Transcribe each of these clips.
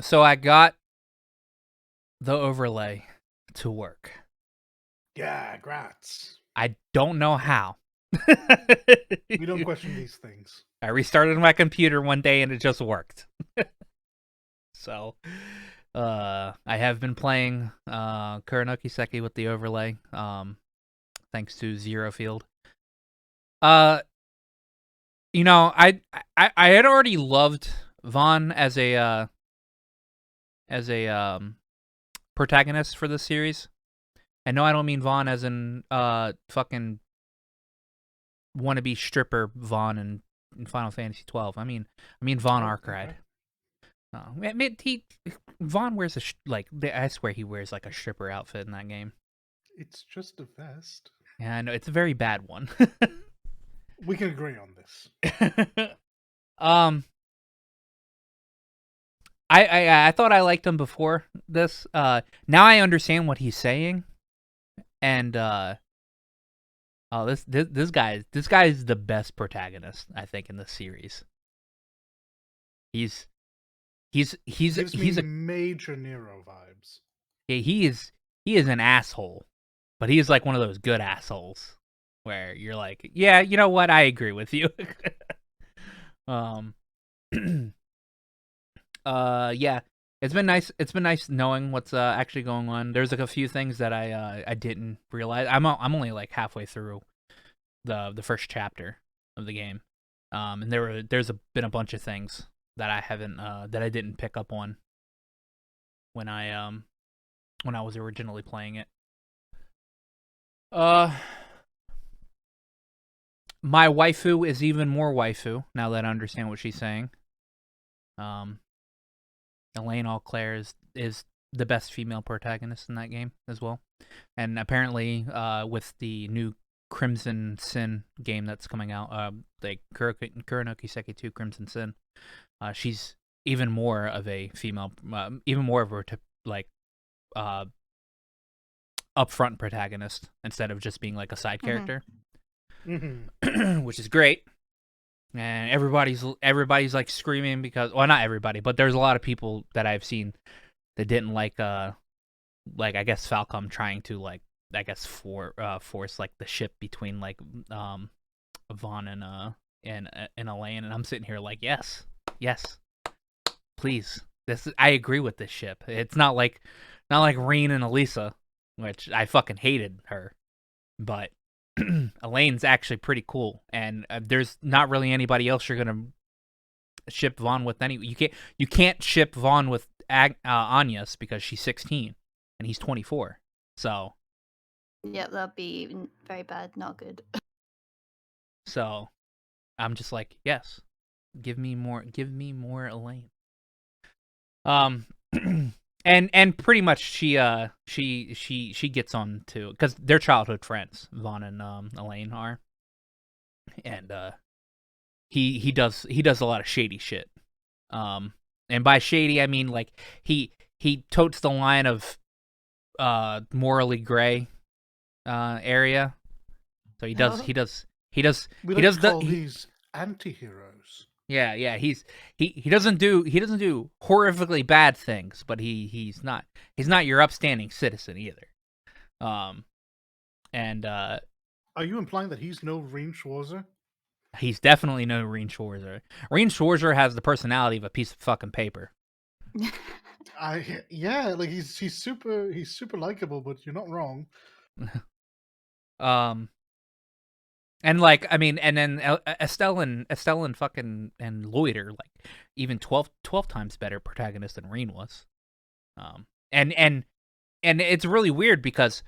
So I got the overlay to work. Yeah, grats. I don't know how. We don't question these things. I restarted my computer one day and it just worked. So, I have been playing Kuranoki Seki with the overlay, thanks to Zero Field. I had already loved Vaughn as a protagonist for this series. And no, I don't mean Vaughn as in fucking wannabe stripper Vaughn in Final Fantasy 12. I mean Vaughn Arkwright. Okay. I mean, Vaughn wears I swear he wears like a stripper outfit in that game. It's just a vest. Yeah, I know it's a very bad one. We can agree on this. I thought I liked him before this. Now I understand what he's saying, and this guy is the best protagonist I think in the series. He's Gives me a major Nero vibes. yeah, he is an asshole, but he is like one of those good assholes where you're like, yeah, you know what, I agree with you. Yeah, it's been nice. It's been nice knowing what's actually going on. There's like a few things that I didn't realize. I'm only like halfway through the first chapter of the game, and been a bunch of things that I haven't that I didn't pick up on when I was originally playing it. My waifu is even more waifu now that I understand what she's saying. Elaine Allclaire is the best female protagonist in that game as well, and apparently, with the new Crimson Sin game that's coming out, like Kuranoki Seki 2 Crimson Sin, she's even more of a female, even more of a upfront protagonist instead of just being like a side character, which is great. And everybody's like screaming because, well, not everybody, but there's a lot of people that I've seen that didn't like I guess Falcom trying to like, I guess force like the ship between like Vaughn and Elaine, and I'm sitting here like, yes, please, I agree with this ship. It's not like Reen and Elisa, which I fucking hated her, but Elaine's actually pretty cool, and there's not really anybody else you're gonna ship Vaughn with. You can't ship Vaughn with Agnes because she's 16 and he's 24. So yeah, that'd be very bad, not good. So I'm just like, yes, give me more Elaine. And pretty much she gets on to, because they're childhood friends, Vaughn and Elaine are, and he does a lot of shady shit, and by shady I mean like he totes the line of morally gray area, so he does these anti-heroes. Yeah, he doesn't do horrifically bad things, but he's not your upstanding citizen either. And are you implying that he's no Reen Schwarzer? He's definitely no Reen Schwarzer. Reen Schwarzer has the personality of a piece of fucking paper. Like he's super likable, but you're not wrong. And like, I mean, and then Estelle and fucking and Lloyd are like even 12 times better protagonists than Reen was. And it's really weird because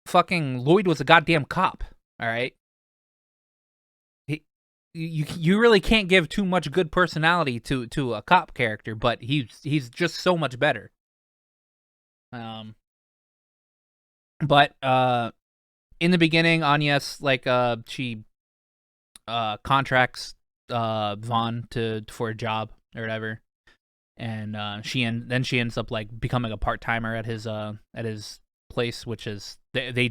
fucking Lloyd was a goddamn cop. All right. You really can't give too much good personality to a cop character, but he's just so much better. But in the beginning, Agnes, like, she contracts Vaughn for a job or whatever, and then she ends up like becoming a part-timer at his place, which is they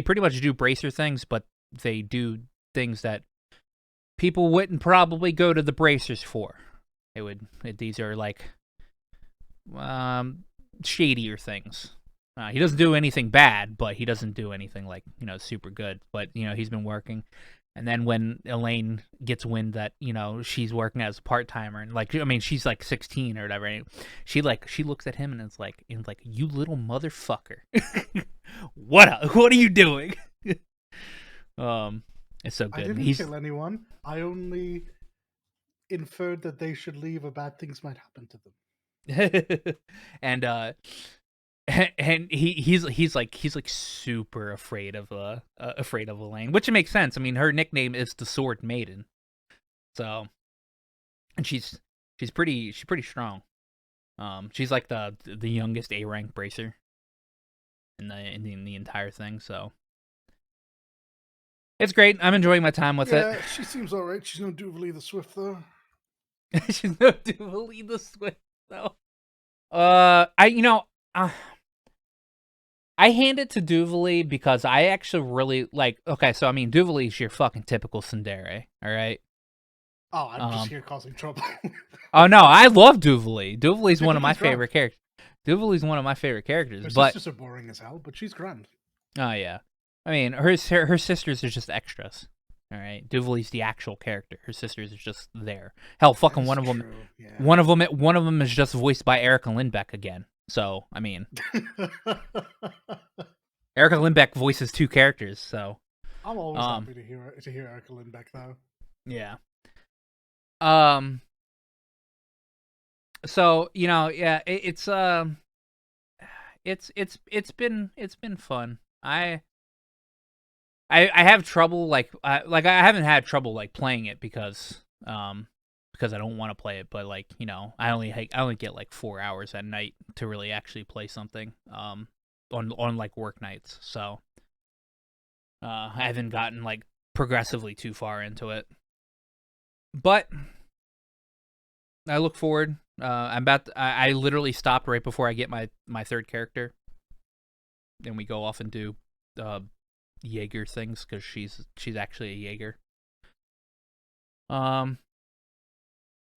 pretty much do bracer things, but they do things that people wouldn't probably go to the bracers for. These are like shadier things. He doesn't do anything bad, but he doesn't do anything like, super good. But, he's been working. And then when Elaine gets wind that, she's working as a part-timer, and she's like 16 or whatever, and she looks at him and it's like, you little motherfucker. What are you doing? It's so good. I didn't kill anyone. I only inferred that they should leave or bad things might happen to them. and he's like super afraid of Elaine, which makes sense. I mean, her nickname is the Sword Maiden, so, and she's pretty strong. She's like the youngest A rank bracer in the entire thing, so it's great. I'm enjoying my time with it. Yeah, she seems alright. She's no Duvalie the Swift though. She's no Duvalie the Swift though. I hand it to Duvalie because I actually really like. Okay, so Duvalie's your fucking typical tsundere, all right? Oh, I'm just here causing trouble. Oh no, I love Duvalie. Duvalie's one of my favorite characters. Duvalie's one of my favorite characters. Her but sisters are boring as hell, but she's grand. Oh yeah, her sisters are just extras. All right, Duvalie's the actual character. Her sisters are just there. Hell, fucking one of them. Yeah. One of them is just voiced by Erica Lindbeck again. So Erica Lindbeck voices 2 characters. So I'm always happy to hear Erica Lindbeck though. Yeah. So yeah, it's been fun. I have trouble I haven't had trouble playing it because I don't want to play it, but I only get 4 hours at night to really actually play something on work nights. So I haven't gotten progressively too far into it. But I look forward. I literally stopped right before I get my 3rd character. Then we go off and do Jaeger things because she's actually a Jaeger.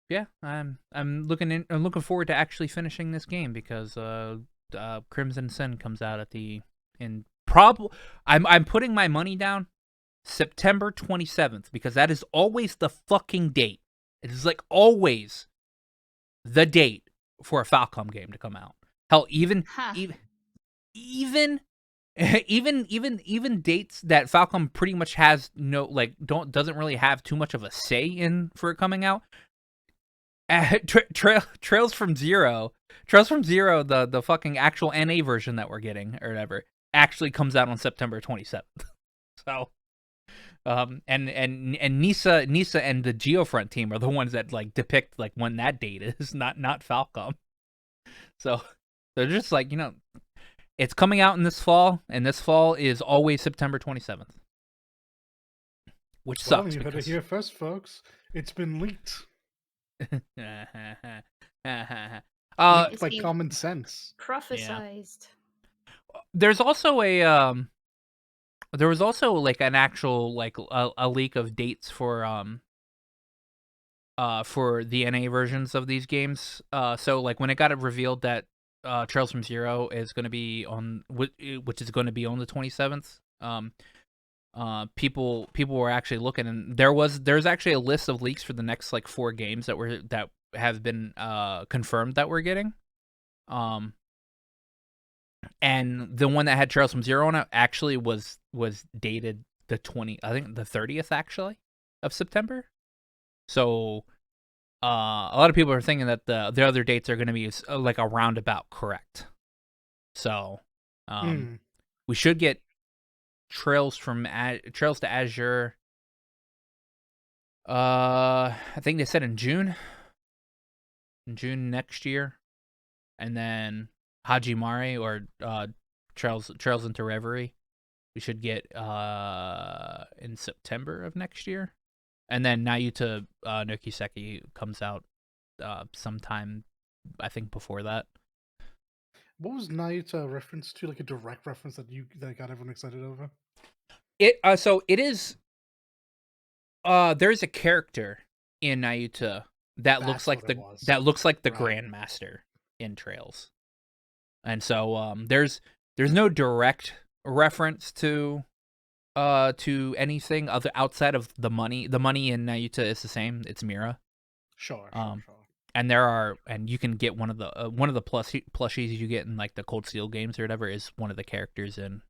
Yeah, I'm looking forward to actually finishing this game because Crimson Sin comes out I'm putting my money down September 27th because that is always the fucking date. It is always the date for a Falcom game to come out. Hell, even dates that Falcom pretty much has doesn't really have too much of a say in for it coming out. Trails from Zero, the fucking actual NA version that we're getting or whatever, actually comes out on September 27th. So, and Nisa and the Geofront team are the ones that depict when that date is, not Falcom. So they're just it's coming out in this fall, and this fall is always September 27th, which sucks. You heard it here first, folks. It's been leaked. It's common sense. Prophesized. Yeah. There's also there was also an actual a leak of dates for the NA versions of these games. So when it got revealed that Trails from Zero is going to be which is going to be on the 27th. People were actually looking, and there's actually a list of leaks for the next 4 games that have been confirmed that we're getting. And the one that had Trails from Zero on it actually was dated the 30th actually of September. So a lot of people are thinking that the other dates are going to be a roundabout correct. So we should get Trails to Azure. I think they said in June next year, and then Hajimari or Trails into Reverie we should get in September of next year, and then Nayuta no Kiseki comes out sometime, I think, before that. What was Nayuta a reference to? A direct reference that got everyone excited over? So it is. There's a character in Nayuta that looks like the Grandmaster in Trails, and so there's no direct reference to anything other outside of the money. The money in Nayuta is the same. It's Mira. Sure. And you can get one of the plushies you get in like the Cold Steel games or whatever is one of the characters in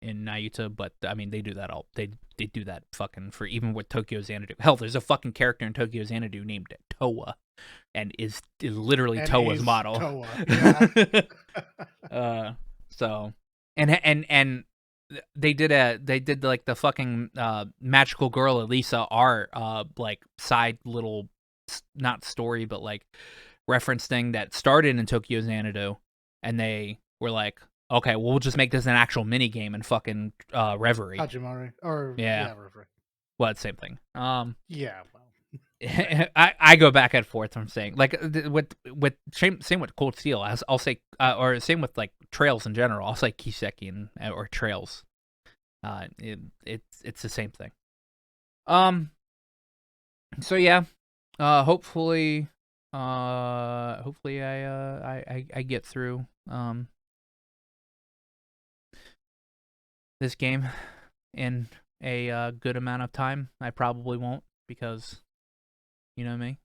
Nayuta, but I mean they do that they do that fucking for even with Tokyo Xanadu. Hell, there's a fucking character in Tokyo Xanadu named Toa, and is literally Toa's model. Toa. Yeah. So and they did like the fucking magical girl Elisa art like side little not story but like reference thing that started in Tokyo Xanadu, and they were like, okay, well, we'll just make this an actual mini game and fucking Reverie. Hajimari or Reverie. Well, it's the same thing. Yeah. Well. I go back and forth from saying like with same with Cold Steel. I'll say or same with like Trails in general. I'll say Kiseki or Trails. It's the same thing. So yeah. Hopefully I get through this game in a good amount of time. I probably won't because you know me.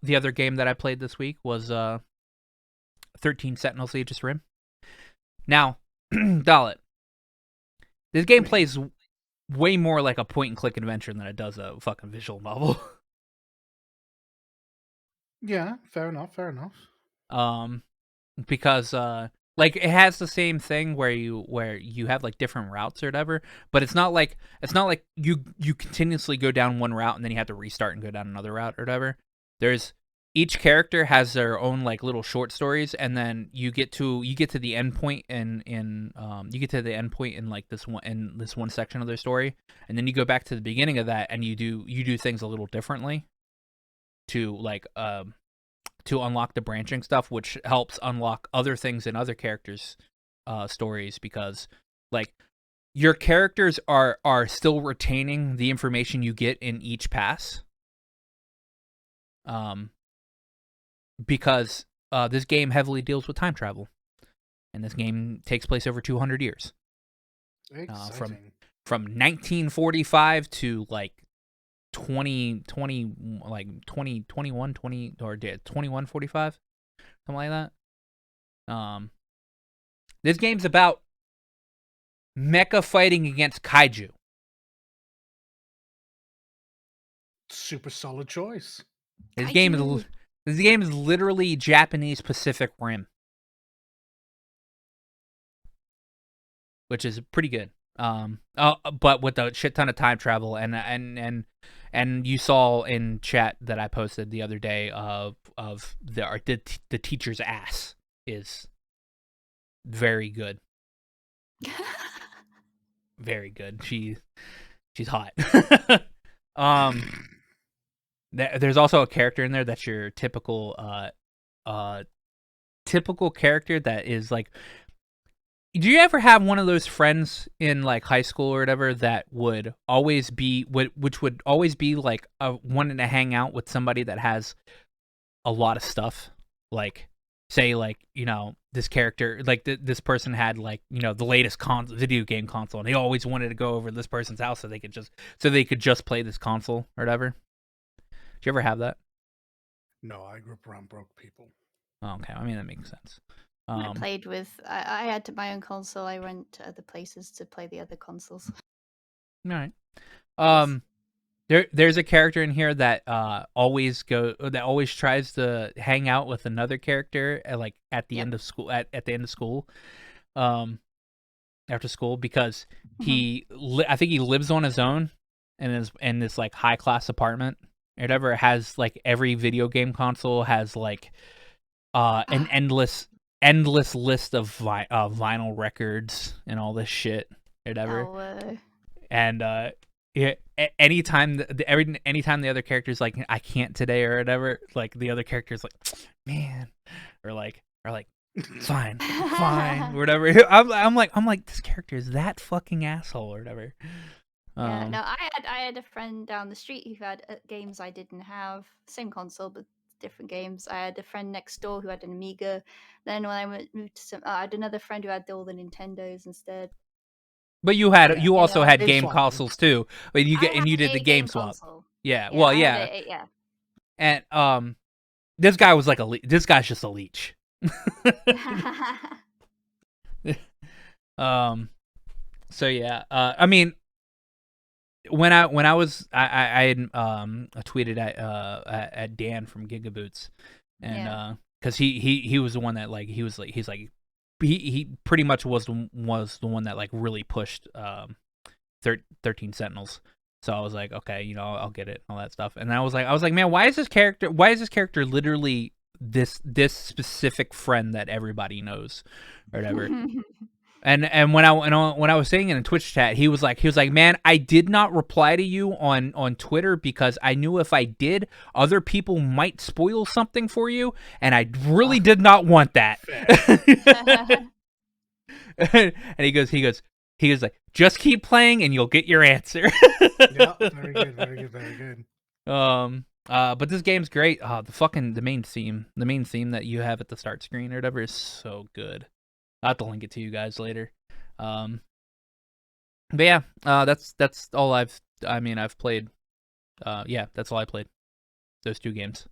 The other game that I played this week was 13 Sentinels Aegis Rim. Now, Dalit, this game plays way more like a point-and-click adventure than it does a fucking visual novel. Yeah, fair enough. Because like it has the same thing where you have like different routes or whatever, but it's not like you continuously go down one route and then you have to restart and go down another route or whatever. There's each character has their own like little short stories, and then you get to the end point in like this one section of their story, and then you go back to the beginning of that and you do things a little differently to like to unlock the branching stuff, which helps unlock other things in other characters' stories, because like your characters are still retaining the information you get in each pass. Because this game heavily deals with time travel, and this game takes place over 200 years. Exciting. From 1945 to like 2021 or 2145, something like that. This game's about mecha fighting against kaiju. Super solid choice. This game is literally Japanese Pacific Rim, which is pretty good. But with a shit ton of time travel, and you saw in chat that I posted the other day of the teacher's ass is very good. Very good. She's hot. There's also a character in there that's your typical character that is like. Do you ever have one of those friends in like high school or whatever that would always be like wanting to hang out with somebody that has a lot of stuff? Like, say, like, you know, this character, like this person had like, you know, the latest video game console, and they always wanted to go over to this person's house so they could just play this console or whatever. Did you ever have that? No, I grew up around broke people. Oh, okay, I mean that makes sense. I played with. I had my own console. I went to other places to play the other consoles. All right. There's a character in here that always tries to hang out with another character at the end of school at the end of school, after school, because I think he lives on his own and is in this like high class apartment. It ever has like every video game console has like an endless list of vinyl records and all this shit, whatever. And anytime the other character's like, I can't today or whatever, like the other character's like, man, or like fine, whatever. I'm like this character is that fucking asshole or whatever. Yeah, no, I had a friend down the street who had games I didn't have, same console, but different games. I had a friend next door who had an Amiga. Then when I moved to I had another friend who had all the Nintendos instead. But you also had game consoles too. But you did the game swap. Console. Yeah. Yeah, Well, I yeah. had yeah. And this guy was like this guy's just a leech. So yeah. I mean, when I had tweeted at Dan from Gigaboots, and because he was the one that like he pretty much was the one that like really pushed 13 Sentinels. So I was like, okay, I'll get it, all that stuff. And I was like, man, why is this character literally this specific friend that everybody knows or whatever? And when I was saying in a Twitch chat, he was like, man, I did not reply to you on Twitter because I knew if I did, other people might spoil something for you, and I really did not want that. And he goes like, just keep playing and you'll get your answer. Yeah, very good, very good, very good. But this game's great. The main theme that you have at the start screen or whatever is so good. I'll have to link it to you guys later. But yeah, that's all I've played. Yeah, that's all I played. Those 2 games.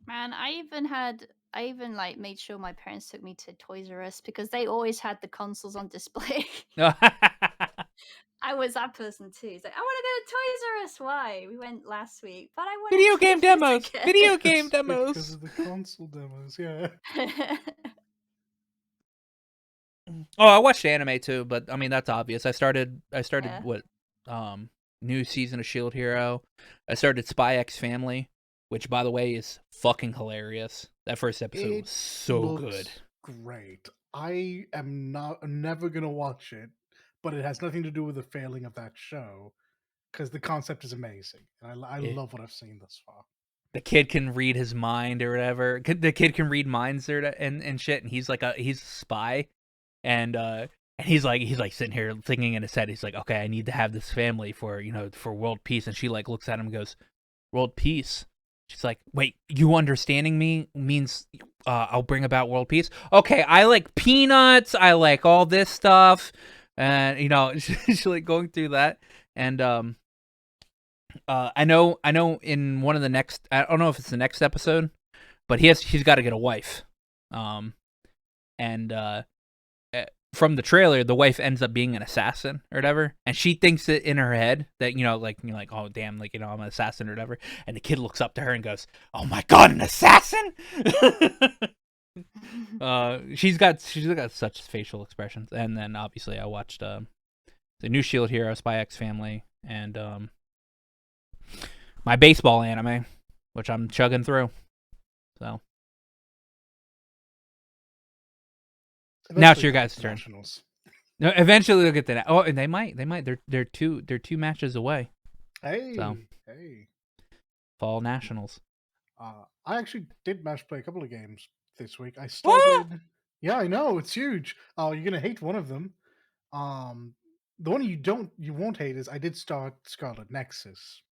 Man, I even like made sure my parents took me to Toys R Us because they always had the consoles on display. I was that person too. It's like, I want to go to Toys R Us. Why? We went last week, but I want Video game demos. Video game demos. Because of the console demos, yeah. Oh, I watched anime too, but I mean that's obvious. I started what new season of Shield Hero. I started Spy X Family, which by the way is fucking hilarious. That first episode was so good. Great. I am never gonna watch it, but it has nothing to do with the failing of that show, because the concept is amazing, and I love what I've seen thus far. The kid can read his mind or whatever. The kid can read minds and shit, and he's a spy, and he's like sitting here thinking in his head. He's like, okay, I need to have this family for world peace. And she like looks at him and goes, world peace. She's like, wait, you understanding me means I'll bring about world peace? Okay, I like peanuts. I like all this stuff. And, she's like going through that. And I know in one of the next, I don't know if it's the next episode, but he's got to get a wife. And from the trailer, the wife ends up being an assassin or whatever, and she thinks it in her head that oh damn, like I'm an assassin or whatever. And the kid looks up to her and goes, "Oh my god, an assassin!" She's got such facial expressions. And then obviously I watched the new Shield Hero, Spy X Family, and my baseball anime, which I'm chugging through. So. Now it's your guys' turn. No, eventually they'll get to that. Oh, and they might. They're two matches away. Hey. Fall Nationals. I actually did match play a couple of games this week. I started. Yeah, I know, it's huge. You're gonna hate one of them. The one you won't hate is I did start Scarlet Nexus.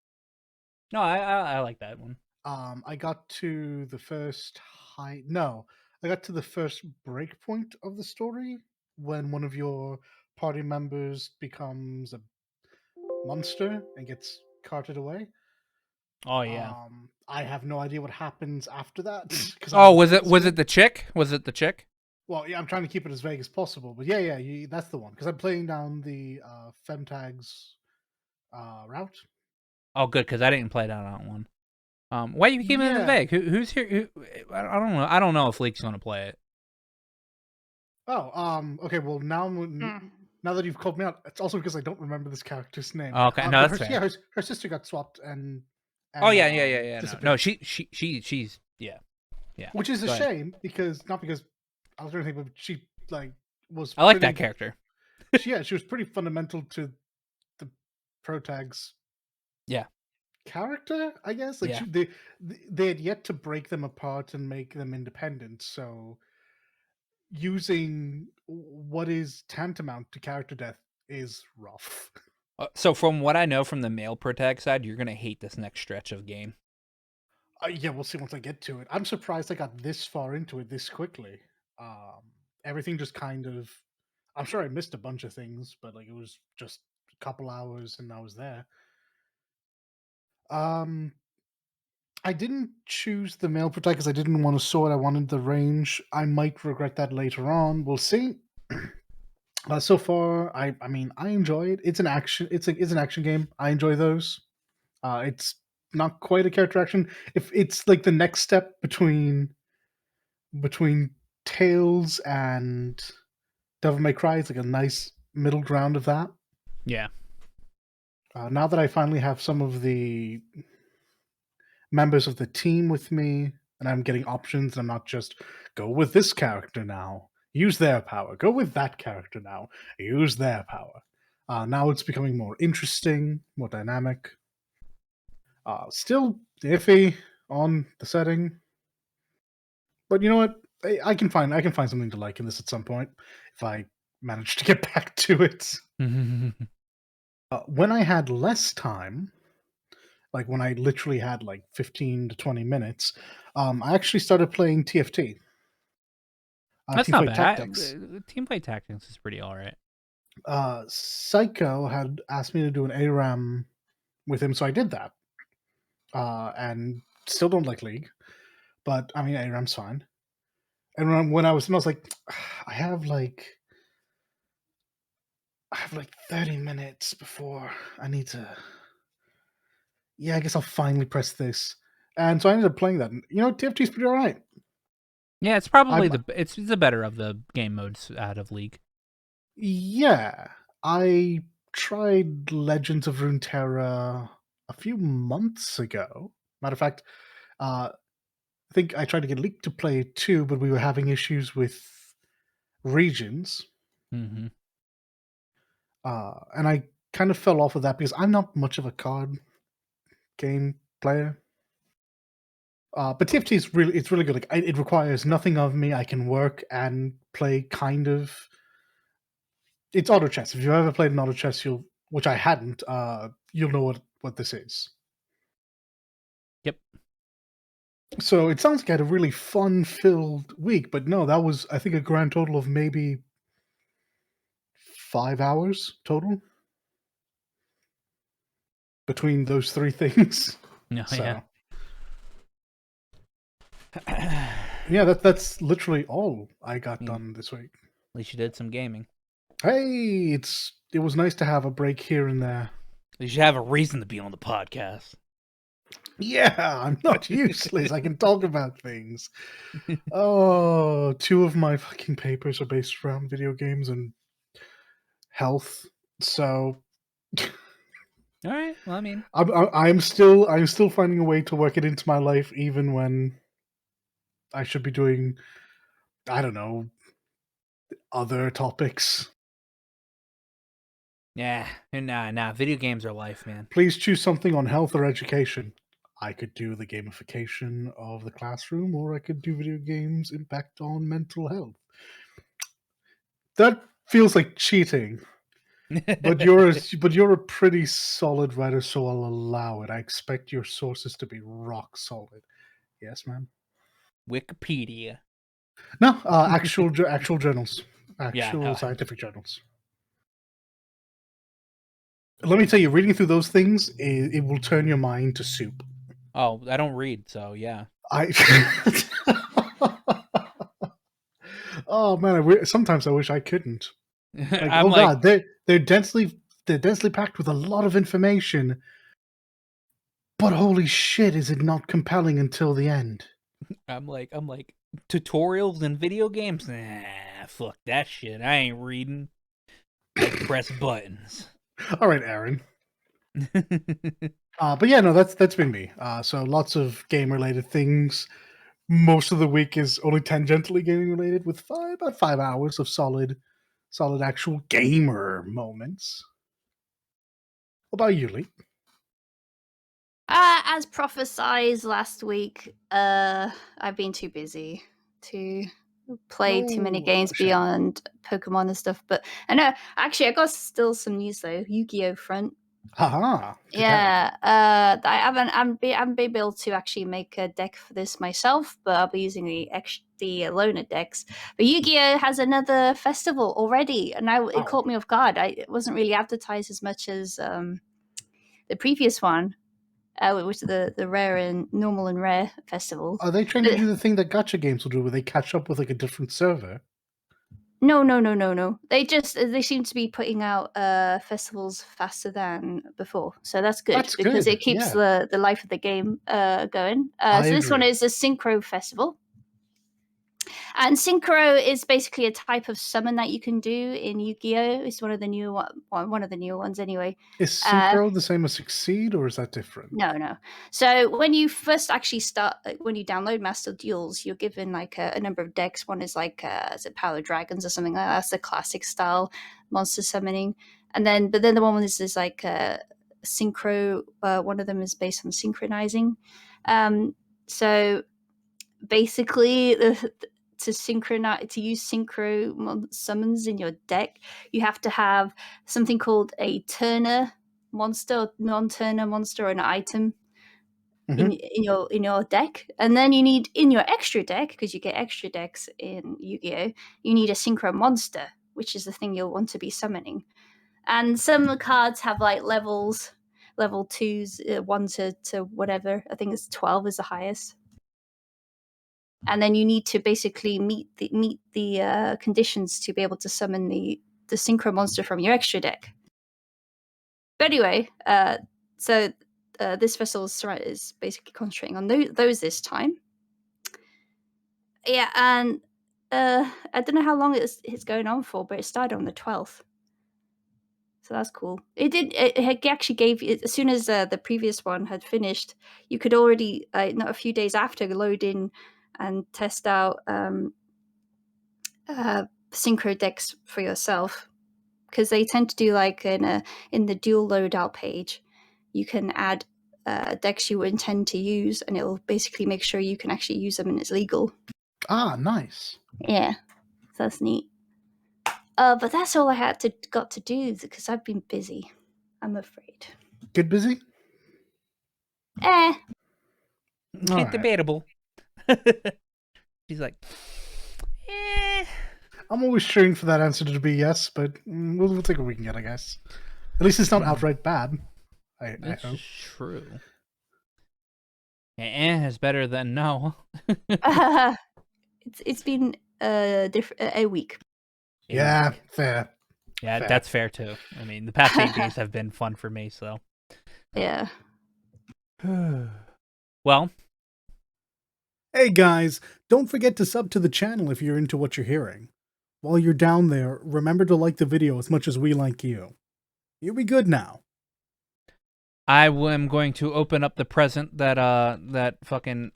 No, I like that one. I got to the first I got to the first breakpoint of the story when one of your party members becomes a monster and gets carted away. Oh yeah. I have no idea what happens after that. Was it the chick? Was it the chick? Well, yeah, I'm trying to keep it as vague as possible, but yeah, that's the one because I'm playing down the Femtags route. Oh, good, because I didn't play down that one. Why are you keeping it vague? Who's here? I don't know. I don't know if Leek's gonna play it. Oh, okay. Well, now that you've called me out, it's also because I don't remember this character's name. Oh, okay, no, that's fair. Yeah, her sister got swapped and oh yeah. No, she's yeah. Which is a shame because not because I was doing anything, but she was. I like that character. She was pretty fundamental to the Protags. Yeah. Character, I guess. They had yet to break them apart and make them independent, so using what is tantamount to character death is rough. So from what I know from the male Protag side, you're gonna hate this next stretch of game. Yeah, we'll see once I get to it. I'm surprised I got this far into it this quickly. Everything just kind of. I'm sure I missed a bunch of things, but like it was just a couple hours and I was there. Um, I didn't choose the male protagonist because I didn't want a sword. I wanted the range. I might regret that later on. We'll see. So far, I mean, I enjoy it. It's an action. It's an action game. I enjoy those. It's not quite a character action. If it's like the next step between Tales and Devil May Cry, it's like a nice middle ground of that. Yeah. Now that I finally have some of the members of the team with me, and I'm getting options, I'm not just go with this character now, use their power. Go with that character now, use their power. Now it's becoming more interesting, more dynamic. Still iffy on the setting, but you know what? I can find something to like in this at some point if I manage to get back to it. When I had less time, like when I literally had like 15 to 20 minutes, I actually started playing TFT. That's Team not Fight bad. Tactics. Team Fight Tactics is pretty all right. Psycho had asked me to do an ARAM with him, so I did that. And still don't like League, but I mean ARAM's fine. And when I was like, I have like 30 minutes before I need to. Yeah, I guess I'll finally press this. And so I ended up playing that. And, you know, TFT's pretty all right. Yeah, it's probably I'm- it's the better of the game modes out of League. Yeah, I tried Legends of Runeterra a few months ago. Matter of fact, I think I tried to get Leak to play it too, but we were having issues with regions. Mm-hmm. And I kind of fell off of that because I'm not much of a card game player. But TFT is really good. Like it requires nothing of me. I can work and play kind of. It's auto chess. If you've ever played an auto chess, which I hadn't, you'll know what this is. Yep. So it sounds like I had a really fun-filled week, but no, that was I think a grand total of maybe 5 hours total between those three things. No, So yeah. yeah, that's literally all I got done this week. At least you did some gaming. Hey, it was nice to have a break here and there. At least you have a reason to be on the podcast. Yeah, I'm not useless. I can talk about things. Oh, 2 of my fucking papers are based around video games and health. So All right. Well, I mean, I'm still finding a way to work it into my life, even when I should be doing, I don't know, other topics. yeah, nah. Video games are life, man. Please choose something on health or education. I could do the gamification of the classroom, or I could do video games' impact on mental health. That feels like cheating, but you're a pretty solid writer, so I'll allow it. I expect your sources to be rock solid. Yes, ma'am. Wikipedia. No, actual journals, Yeah, actual no. scientific journals. Let me tell you, reading through those things, it will turn your mind to soup. Oh, I don't read, so yeah. Oh man, sometimes I wish I couldn't. Like, I'm god, they're densely packed with a lot of information. But holy shit, is it not compelling until the end? I'm like tutorials and video games. Nah, fuck that shit. I ain't reading. I press buttons. All right, Aaron. But yeah, no, that's been me. So lots of game related things. Most of the week is only tangentially gaming related, with about 5 hours of solid actual gamer moments. What about you, Lee? As prophesized last week, I've been too busy to play too many games beyond Pokemon and stuff. But I know, actually, I got still some news though. Yu-Gi-Oh front. Haha. Yeah, I haven't been able to actually make a deck for this myself, but I'll be using the loaner decks. But Yu-Gi-Oh has another festival already, and it caught me off guard. It wasn't really advertised as much as the previous one, which is the rare and normal and rare festival. Are they trying to do the thing that gacha games will do, where they catch up with like a different server? No. They seem to be putting out festivals faster than before, so that's good because it keeps the life of the game going. So this one is a synchro festival, and synchro is basically a type of summon that you can do in Yu-Gi-Oh. It's one of the newer ones anyway. Is synchro the same as succeed, or is that different? No. So when you first actually start, when you download Master Duels, you're given like a number of decks. One is like, is it Power Dragons or something like that? That's the classic style monster summoning. But then the one is like synchro. One of them is based on synchronizing. So basically, to use synchro summons in your deck, you have to have something called a Turner monster, or non-Turner monster, or an item in your deck, and then you need in your extra deck, because you get extra decks in Yu-Gi-Oh, you need a synchro monster, which is the thing you'll want to be summoning. And some of the cards have like levels, level 2s, 1 to whatever. I think it's 12 is the highest. And then you need to basically meet the conditions to be able to summon the synchro monster from your extra deck. But anyway, so this festival is basically concentrating on those this time. Yeah, and I don't know how long it's going on for, but it started on the 12th. So that's cool. It actually gave, as soon as the previous one had finished, you could already, not a few days after, load in and test out synchro decks for yourself, because they tend to do like in the dual loadout page, you can add decks you intend to use, and it'll basically make sure you can actually use them and it's legal. Ah, nice. Yeah, so that's neat. But that's all I got to do, because I've been busy, I'm afraid. Get busy? Debatable. She's like, I'm always cheering for that answer to be yes, but we'll take what we can get, I guess. At least it's not outright bad. I hope. True. Is better than no. It's been a week. Yeah, fair. Yeah, that's fair too. I mean, the past 8 days have been fun for me, so. Yeah. Well. Hey guys, don't forget to sub to the channel if you're into what you're hearing. While you're down there, remember to like the video as much as we like you. You'll be good now. I am going to open up the present that fucking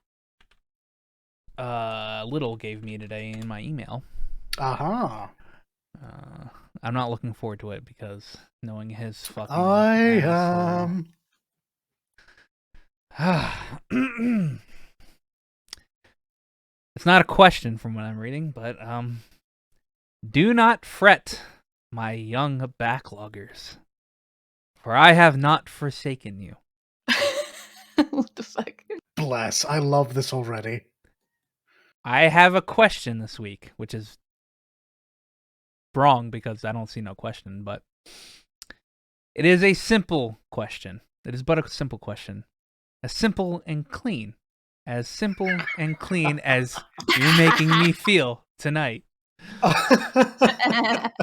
Little gave me today in my email. Aha. I'm not looking forward to it, because knowing his fucking It's not a question from what I'm reading, but do not fret, my young backloggers, for I have not forsaken you. What the fuck? Bless, I love this already. I have a question this week, which is wrong because I don't see no question, but it is a simple question. It is but a simple question. As simple and clean. As simple and clean as you're making me feel tonight.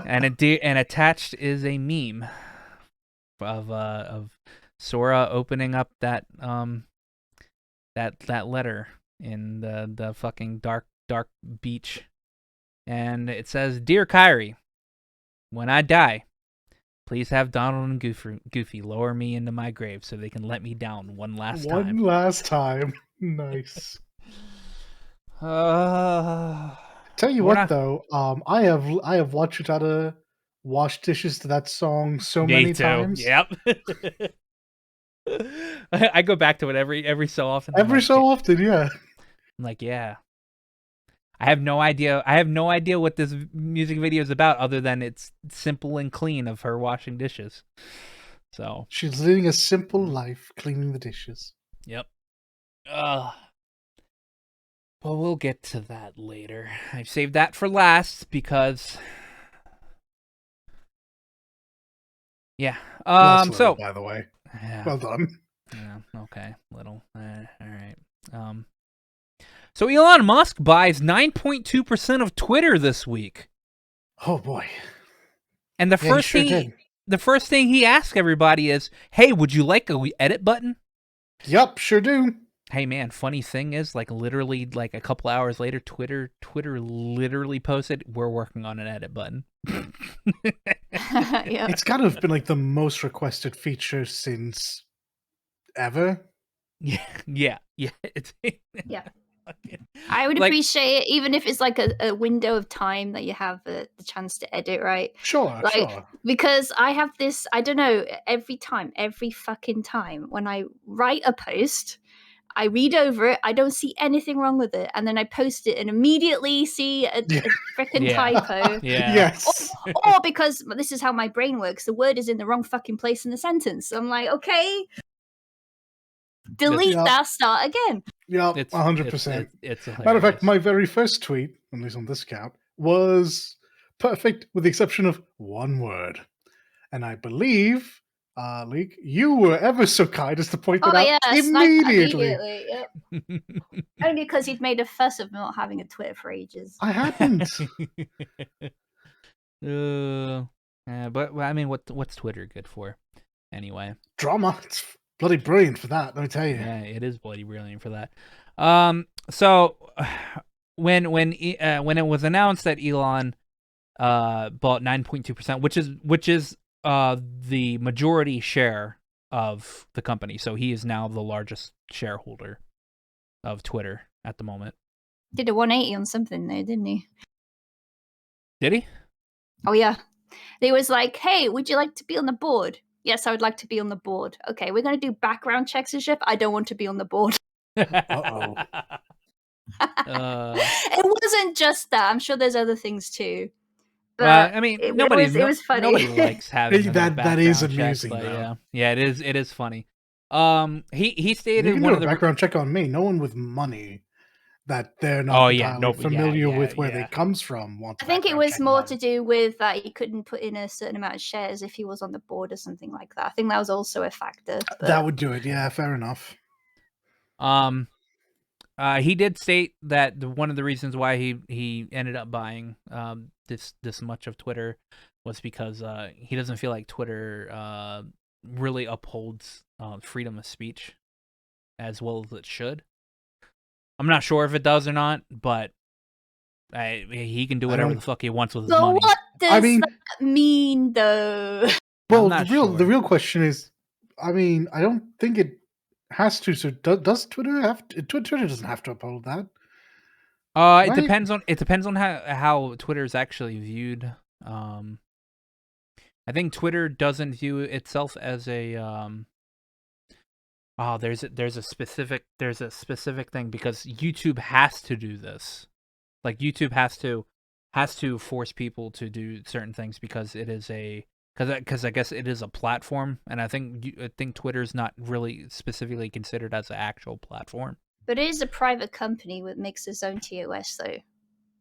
And attached is a meme of Sora opening up that letter in the fucking dark beach, and it says, "Dear Kyrie, when I die, please have Donald and Goofy lower me into my grave so they can let me down one last time." One last time. Nice. Tell you what, though, I have watched you try to wash dishes to that song so many times. Yep. I go back to it every so often. Every so often, yeah. I'm like, yeah. I have no idea what this music video is about, other than it's simple and clean of her washing dishes. So she's living a simple life, cleaning the dishes. yep. But we'll get to that later. I've saved that for last because yeah. Last little, So by the way, yeah. well done. Yeah. Okay. Little. All right. So Elon Musk buys 9.2% of Twitter this week, Oh boy! and the Yeah, he first sure thing did. the first thing he asks everybody is, "Hey, would you like a edit button?" Yup, sure do. Hey man, funny thing is, like literally, like a couple hours later, Twitter literally posted, "We're working on an edit button." Yeah. It's got to have been like the most requested feature since ever. Yeah. It's Yeah. I would like, appreciate it, even if it's like a window of time that you have the chance to edit, right? Sure, Like, sure. because I have this, I don't know, every fucking time when I write a post, I read over it, I don't see anything wrong with it, and then I post it and immediately see a freaking Yeah. typo. yeah. Yes. Or because this is how my brain works, the word is in the wrong fucking place in the sentence. I'm like, okay, delete Yep. that, start again. Yep, It's 100%. It's hilarious. Matter of fact, my very first tweet, at least on this account, was perfect with the exception of one word. And I believe, Leek, you were ever so kind as to point that Oh out yeah, immediately. Yep. Only because he'd made a fuss of not having a Twitter for ages. I hadn't. But I mean, what's Twitter good for, anyway? Drama. It's bloody brilliant for that, let me tell you. Yeah, it is bloody brilliant for that. So when it was announced that Elon bought 9.2%, which is the majority share of the company, so he is now the largest shareholder of Twitter at the moment. Did a 180 on something though, didn't he? Did he? Oh yeah. He was like, "Hey, would you like to be on the board?" Yes, I would like to be on the board. Okay, we're going to do background checks and shit. I don't want to be on the board. Uh-oh. It wasn't just that. I'm sure there's other things too. But Well, I mean, it was funny. Nobody likes having That is background check, amusing, but though. yeah, it is funny. He stated You can one do of a the background check on me. No one with money that they're not Oh, yeah, entirely familiar with where yeah. they comes from wants I think it background was checking more on. to do with that he couldn't put in a certain amount of shares if he was on the board or something like that. I think that was also a factor. But... That would do it. Yeah, fair enough. He did state that one of the reasons why he ended up buying this much of Twitter was because he doesn't feel like Twitter really upholds freedom of speech as well as it should. I'm not sure if it does or not, but he can do whatever the fuck he wants with his money. What does that mean, though? Well, the real question is, I mean, I don't think it has to. So does Twitter have to? Twitter doesn't have to uphold that. It Right? depends on how Twitter is actually viewed. I think Twitter doesn't view itself as a there's a specific thing because YouTube has to do this. Like YouTube has to force people to do certain things because it is because I guess it is a platform, and I think Twitter's not really specifically considered as an actual platform. But it is a private company that makes its own TOS, though.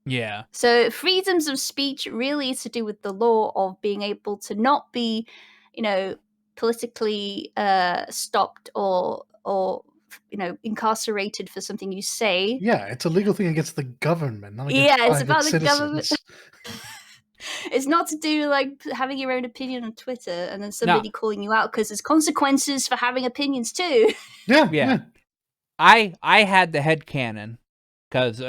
Yeah. So freedoms of speech really is to do with the law of being able to not be, politically stopped or incarcerated for something you say. Yeah, it's a legal thing against the government, not against it's about the citizens. government. It's not to do like having your own opinion on Twitter and then somebody calling you out because there's consequences for having opinions too. Yeah. I had the headcanon because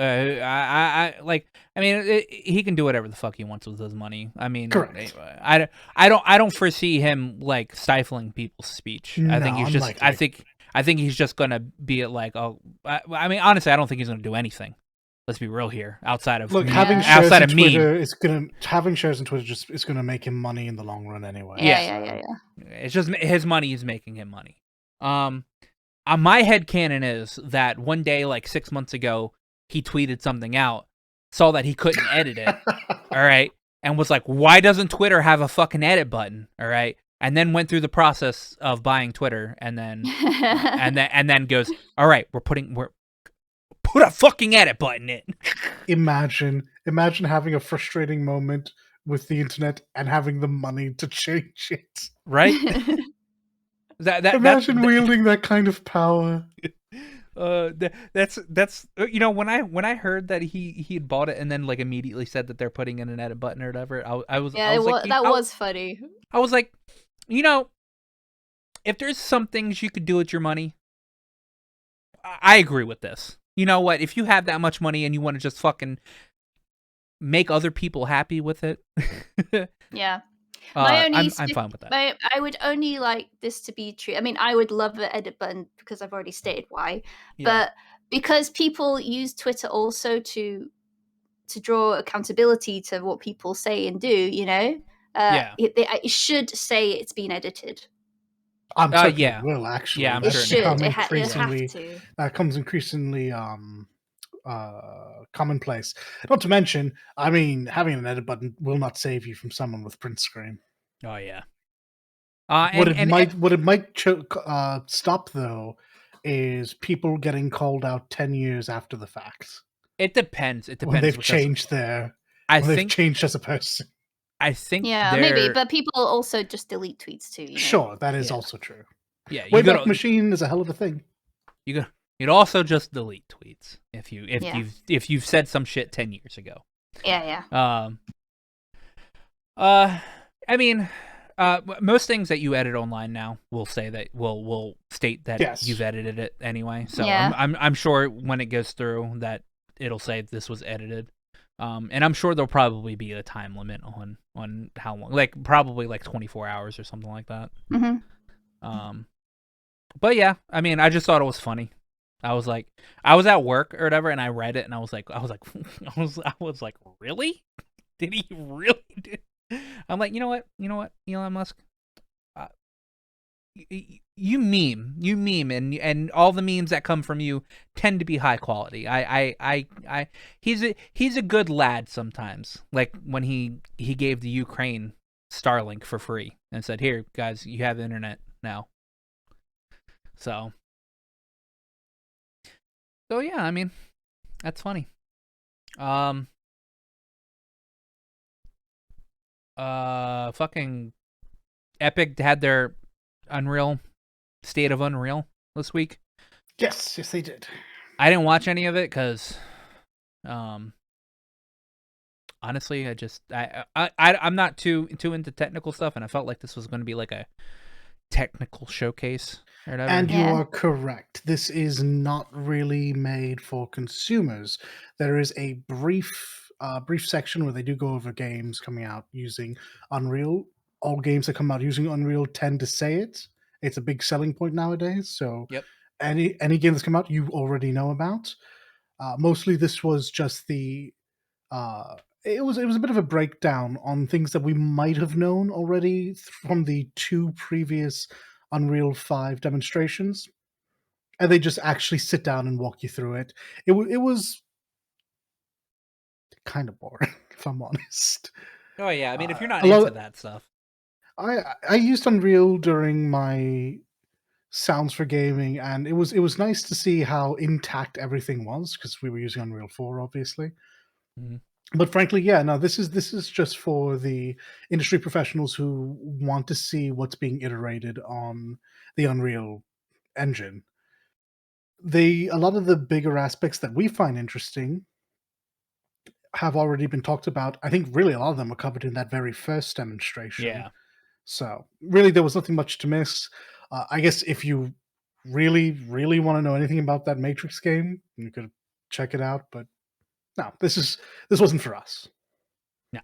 he can do whatever the fuck he wants with his money. I mean, correct. I don't foresee him like stifling people's speech. No, I think he's just unlikely. I think he's just gonna be like, I mean, honestly, I don't think he's gonna do anything. Let's be real here. Outside of having shares in Twitter having shares in Twitter is gonna make him money in the long run anyway. Yeah. It's just his money is making him money. My headcanon is that one day, like 6 months ago, he tweeted something out, saw that he couldn't edit it, all right, and was like, why doesn't Twitter have a fucking edit button, all right? and then went through the process of buying Twitter, and then and then goes, all right, put a fucking edit button in. Imagine having a frustrating moment with the internet and having the money to change it. Right? Imagine wielding that kind of power. That's when I heard that he had bought it and then like immediately said that they're putting in an edit button or whatever, I was like, that was funny. I was like, if there's some things you could do with your money, I agree with this. You know what? If you have that much money and you want to just fucking make other people happy with it, yeah. I'm fine with that. I would only like this to be true. I mean, I would love the edit button because I've already stated why. Yeah. But because people use Twitter also to draw accountability to what people say and do, it should say it's been edited. I'm certain it will, actually. Yeah, I'm it sure should. it have to. That comes increasingly commonplace. Not to mention, I mean, having an edit button will not save you from someone with print screen. Oh yeah. What it might stop though is people getting called out 10 years after the fact. It depends. When they've changed they've changed as a person. I think maybe, but people also just delete tweets too. Sure, that is also true. Yeah, Wayback Machine is a hell of a thing. You'd also just delete tweets if you've said some shit 10 years ago. Yeah. I mean, most things that you edit online now will say that will state that you've edited it anyway. So I'm sure when it goes through that it'll say this was edited. And I'm sure there'll probably be a time limit on how long, like probably like 24 hours or something like that. Mm-hmm. But yeah, I mean, I just thought it was funny. I was at work or whatever, and I read it, and I was like, really? Did he really do? I'm like, you know what, Elon Musk, you meme, and all the memes that come from you tend to be high quality. He's a good lad sometimes. Like when he gave the Ukraine Starlink for free and said, "Here, guys, you have internet now." So yeah, I mean, that's funny. Fucking Epic had their State of Unreal this week. Yes, they did. I didn't watch any of it because, honestly, I'm not too into technical stuff, and I felt like this was going to be like a technical showcase or whatever. And you are correct. This is not really made for consumers. There is a brief section where they do go over games coming out using Unreal. All games that come out using Unreal tend to say it. It's a big selling point nowadays. So any game that's come out, you already know about. Mostly this was just the it was a bit of a breakdown on things that we might have known already from the 2 previous Unreal 5 demonstrations, and they just actually sit down and walk you through it. It was kind of boring, if I'm honest. Oh yeah, I mean, if you're not into that stuff. I used Unreal during my Sounds for Gaming, and it was nice to see how intact everything was, because we were using Unreal 4, obviously. Mm-hmm. But frankly, this is just for the industry professionals who want to see what's being iterated on the Unreal Engine. A lot of the bigger aspects that we find interesting have already been talked about. I think really a lot of them were covered in that very first demonstration. Yeah. So really, there was nothing much to miss. I guess if you really, really want to know anything about that Matrix game, you could check it out. But no, this wasn't for us. No.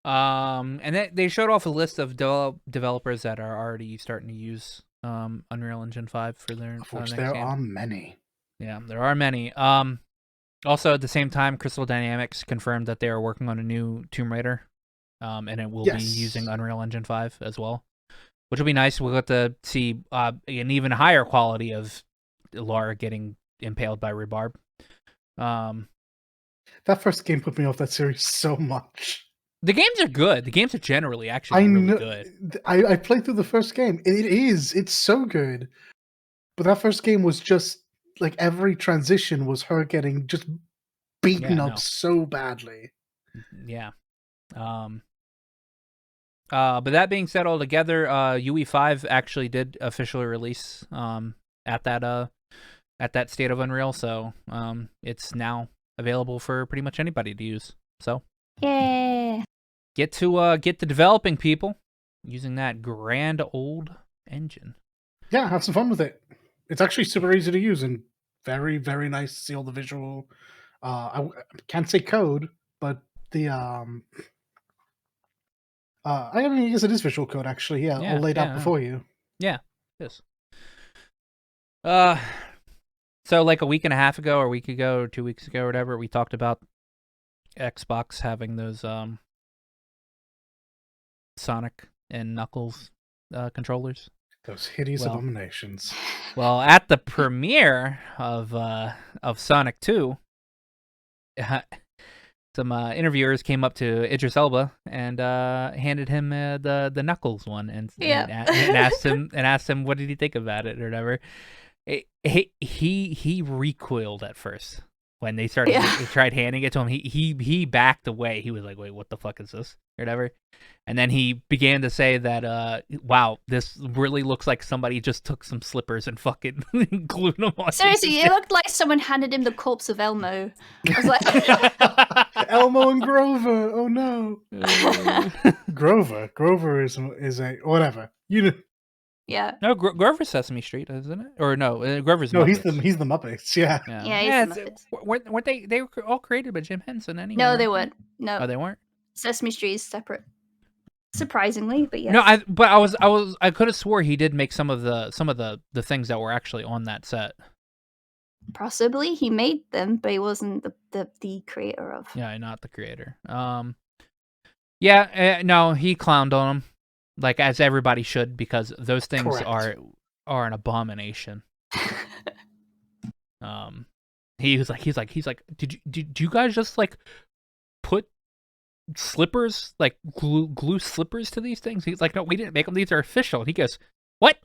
And they showed off a list of developers that are already starting to use Unreal Engine 5 for their. Of which there are many. Yeah, there are many. Also, at the same time, Crystal Dynamics confirmed that they are working on a new Tomb Raider, and it will be using Unreal Engine 5 as well, which will be nice. We'll get to see an even higher quality of Lara getting impaled by rebarb. That first game put me off that series so much. The games are good. The games are generally actually I really know. good. I played through the first game. It's so good. But that first game was just like every transition was her getting just beaten Yeah, up no. so badly. Yeah. But that being said, altogether, UE5 actually did officially release at that state of Unreal, so it's now available for pretty much anybody to use. So Yeah. get to developing, people, using that grand old engine. Yeah, have some fun with it. It's actually super easy to use and very, very nice to see all the visual. I can't say code, but the I mean, I guess it is visual code actually. Yeah, all laid out before you. Yeah, yes. So like a week and a half ago, or a week ago, or 2 weeks ago, or whatever, we talked about Xbox having those Sonic and Knuckles controllers. Those hideous abominations. Well, at the premiere of Sonic 2, some interviewers came up to Idris Elba and handed him the Knuckles one and asked him what did he think about it or whatever. He recoiled at first when they tried handing it to him. He backed away. He was like, "Wait, what the fuck is this?" or whatever. And then he began to say that, "Wow, this really looks like somebody just took some slippers and fucking glued them on." Seriously, it looked like someone handed him the corpse of Elmo. I was like, Elmo and Grover. Oh no, Grover. Grover is a whatever. You know. Yeah. No, Grover's Sesame Street, isn't it? Or no, Grover's no. Muppets. He's the Muppets. Yeah. Yeah, he's the Muppets. Weren't they? They were all created by Jim Henson anyway. No, they weren't. No. Oh, they weren't. Sesame Street is separate. Surprisingly, but yes. No, I could have swore he did make some of the things that were actually on that set. Possibly he made them, but he wasn't the creator of. Yeah, not the creator. Yeah, no, he clowned on them, like as everybody should, because those things are an abomination. He's like, did you guys just like put slippers, like glue slippers to these things? He's like, no, we didn't make them. These are official. And he goes, what?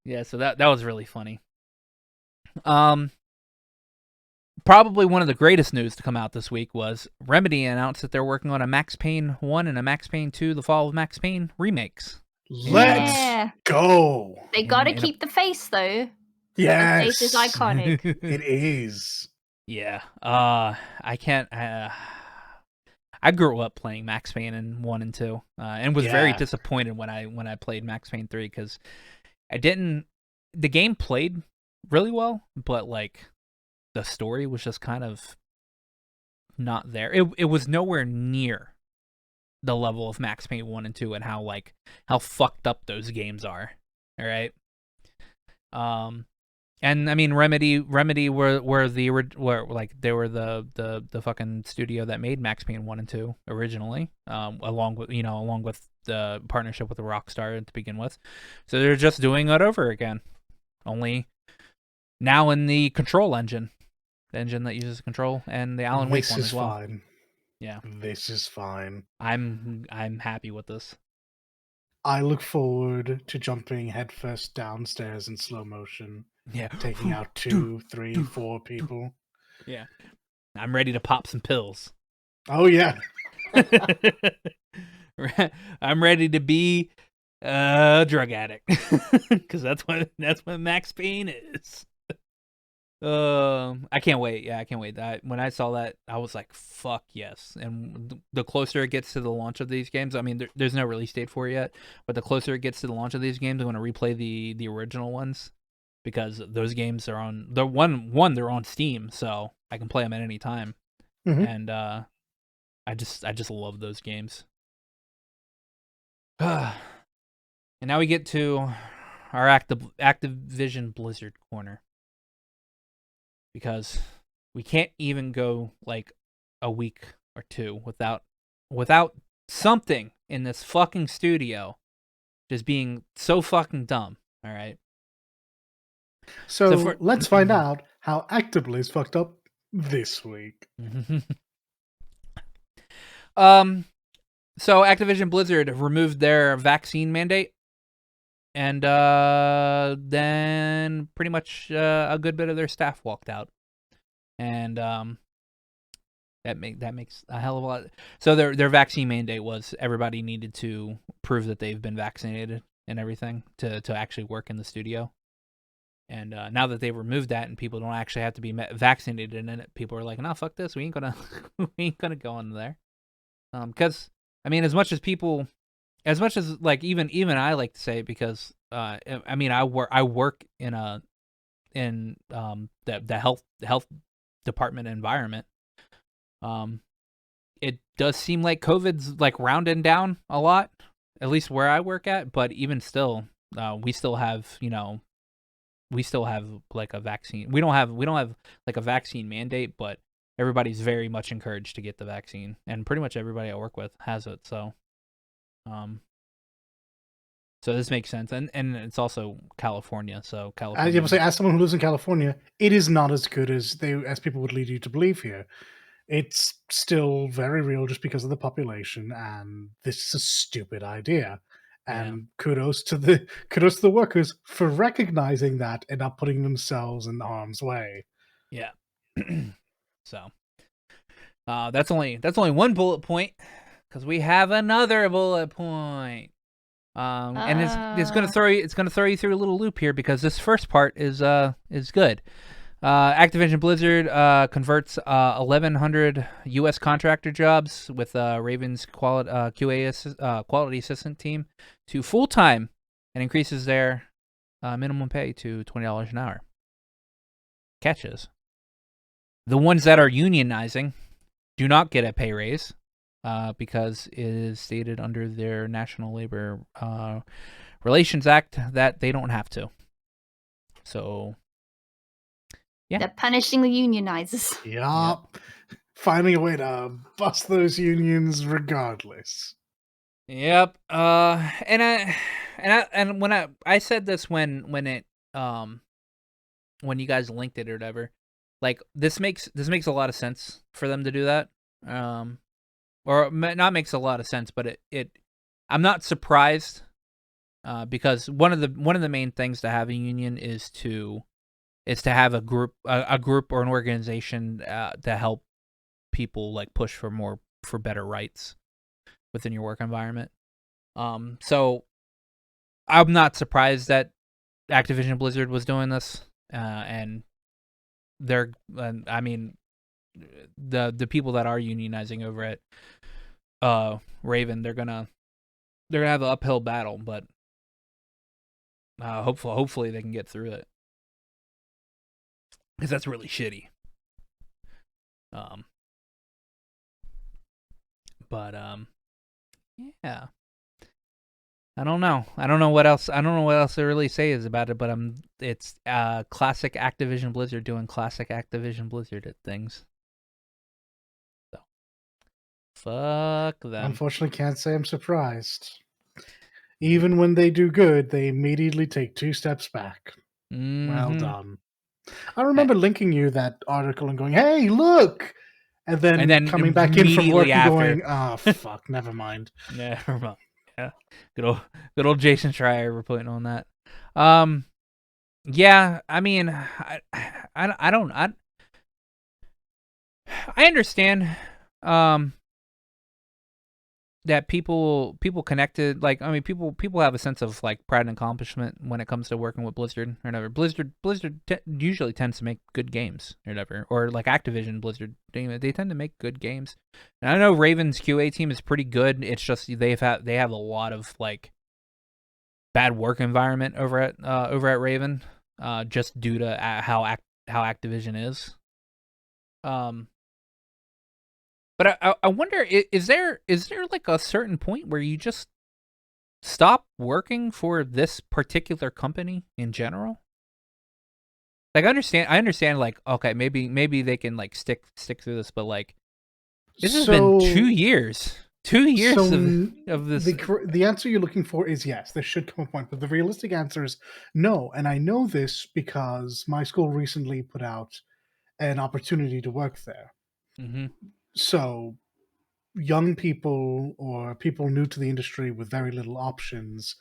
Yeah, so that was really funny. Probably one of the greatest news to come out this week was Remedy announced that they're working on a Max Payne 1 and a Max Payne 2, The Fall of Max Payne remakes. Let's go. They gotta keep the face though. Yes. The face is iconic. It is. Yeah. I can't. I grew up playing Max Payne in 1 and 2, and was very disappointed when I played Max Payne 3 because the game played really well, but like the story was just kind of not there. It was nowhere near the level of Max Payne 1 and 2 and how fucked up those games are. All right. And I mean Remedy were the fucking studio that made Max Payne 1 and 2 originally, along with the partnership with Rockstar to begin with. So they're just doing it over again. Only now in the Control engine. The engine that uses Control and the Alan Wake one as well. This is fine. Yeah. This is fine. I'm happy with this. I look forward to jumping headfirst downstairs in slow motion. Yeah. Taking out 2, 3, 4 people. Yeah. I'm ready to pop some pills. Oh yeah. I'm ready to be a drug addict. Cuz that's what Max Payne is. I can't wait. Yeah, I can't wait. When I saw that, I was like, "Fuck yes!" And the closer it gets to the launch of these games, I mean, there's no release date for it yet, but the closer it gets to the launch of these games, I'm going to replay the original ones because those games are on they're on Steam, so I can play them at any time, and I just love those games. And now we get to our Activision Blizzard corner. Because we can't even go like a week or two without something in this fucking studio just being so fucking dumb. All right. So let's find out how ActivisionBlizzard fucked up this week. So Activision Blizzard removed their vaccine mandate, and then pretty much a good bit of their staff walked out, and that makes a hell of a lot. So their vaccine mandate was everybody needed to prove that they've been vaccinated and everything to actually work in the studio. And now that they've removed that and people don't actually have to be vaccinated in it, people are like, "No, fuck this. We ain't gonna go in there." Because I mean, as much as like even I like to say it, because I mean I work in the health department environment. It does seem like COVID's like rounding down a lot, at least where I work at. But even still, we still have like a vaccine. We don't have like a vaccine mandate, but everybody's very much encouraged to get the vaccine, and pretty much everybody I work with has it. So, so this makes sense, and it's also California. So California. I would say, as someone who lives in California, it is not as good as people would lead you to believe here. It's still very real just because of the population, and this is a stupid idea. And kudos to the workers for recognizing that and not putting themselves in harm's way. Yeah. So that's only one bullet point, because we have another bullet point. And it's gonna throw you through a little loop here, because this first part is good. Activision Blizzard converts 1,100 U.S. contractor jobs with Raven's QA quality assistant team to full time, and increases their minimum pay to $20 an hour. Catches: the ones that are unionizing do not get a pay raise, because it is stated under their National Labor Relations Act that they don't have to. So. Yeah. They're punishing the unionizers. Yup. Finding a way to bust those unions regardless. Yep. And when I said this when you guys linked it or whatever, like this makes a lot of sense for them to do that. Or not makes a lot of sense, but I'm not surprised, because one of the main things to have a union is to have a group or an organization to help people like push for better rights within your work environment. So I'm not surprised that Activision Blizzard was doing this, and I mean, the people that are unionizing over at Raven, they're gonna have an uphill battle, but hopefully they can get through it, because that's really shitty. But yeah. I don't know what else to really say is about it, but it's classic Activision Blizzard doing classic Activision Blizzard things. So fuck them. Unfortunately, can't say I'm surprised. Even when they do good, they immediately take 2 steps back. Mm-hmm. Well done. I remember linking you that article and going, "Hey, look!" And then coming back in from work and going, "Oh, fuck, never mind." Never mind. Yeah, good old Jason Schreier reporting on that. Yeah, I mean, I understand that people connected, like, I mean, people have a sense of like pride and accomplishment when it comes to working with Blizzard or whatever. Blizzard usually tends to make good games or whatever, or like Activision Blizzard, they tend to make good games. And I know Raven's QA team is pretty good. It's just they have a lot of like bad work environment over at Raven, just due to how Activision is. But I wonder, is there like a certain point where you just stop working for this particular company in general? Like, I understand like, okay, maybe they can like stick through this, but like, this has been 2 years. 2 years of this. The answer you're looking for is yes, there should come a point, but the realistic answer is no. And I know this because my school recently put out an opportunity to work there. Mm-hmm. So young people or people new to the industry with very little options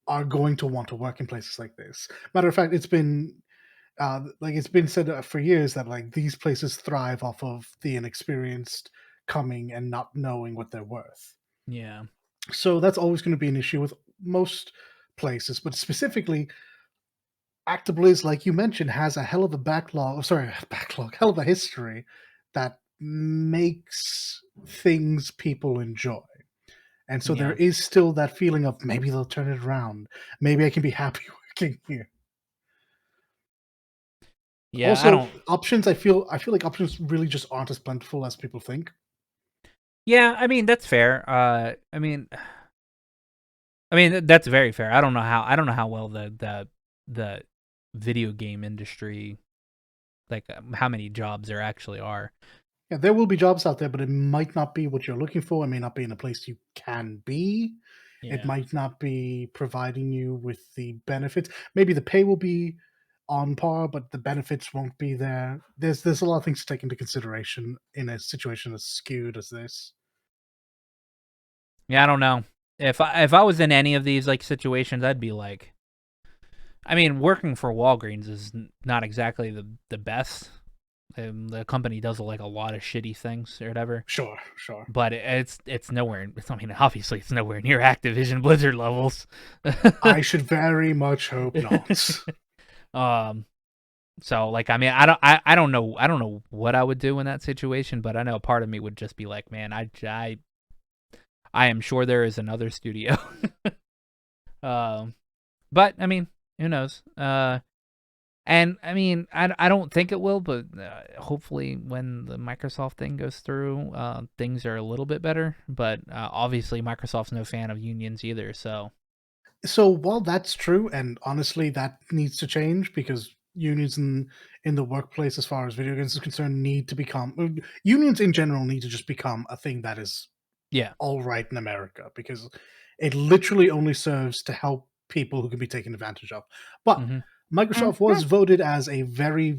are going to want to work in places like this. Matter of fact, it's been it's been said for years that like these places thrive off of the inexperienced coming and not knowing what they're worth. Yeah. So that's always going to be an issue with most places, but specifically ActivisionBlizzard, like you mentioned, has a hell of a hell of a history that makes things people enjoy. And so there is still that feeling of maybe they'll turn it around. Maybe I can be happy working here. Yeah. Also, options. I feel like options really just aren't as plentiful as people think. Yeah, I mean that's fair. I mean that's very fair. I don't know how well the video game industry, like how many jobs there actually are. Yeah, there will be jobs out there, but it might not be what you're looking for. It may not be in a place you can be. Yeah. It might not be providing you with the benefits. Maybe the pay will be on par, but the benefits won't be there. There's a lot of things to take into consideration in a situation as skewed as this. Yeah, I don't know. If I was in any of these like situations, I'd be like, I mean, working for Walgreens is not exactly the best. The company does like a lot of shitty things or whatever. Sure. But it's nowhere. I mean, obviously, it's nowhere near ActivisionBlizzard levels. I should very much hope not. So like, I mean, I don't know what I would do in that situation, but I know part of me would just be like, man, I am sure there is another studio. But I mean, who knows? And I mean, I don't think it will, but hopefully when the Microsoft thing goes through, things are a little bit better. But obviously, Microsoft's no fan of unions either. So while that's true, and honestly, that needs to change because unions in the workplace, as far as video games is concerned, need to become unions in general need to just become a thing that is all right in America, because it literally only serves to help people who can be taken advantage of. But Microsoft was voted as a very,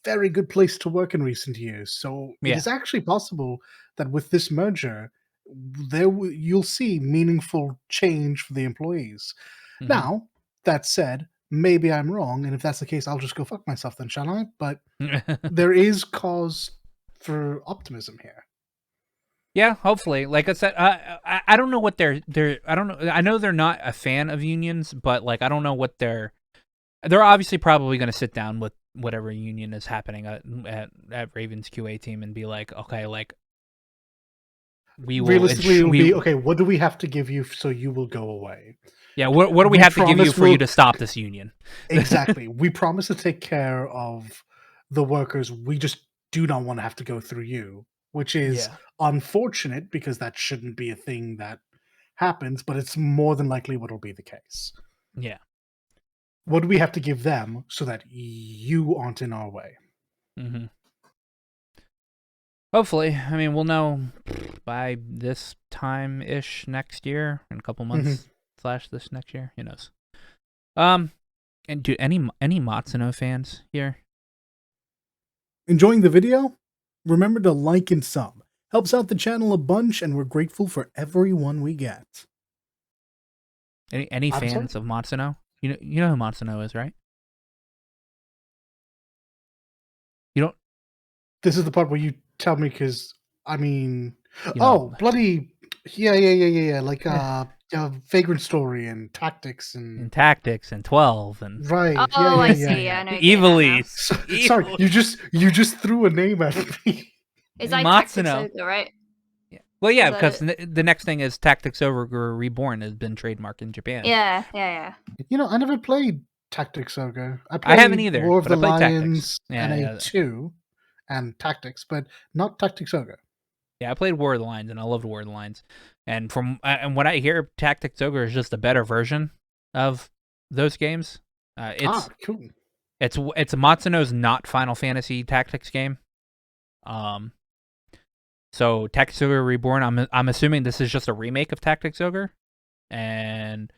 very good place to work in recent years. So it is actually possible that with this merger, you'll see meaningful change for the employees. Now, that said, maybe I'm wrong, and if that's the case, I'll just go fuck myself then, shall I? But there is cause for optimism here. Yeah, hopefully. Like I said, I don't know what they're I don't know. I know they're not a fan of unions, but like I don't know what they're obviously probably going to sit down with whatever union is happening at Ravens QA team and be like, okay, like we will realistically it will be okay. What do we have to give you so you will go away? Yeah, what do we have to give you for you to stop this union? Exactly. We promise to take care of the workers. We just do not want to have to go through you, which is unfortunate because that shouldn't be a thing that happens, but it's more than likely what will be the case. Yeah. What do we have to give them so that you aren't in our way? Mm-hmm. Hopefully. I mean, we'll know by this time-ish next year, in a couple months / this next year. Who knows? And do any Matsuno fans here? Enjoying the video? Remember to like and sub. Helps out the channel a bunch, and we're grateful for everyone we get. Any fans of Matsuno? You know who Matsuno is, right? You don't. This is the part where you tell me, because I mean, bloody yeah. Like Vagrant Story and Tactics and 12 and right. I see. I know. Evilise. Sorry, you just threw a name at me. It's like Matsuno, Tactics Ogre, right? Yeah. Well, yeah, because the next thing is Tactics Ogre Reborn has been trademarked in Japan. Yeah. You know, I never played Tactics Ogre. I haven't either. War of the I Lions and A2 and Tactics, but not Tactics Ogre. Yeah, I played War of the Lions and I loved War of the Lions. And from what I hear, Tactics Ogre is just a better version of those games. It's cool. It's Matsuno's not Final Fantasy Tactics game. So Tactics Ogre Reborn, I'm assuming this is just a remake of Tactics Ogre, and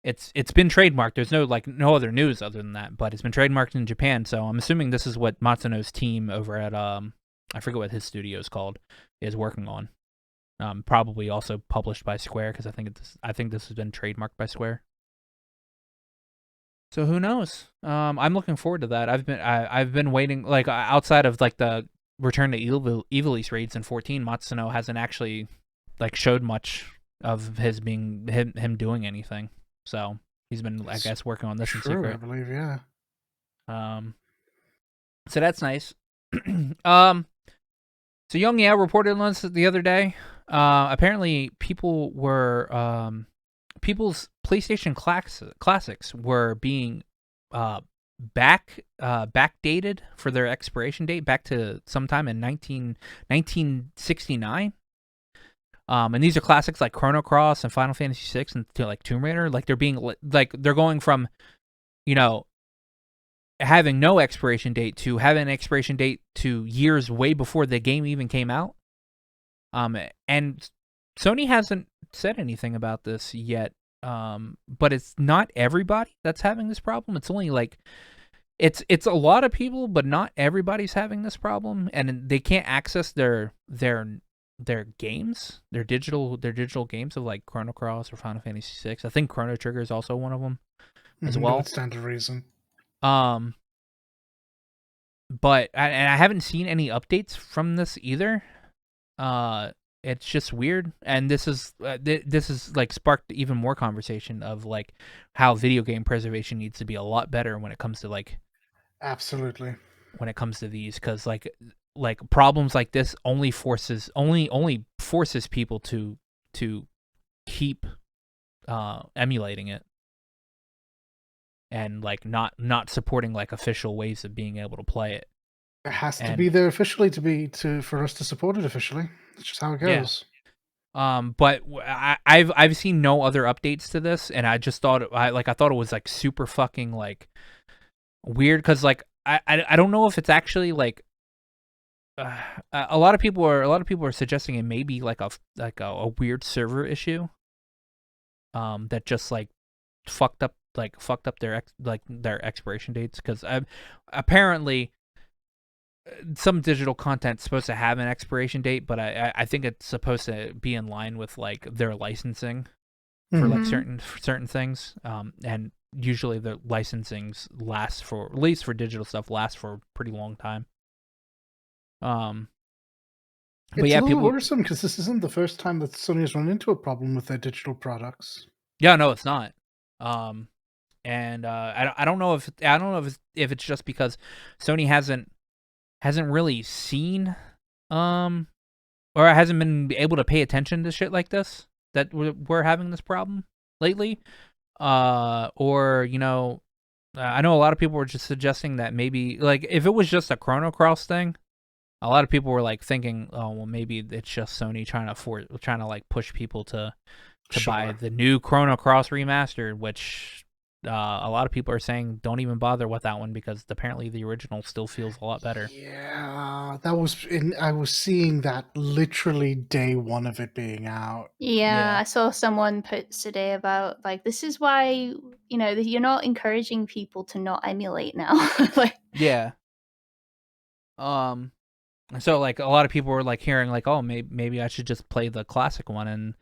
it's been trademarked. There's no other news other than that, but it's been trademarked in Japan. So I'm assuming this is what Matsuno's team over at I forget what his studio is called, is working on. Probably also published by Square because I think this has been trademarked by Square. So who knows? I'm looking forward to that. I've been waiting, like outside of like the Return to Evil East raids in 14. Matsuno hasn't actually like showed much of him doing anything. So he's been, I guess, working on this in secret. I believe, yeah. So that's nice. So Young Yao reported on this the other day. Apparently, people's PlayStation classics were being backdated for their expiration date back to sometime in 1969. And these are classics like Chrono Cross and Final Fantasy VI and to like Tomb Raider. Like they're going from, having no expiration date to having an expiration date to years way before the game even came out. And Sony hasn't said anything about this yet. But it's not everybody that's having this problem. It's only like it's a lot of people, but not everybody's having this problem, and they can't access their games, their digital games of like Chrono Cross or Final Fantasy VI. I think Chrono Trigger is also one of them as well. That stands to reason. But I haven't seen any updates from this either. It's just weird, and this is like sparked even more conversation of like how video game preservation needs to be a lot better when it comes to like absolutely when it comes to these, because like problems like this only forces people to keep emulating it and like not supporting like official ways of being able to play it. It has to be there officially for us to support it officially. It's just how it goes. Yeah. But I've seen no other updates to this, and I just thought I thought it was like super fucking like weird, because like I don't know if it's actually like a lot of people are suggesting it may be like a weird server issue that just like fucked up their expiration dates, because apparently some digital content's supposed to have an expiration date, but I think it's supposed to be in line with like their licensing for like certain things, and usually the licensings last for, at least for digital stuff, last for a pretty long time. But it's yeah, a little worrisome because this isn't the first time that Sony has run into a problem with their digital products. Yeah, no, it's not. And I don't know if it's just because Sony hasn't really seen or hasn't been able to pay attention to shit like this, that we're having this problem lately, or I know a lot of people were just suggesting that maybe like if it was just a Chrono Cross thing, a lot of people were like thinking, oh well, maybe it's just Sony trying to like push people to buy the new Chrono Cross remastered, which a lot of people are saying don't even bother with that one because apparently the original still feels a lot better. Yeah, I was seeing that literally day one of it being out. Yeah, I saw someone post today about like, this is why you're not encouraging people to not emulate now. Like, yeah. So like a lot of people were like hearing like, oh, maybe I should just play the classic one, and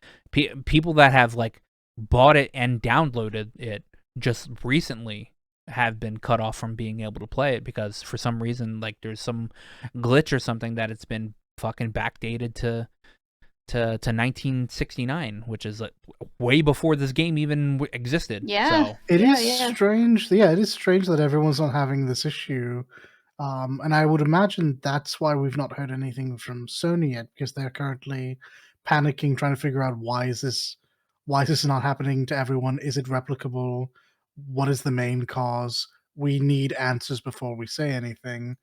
people that have like bought it and downloaded it just recently have been cut off from being able to play it because for some reason like there's some glitch or something that it's been fucking backdated to 1969, which is like way before this game even existed. Yeah, so it is strange. Yeah, it is strange that everyone's not having this issue. And I would imagine that's why we've not heard anything from Sony yet, because they're currently panicking, trying to figure out why is this not happening to everyone? Is it replicable? What is the main cause? We need answers before we say anything.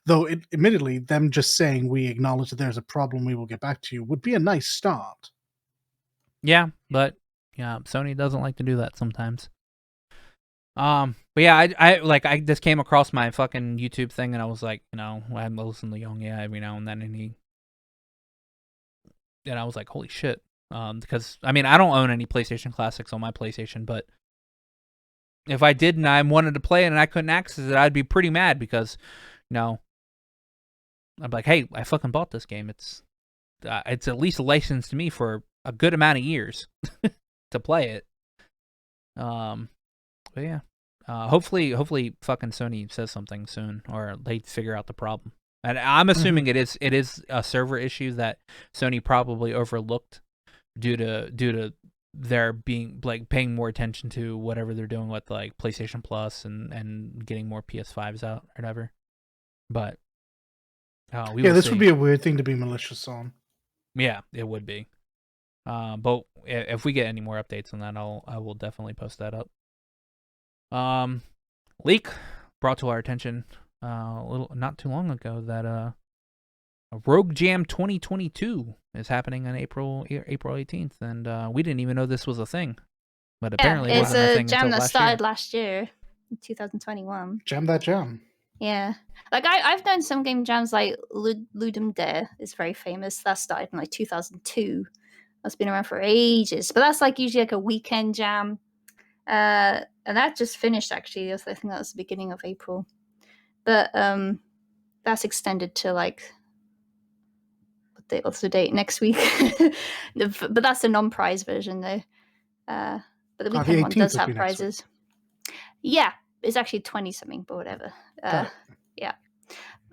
Though, admittedly, them just saying we acknowledge that there's a problem, we will get back to you, would be a nice start. Yeah, but yeah, Sony doesn't like to do that sometimes. But yeah, I just came across my fucking YouTube thing, and I was like, I listen to Young Yeah every now and then, and I was like, holy shit. Because I mean, I don't own any PlayStation Classics on my PlayStation, but if I did and I wanted to play it and I couldn't access it, I'd be pretty mad because, I'd be like, hey, I fucking bought this game. It's it's at least licensed to me for a good amount of years to play it. But yeah, hopefully fucking Sony says something soon, or they figure out the problem. And I'm assuming it is a server issue that Sony probably overlooked due to their being like paying more attention to whatever they're doing with like PlayStation Plus and getting more PS5s out or whatever. But this would be a weird thing to be malicious on. Yeah, it would be. But if we get any more updates on that, I will definitely post that up. Leak brought to our attention not too long ago that a Rogue Jam 2022 is happening on April 18th, and we didn't even know this was a thing. But apparently, it wasn't a thing jam until that started last year, in 2021. Jam that jam. Yeah, like I've known some game jams like Ludum Dare is very famous. That started in like 2002. That's been around for ages, but that's like usually like a weekend jam. And that just finished actually. I think that was the beginning of April, but that's extended to like what's the date next week? But that's the non-prize version though. But the weekend one does have prizes. Yeah, it's actually 20 something, but whatever. Yeah,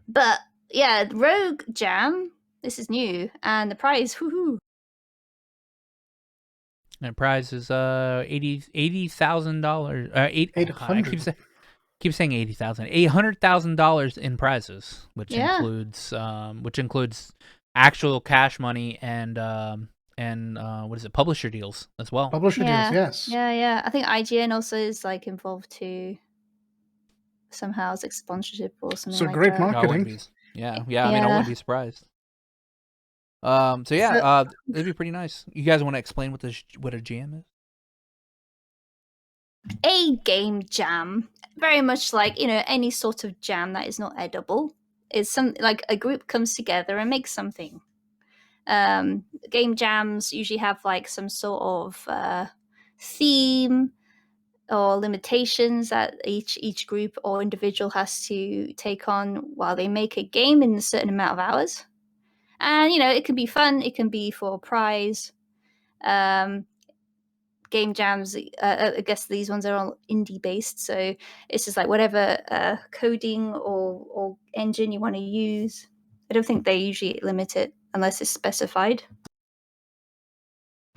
but yeah, Rogue Jam. This is new, and the prize, woohoo! And prize is $80,000. I keep saying 80,000. $800,000 in prizes, which includes actual cash money and what is it? Publisher deals as well. Publisher deals, yes. Yeah. I think IGN also is like involved too. Somehow it's like sponsorship or something. So like great that. marketing. I mean, I wouldn't be surprised. It'd be pretty nice. You guys want to explain what a jam is? A game jam, very much like any sort of jam that is not edible, is some like a group comes together and makes something. Game jams usually have like some sort of theme or limitations that each group or individual has to take on while they make a game in a certain amount of hours. And it can be fun, it can be for a prize. Game jams, I guess these ones are all indie based, so it's just like whatever coding or engine you want to use. I don't think they usually limit it unless it's specified.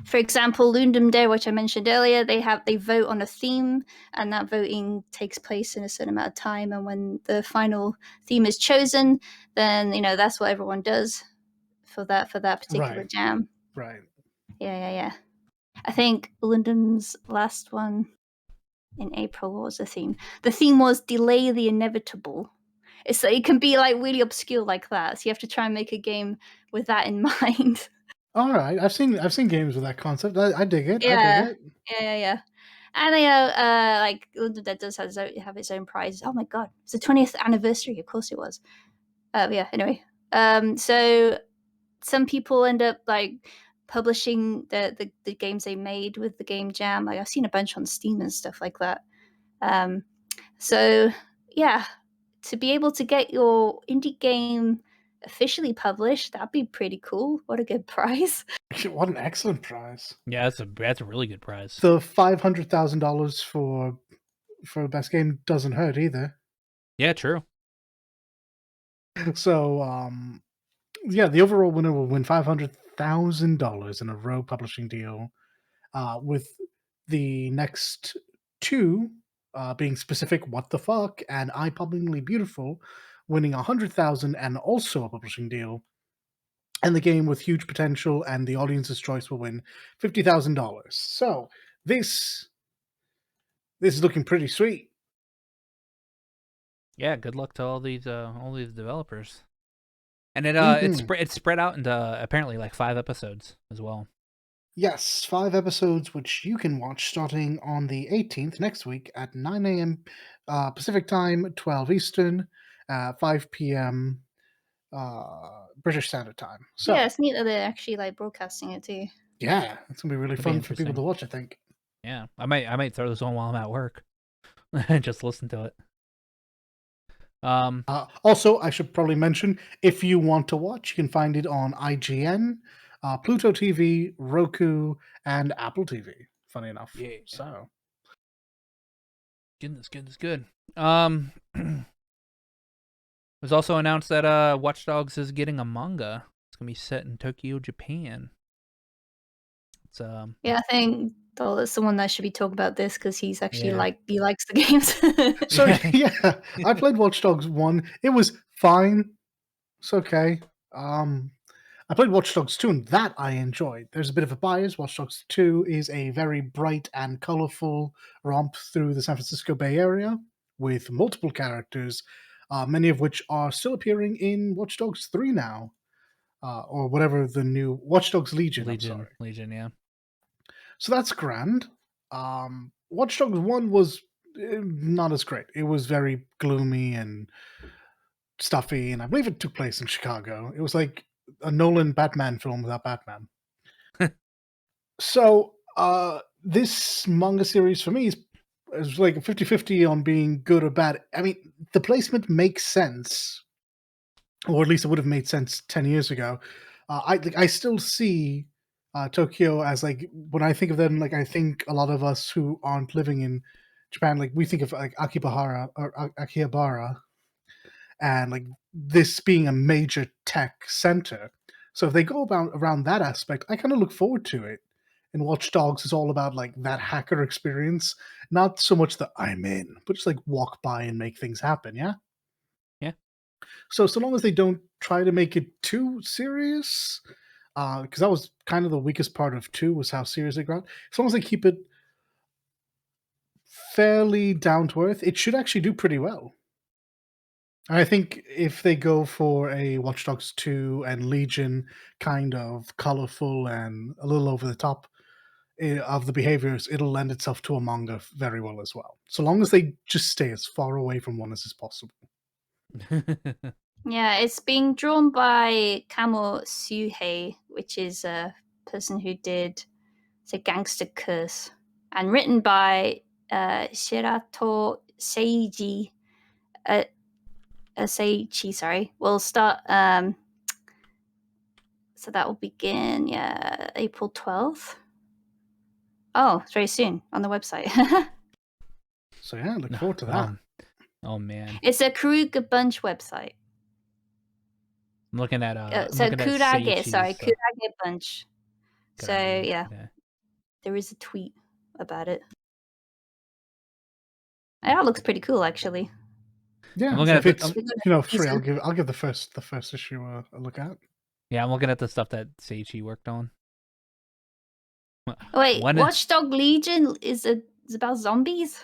For example, Ludum Dare, which I mentioned earlier, they vote on a theme, and that voting takes place in a certain amount of time. And when the final theme is chosen, then that's what everyone does for that particular jam. Right. Yeah. I think Ludum's last one in April, what was the theme? The theme was delay the inevitable. It can be like really obscure like that. So you have to try and make a game with that in mind. All right, I've seen games with that concept. I dig it. Yeah. And like that does have its own prizes. Oh my god, it's the 20th anniversary. Of course it was. Yeah. Anyway, so some people end up like publishing the games they made with the game jam. Like I've seen a bunch on Steam and stuff like that. So yeah, to be able to get your indie game officially published, that'd be pretty cool. What a good prize. What an excellent prize. Yeah, that's a really good prize. The $500,000 for best game doesn't hurt either. Yeah, true. So the overall winner will win $500,000 in a Rogue publishing deal, with the next two being Specific What the Fuck and Eye-Poppingly Beautiful winning $100,000 and also a publishing deal. And the game with huge potential and the audience's choice will win $50,000. So this is looking pretty sweet. Yeah, good luck to all these developers. And it's spread out into apparently like 5 episodes as well. Yes, 5 episodes, which you can watch starting on the 18th next week at 9 a.m. Pacific Time, 12 Eastern, 5 p.m. British Standard Time. So yeah, it's neat that they're actually like broadcasting it too. Yeah, it's gonna be really fun for people to watch, I think. Yeah, I might throw this on while I'm at work and just listen to it. Also, I should probably mention, if you want to watch, you can find it on IGN, Pluto TV, Roku, and Apple TV. Funny enough. Yeah. So Good. It was also announced that Watch Dogs is getting a manga. It's gonna be set in Tokyo, Japan. It's Yeah, I think Dolla's the one that should be talking about this because he's actually Yeah. he likes the games. So yeah, I played Watch Dogs 1. It was fine. It's okay. I played Watch Dogs 2, and that I enjoyed. There's a bit of a bias. Watch Dogs 2 is a very bright and colorful romp through the San Francisco Bay Area with multiple characters, many of which are still appearing in Watch Dogs 3 now, or whatever the new Watch Dogs Legion. I'm sorry. Legion, yeah. So that's grand. Watch Dogs 1 was not as great. It was very gloomy and stuffy, and I believe it took place in Chicago. It was like a Nolan Batman film without Batman. So this manga series for me is like a 50-50 on being good or bad. I mean, the placement makes sense, or at least it would have made sense 10 years ago. I still see Tokyo as like, when I think of them, like I think a lot of us who aren't living in Japan, like we think of like Akihabara, and like this being a major tech center. So if they go around that aspect, I kind of look forward to it. And Watch Dogs is all about like that hacker experience, not so much that I'm in, but just like walk by and make things happen. Yeah. Yeah. So long as they don't try to make it too serious, because that was kind of the weakest part of 2 was how serious it got. As long as they keep it fairly down to earth, it should actually do pretty well. I think if they go for a Watch Dogs 2 and Legion kind of colorful and a little over the top of the behaviors, it'll lend itself to a manga very well as well. So long as they just stay as far away from one as is possible. Yeah, it's being drawn by Kamo Suhei, which is a person who did the Gangster Curse, and written by Shirato Seiji. Seichi, sorry. We'll start. So that will begin, April 12th. Oh, it's very soon on the website. So yeah, look forward to that. Oh man, it's a Kuruga Bunch website. I'm looking at Kurage, sorry, Kurage Bunch. Kurage, so yeah, there is a tweet about it. That looks pretty cool, actually. Yeah, I'm looking if it's free, I'll give the first issue a look at. Yeah, I'm looking at the stuff that Seichi worked on. Wait, Watchdog Legion is about zombies?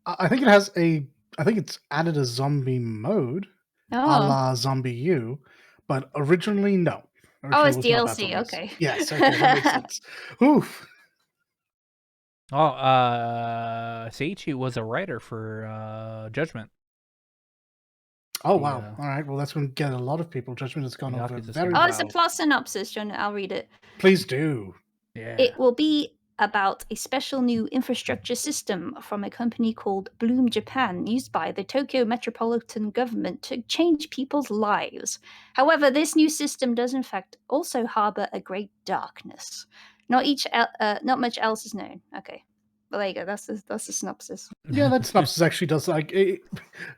I think it has I think it's added a zombie mode, a la Zombie U, but originally no. It's DLC. Okay. Yes, okay, that makes sense. Oof. Seichi was a writer for Judgment. Oh wow! All right, well that's going to get a lot of people. Judgment has gone over very well. It's a plot synopsis, John. I'll read it. Please do. Yeah. It will be about a special new infrastructure system from a company called Bloom Japan, used by the Tokyo metropolitan government to change people's lives. However, this new system does in fact also harbor a great darkness. Not much else is known. Okay. Well, there you go. That's the synopsis. Yeah, that synopsis actually does, like,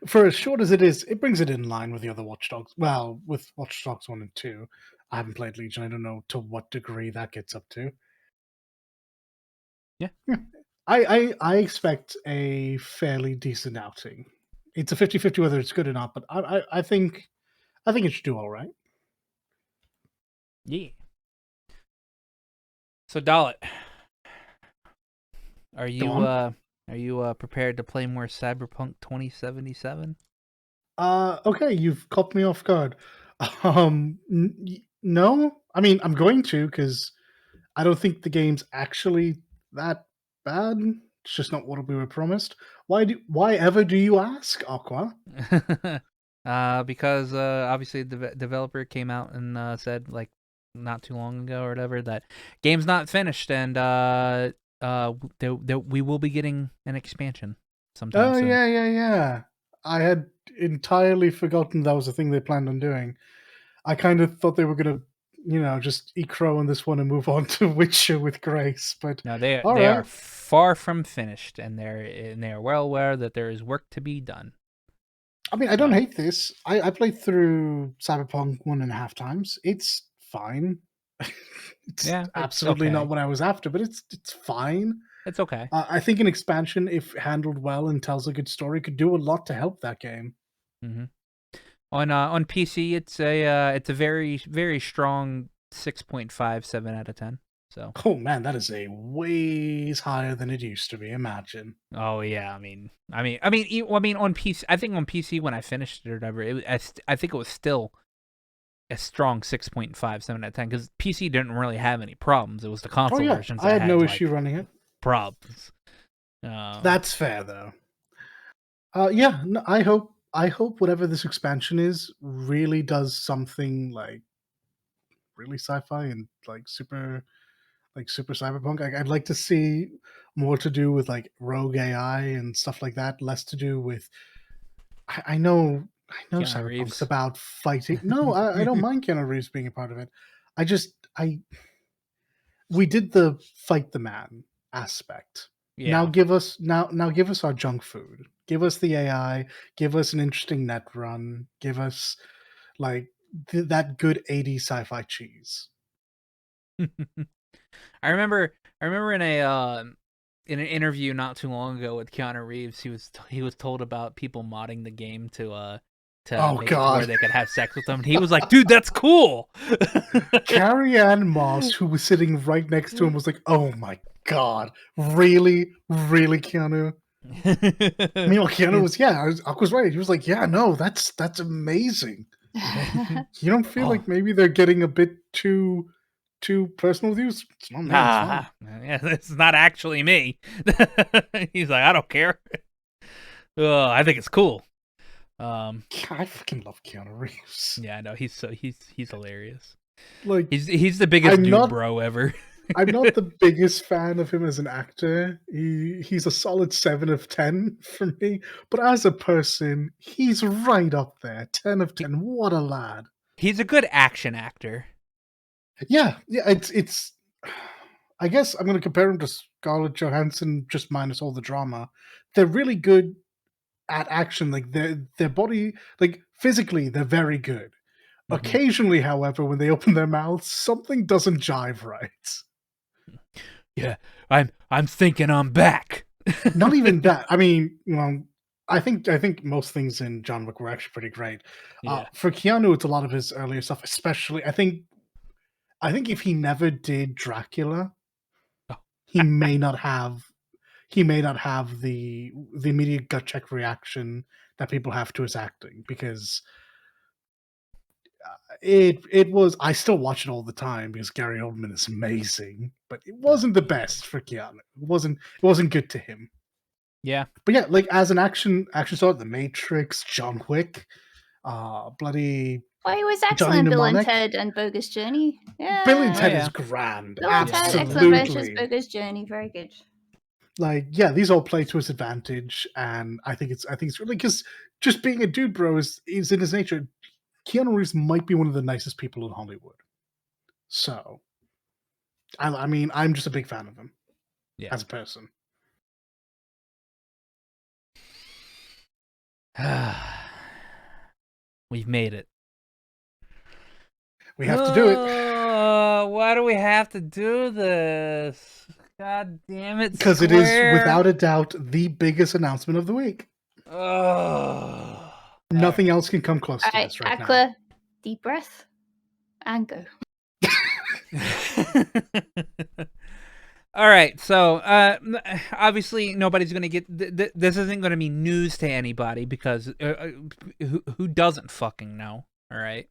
for as short as it is, it brings it in line with the other Watch Dogs. Well, with Watch Dogs 1 and 2. I haven't played Legion. I don't know to what degree that gets up to. Yeah. I expect a fairly decent outing. It's a 50-50 whether it's good or not, but I think it should do all right. Yeah. So, Dalit, are you prepared to play more Cyberpunk 2077? Okay, you've caught me off guard. No, I mean I'm going to, because I don't think the game's actually that bad. It's just not what we were promised. Why ever do you ask, Aqua? Because obviously the developer came out and said, like, not too long ago or whatever, that game's not finished, and we will be getting an expansion sometime soon. Yeah. I had entirely forgotten that was a thing they planned on doing. I kind of thought they were gonna, just eat crow on this one and move on to Witcher with grace. But No, they all they right. are far from finished, and they are well aware that there is work to be done. I mean, I don't hate this. I played through Cyberpunk 1.5 times. It's fine. It's absolutely okay. not what I was after, but it's fine. It's okay. I think an expansion, if handled well and tells a good story, could do a lot to help that game. Mm-hmm. On PC, it's a very, very strong 6.57 out of 10. So. Oh man, that is a ways higher than it used to be. Imagine. Oh yeah, I mean, on PC. I think on PC when I finished it or whatever, I think it was still a strong 6.57 out of 10 because PC didn't really have any problems. It was the console versions. I had no issue running it. Problems. That's fair though. Yeah, no, I hope whatever this expansion is really does something like really sci-fi and like super cyberpunk. I'd like to see more to do with like rogue AI and stuff like that. Less to do with. I know Keanu Cyberpunk's Reeves. about fighting. No, I don't mind Keanu Reeves being a part of it. We did the fight the man aspect. Yeah. Now give us our junk food. Give us the AI. Give us an interesting net run. Give us like that good 80s sci-fi cheese. I remember in an interview not too long ago with Keanu Reeves, he was told about people modding the game to make it to where they could have sex with them. And he was like, "Dude, that's cool." Carrie-Anne Moss, who was sitting right next to him, was like, "Oh my god, really, Keanu?" Meanwhile, Keanu was, I was right. He was like, "Yeah, no, that's amazing." You don't feel like maybe they're getting a bit too personal with you? It's not me. Yeah, it's not actually me. He's like, I don't care. I think it's cool. I fucking love Keanu Reeves. Yeah, I know. He's hilarious. Like he's the biggest dude bro ever. I'm not the biggest fan of him as an actor. He's a solid 7 of 10 for me. But as a person, he's right up there. 10 of 10. What a lad. He's a good action actor. Yeah, it's. I guess I'm going to compare him to Scarlett Johansson, just minus all the drama. They're really good at action. Like their body, like physically, they're very good. Mm-hmm. Occasionally, however, when they open their mouths, something doesn't jive right. Yeah, I'm thinking I'm back. Not even that. I mean, I think most things in John Wick were actually pretty great. Yeah. For Keanu, it's a lot of his earlier stuff, especially. I think if he never did Dracula, he may not have the immediate gut check reaction that people have to his acting, because it was. I still watch it all the time because Gary Oldman is amazing, but it wasn't the best for Keanu. It wasn't good to him. Yeah, but yeah, like as an action star, The Matrix, John Wick, bloody. Well, he was excellent. Bill and Ted and Bogus Journey. Yeah, Bill and Ted is grand. Bill and Ted, Excellent Adventures, Bogus Journey, very good. Like, yeah, these all play to his advantage, and I think it's really, because just being a dude bro is in his nature. Keanu Reeves might be one of the nicest people in Hollywood. So, I mean, I'm just a big fan of him as a person. We've made it. We have to do it. Why do we have to do this? God damn it, because it is, without a doubt, the biggest announcement of the week. Nothing else can come close to this right Aqua, now. Deep breath, and go. All right, so obviously nobody's going to get... this isn't going to be news to anybody, because who doesn't fucking know, all right?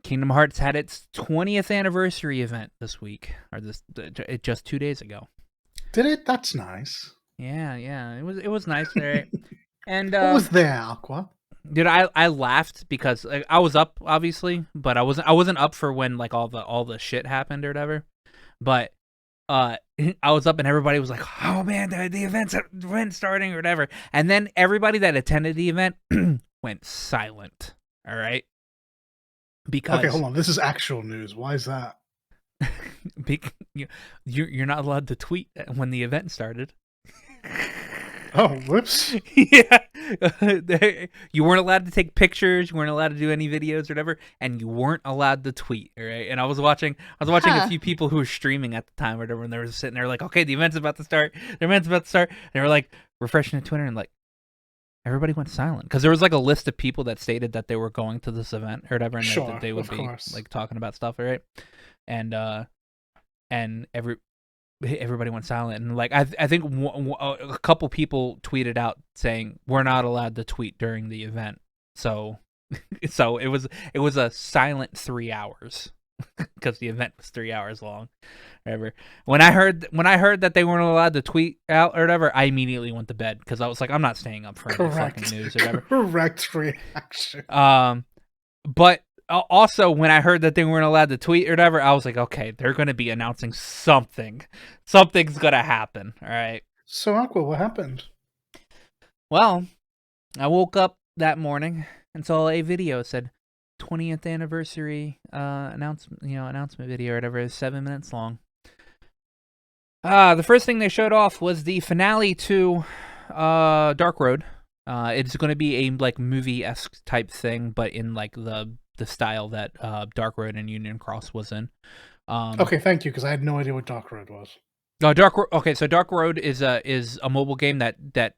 Kingdom Hearts had its 20th anniversary event this week, or just 2 days ago. Did it? That's nice. Yeah, it was nice there. And what was there, Aqua? Dude, I laughed because I was up, obviously, but I wasn't up for when like all the shit happened or whatever. But I was up and everybody was like, "Oh man, the event's starting or whatever." And then everybody that attended the event went silent. All right, because Okay, hold on. This is actual news. Why is that? you're not allowed to tweet when the event started. Oh, whoops. Yeah, you weren't allowed to take pictures. You weren't allowed to do any videos or whatever, and you weren't allowed to tweet. All right. And I was watching a few people who were streaming at the time or whatever, and they were sitting there like, "Okay, the event's about to start. The event's about to start." And they were like refreshing the Twitter, and like everybody went silent because there was like a list of people that stated that they were going to this event or whatever, and that they would be like talking about stuff, right? And everybody went silent, and like I think a couple people tweeted out saying we're not allowed to tweet during the event, so it was a silent 3 hours because the event was 3 hours long. Whatever. When I heard that they weren't allowed to tweet out or whatever, I immediately went to bed because I was like, I'm not staying up for any fucking news or whatever. Correct reaction. But also, when I heard that they weren't allowed to tweet or whatever, I was like, okay, they're going to be announcing something. Something's going to happen, all right? So, Aqua, what happened? Well, I woke up that morning and saw a video said 20th anniversary announcement video or whatever. It was 7 minutes long. The first thing they showed off was the finale to Dark Road. It's going to be a like movie-esque type thing, but in like the style that Dark Road and Union Cross was in. Okay, thank you, because I had no idea what Dark Road was. So Dark Road is a mobile game that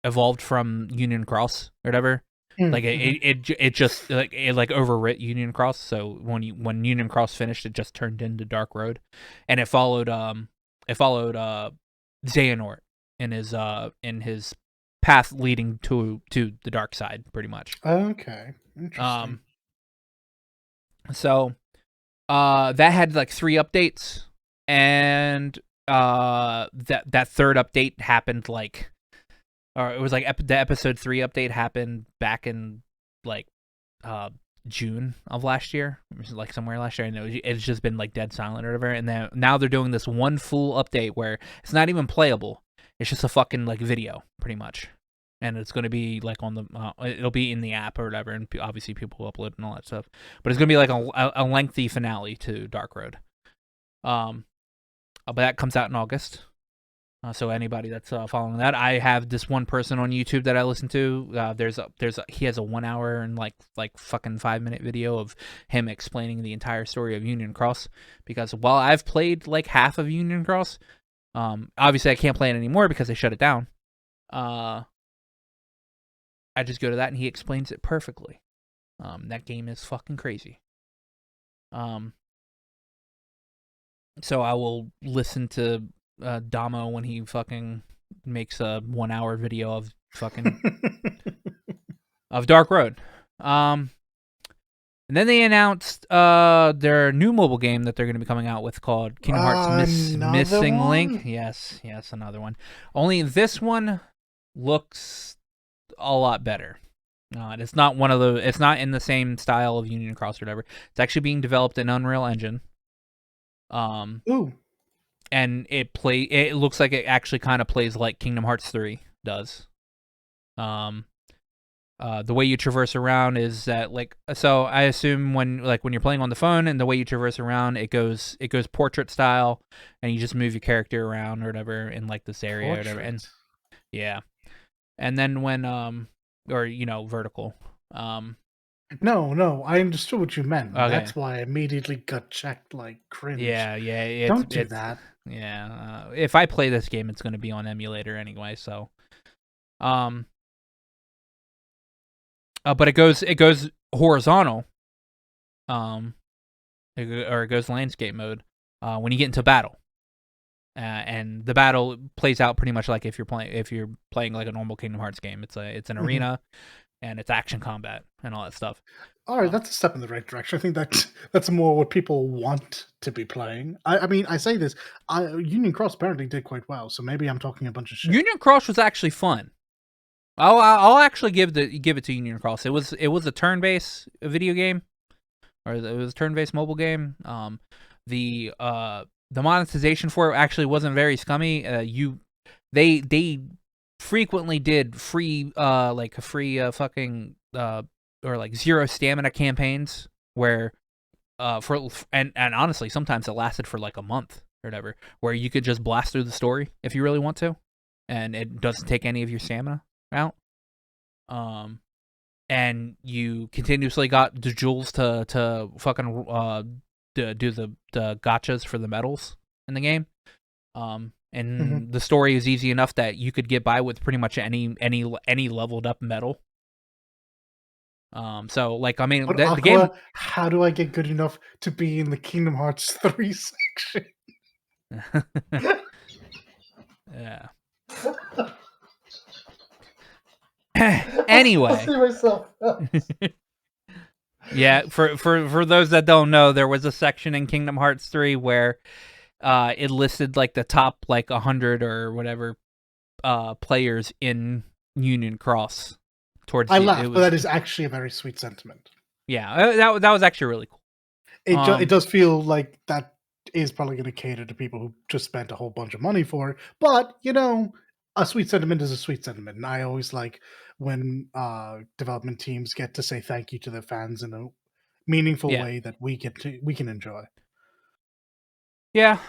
evolved from Union Cross or whatever. Like it just like overwrit Union Cross. So when Union Cross finished, it just turned into Dark Road, and it followed Xehanort in his path leading to the dark side, pretty much. Okay, interesting. So that had like 3 updates, and that third update happened like, or it was like the episode 3 update happened back in like June of last year. It was like somewhere last year. I know it's just been like dead silent or whatever. And then now they're doing this one full update where it's not even playable. It's just a fucking like video, pretty much. And it's going to be like on the it'll be in the app or whatever, and obviously people will upload and all that stuff. But it's going to be like a lengthy finale to Dark Road. But that comes out in August. So anybody that's following that, I have this one person on YouTube that I listen to. He has a 1 hour and like fucking 5-minute video of him explaining the entire story of Union Cross. Because while I've played like half of Union Cross, obviously I can't play it anymore because they shut it down. I just go to that and he explains it perfectly. That game is fucking crazy. So I will listen to Damo when he fucking makes a 1 hour video of fucking of Dark Road. And then they announced their new mobile game that they're going to be coming out with called Kingdom Hearts Missing Link. Yes, another one. Only this one looks a lot better. It's not one of the. It's not in the same style of Union Cross or whatever. It's actually being developed in Unreal Engine. Ooh. And it looks like it actually kind of plays like Kingdom Hearts 3 does. The way you traverse around is that so I assume when you're playing on the phone and the way you traverse around, it goes portrait style, and you just move your character around or whatever in like this area or whatever. And yeah. And then when vertical. No, I understood what you meant. Okay. That's why I immediately got checked like cringe. Yeah. Don't do that. Yeah. If I play this game, it's going to be on emulator anyway. So, but it goes horizontal. Or it goes landscape mode. When you get into battle. And the battle plays out pretty much like if you're playing like a normal Kingdom Hearts game. It's an arena, and it's action combat and all that stuff. All right, that's a step in the right direction. I think that's more what people want to be playing. I mean, I say this. Union Cross apparently did quite well, so maybe I'm talking a bunch of shit. Union Cross was actually fun. I'll actually give it to Union Cross. It was a turn-based video game, or it was a turn-based mobile game. The the monetization for it actually wasn't very scummy. They frequently did free fucking or like 0 stamina campaigns where and honestly sometimes it lasted for like a month or whatever, where you could just blast through the story if you really want to, and it doesn't take any of your stamina out. And you continuously got the jewels to fucking do the gotchas for the medals in the game. And the story is easy enough that you could get by with pretty much any leveled up medal. So like, I mean, the game. How do I get good enough to be in the Kingdom Hearts 3 section? Yeah. Anyway. I'll see myself. Yeah, for those that don't know, there was a section in Kingdom Hearts 3 where it listed like the top like 100 or whatever players in Union Cross. I laughed, but that is actually a very sweet sentiment. Yeah, that was actually really cool. It does feel like that is probably going to cater to people who just spent a whole bunch of money for it, but you know, a sweet sentiment is a sweet sentiment, and I always like when development teams get to say thank you to their fans in a meaningful way that we can enjoy. Yeah,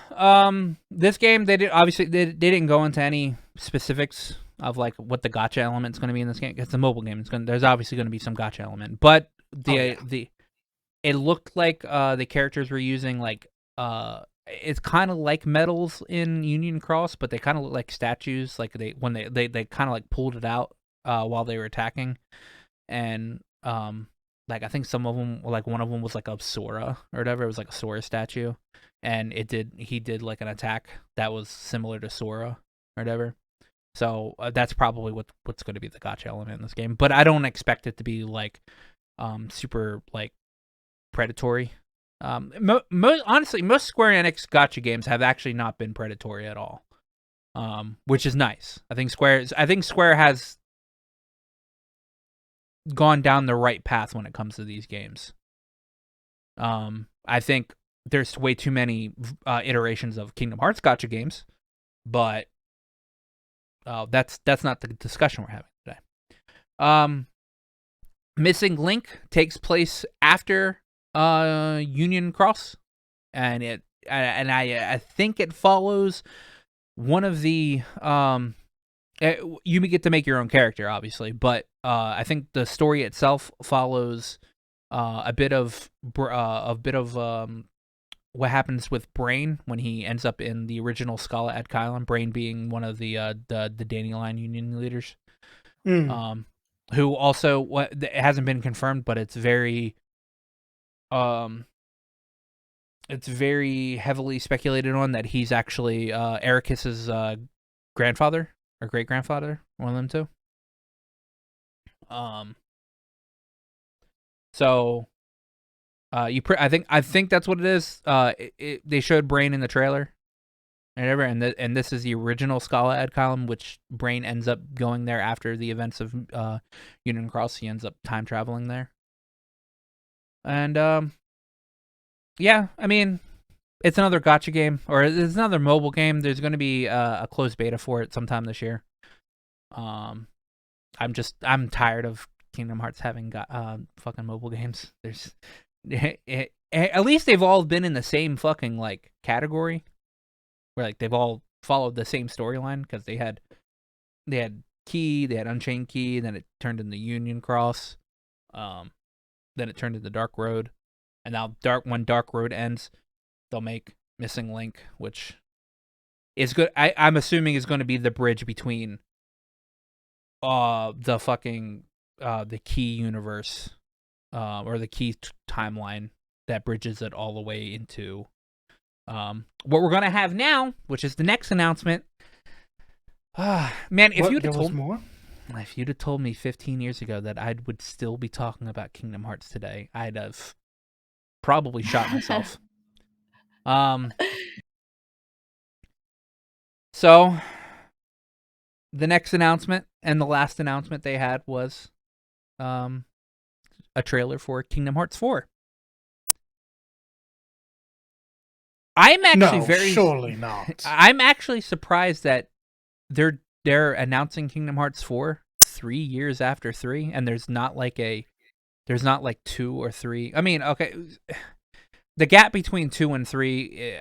this game they didn't go into any specifics of like what the gacha element's going to be in this game. It's a mobile game. There's obviously going to be some gacha element, but it looked like the characters were using like it's kind of like medals in Union Cross, but they kind of look like statues. Like they kind of like pulled it out while they were attacking, and like I think some of them, like one of them was like a Sora or whatever. It was like a Sora statue, and he did like an attack that was similar to Sora or whatever. So that's probably what's going to be the gacha element in this game. But I don't expect it to be like super like predatory. Honestly, most Square Enix gacha games have actually not been predatory at all, which is nice. I think Square has gone down the right path when it comes to these games. I think there's way too many iterations of Kingdom Hearts gacha games, but that's not the discussion we're having today. Missing Link takes place after Union Cross, and I think it follows one of the you get to make your own character, obviously, but I think the story itself follows a bit of what happens with Brain when he ends up in the original Scala ad Kylon. Brain being one of the Dandelion Union leaders, who also it hasn't been confirmed, but it's very heavily speculated on that he's actually Ericus's grandfather or great grandfather, one of them two. So I think that's what it is. They showed Brain in the trailer, and this is the original Scala ad Kylon, which Brain ends up going there after the events of Union Cross. He ends up time traveling there, and yeah, I mean, it's another gacha game, or it's another mobile game. There's going to be a closed beta for it sometime this year. I'm tired of Kingdom Hearts having got fucking mobile games. There's at least they've all been in the same fucking like category, where like they've all followed the same storyline, because they had Key, they had Unchained Key, then it turned into Union Cross, then it turned into Dark Road, and now when Dark Road ends, they'll make Missing Link, which is good. I'm assuming is going to be the bridge between the fucking the Key universe, or the Key timeline that bridges it all the way into what we're gonna have now, which is the next announcement. Man, if you'd have told me 15 years ago that I would still be talking about Kingdom Hearts today, I'd have probably shot myself. So the next announcement and the last announcement they had was a trailer for Kingdom Hearts 4. I'm actually No, surely not. I'm actually surprised that they're announcing Kingdom Hearts 4 3 years after 3, and there's not like 2 or 3. I mean, okay, the gap between 2 and 3,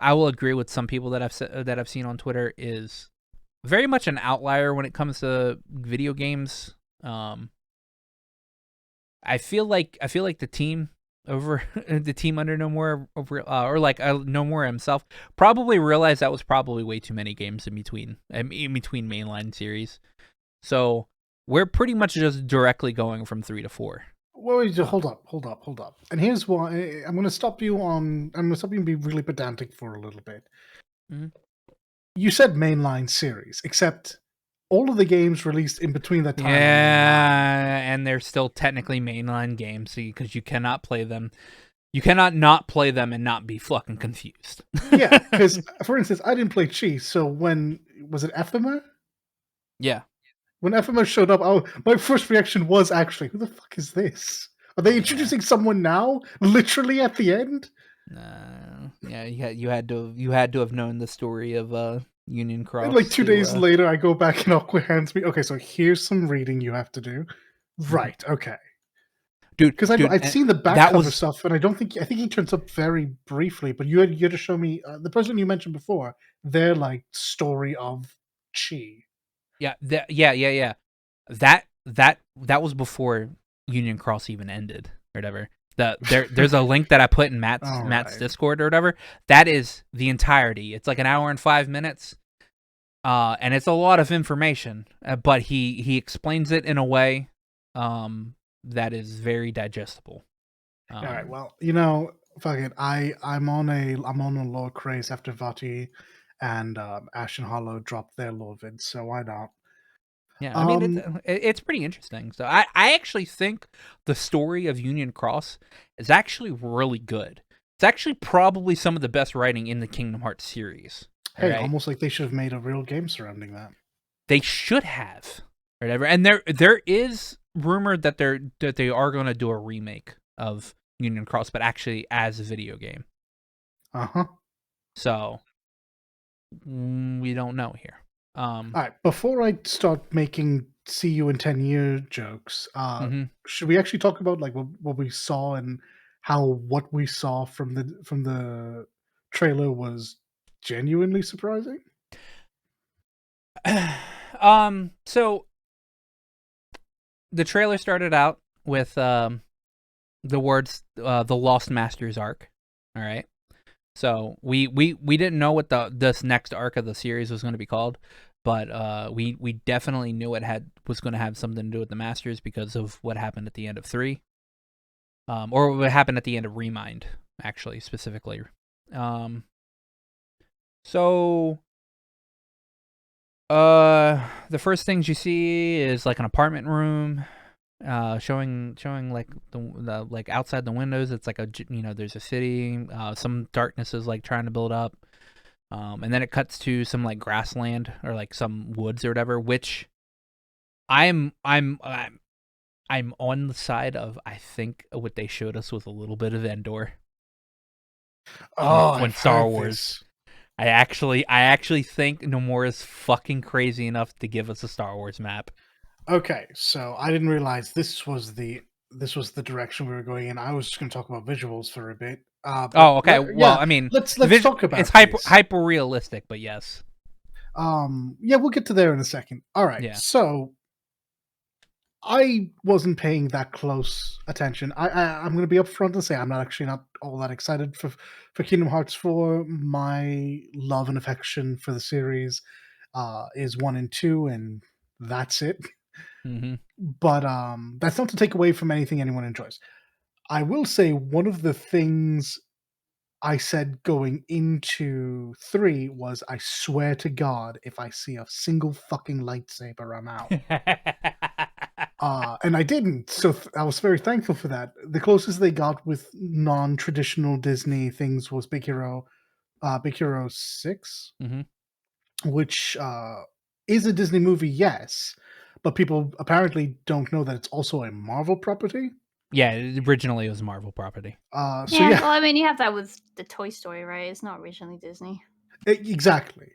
I will agree with some people that I've seen on Twitter, is very much an outlier when it comes to video games. I feel like the team over the team under Nomura or like Nomura himself probably realized that was probably way too many games in between mainline series. So we're pretty much just directly going from 3 to 4. Wait, hold up. And here's why I'm going to stop you and be really pedantic for a little bit. Mhm. You said mainline series, except all of the games released in between that time. Yeah, and they're still technically mainline games because you cannot play them. You cannot not play them and not be fucking confused. Yeah, because for instance, I didn't play Chi, so when was it Ephema? Yeah. When Ephema showed up, my first reaction was actually, "Who the fuck is this? Are they introducing someone now? Literally at the end?" Yeah, you had to have known the story of Union Cross. And like 2 days later, I go back and Aqua hands me, "Okay, so here's some reading you have to do." Right, okay. Dude, because I'd seen the back cover stuff, and I think he turns up very briefly. But you had to show me the person you mentioned before, their like story of Chi. Yeah. That was before Union Cross even ended or whatever. There's a link that I put in Matt's Discord or whatever. That is the entirety. It's like an hour and 5 minutes, and it's a lot of information. But he explains it in a way that is very digestible. All right. Well, fuck it. I'm on a lore craze after Vati and Ashen Hollow dropped their lore vids, so why not? Yeah, I mean it's pretty interesting. So I actually think the story of Union Cross is actually really good. It's actually probably some of the best writing in the Kingdom Hearts series. Hey, right? Almost like they should have made a real game surrounding that. They should have, whatever. And there is rumored that they are going to do a remake of Union Cross, but actually as a video game. So we don't know here. All right, before I start making "see you in 10 years" jokes, should we actually talk about like what we saw and how what we saw from the trailer was genuinely surprising? So the trailer started out with the words "the Lost Masters" arc. All right. So we didn't know what this next arc of the series was going to be called, but we definitely knew it was going to have something to do with the Masters because of what happened at the end of 3, or what happened at the end of Remind, actually specifically. So the first things you see is like an apartment room. Showing like the like outside the windows, it's like there's a city. Some darkness is like trying to build up, and then it cuts to some like grassland or like some woods or whatever. Which I'm on the side of, I think what they showed us was a little bit of Endor. When Star Wars. I actually think Nomura's fucking crazy enough to give us a Star Wars map. Okay, so I didn't realize this was the direction we were going in. I was just going to talk about visuals for a bit. Okay. I mean, let's talk about it's hyper realistic, but yes. Yeah, we'll get to there in a second. All right. Yeah. So I wasn't paying that close attention. I'm going to be upfront and say I'm not all that excited for Kingdom Hearts 4. My love and affection for the series is 1 and 2, and that's it. But that's not to take away from anything anyone enjoys. I will say one of the things I said going into 3 was, I swear to God, if I see a single fucking lightsaber, I'm out. And I didn't, so I was very thankful for that. The closest they got with non-traditional Disney things was Big Hero 6, which is a Disney movie, yes, but people apparently don't know that it's also a Marvel property. Yeah, originally it was a Marvel property. So Well, I mean, you have that with the Toy Story, right? It's not originally Disney. Exactly.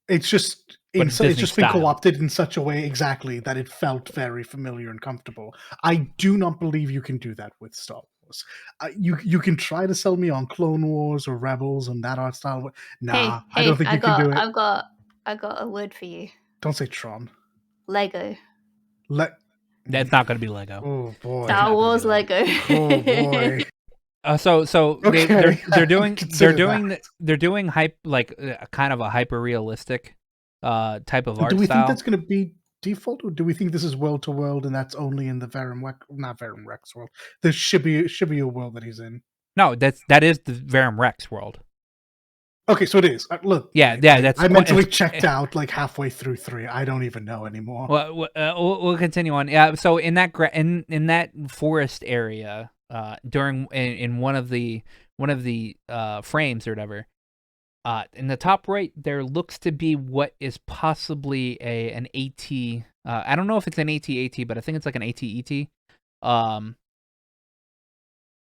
It's just But it's it's Disney just been style. co-opted in such a way exactly that it felt very familiar and comfortable. I do not believe you can do that with Star Wars. You can try to sell me on Clone Wars or Rebels and that art style. Nah, I don't think you can do it. I got a word for you. Don't say Tron. Lego. That's not going to be Lego. Oh boy. Star Wars Lego. Oh boy. So Okay, they're doing consider they're doing hype like kind of a hyper realistic type of art Do we style. think that's going to be default, or do we think this is world to world and that's only in the not Verum Rex world, the Shibuya world that he's in? No, that is the Verum Rex world. Okay, so it is. Look, Yeah, that's I mentally checked out like halfway through 3. I don't even know anymore. Well, we'll continue on. Yeah, so in that in that forest area, during in one of the frames or whatever, in the top right there looks to be what is possibly an AT. I don't know if it's an AT-AT, but I think it's like an AT-ET,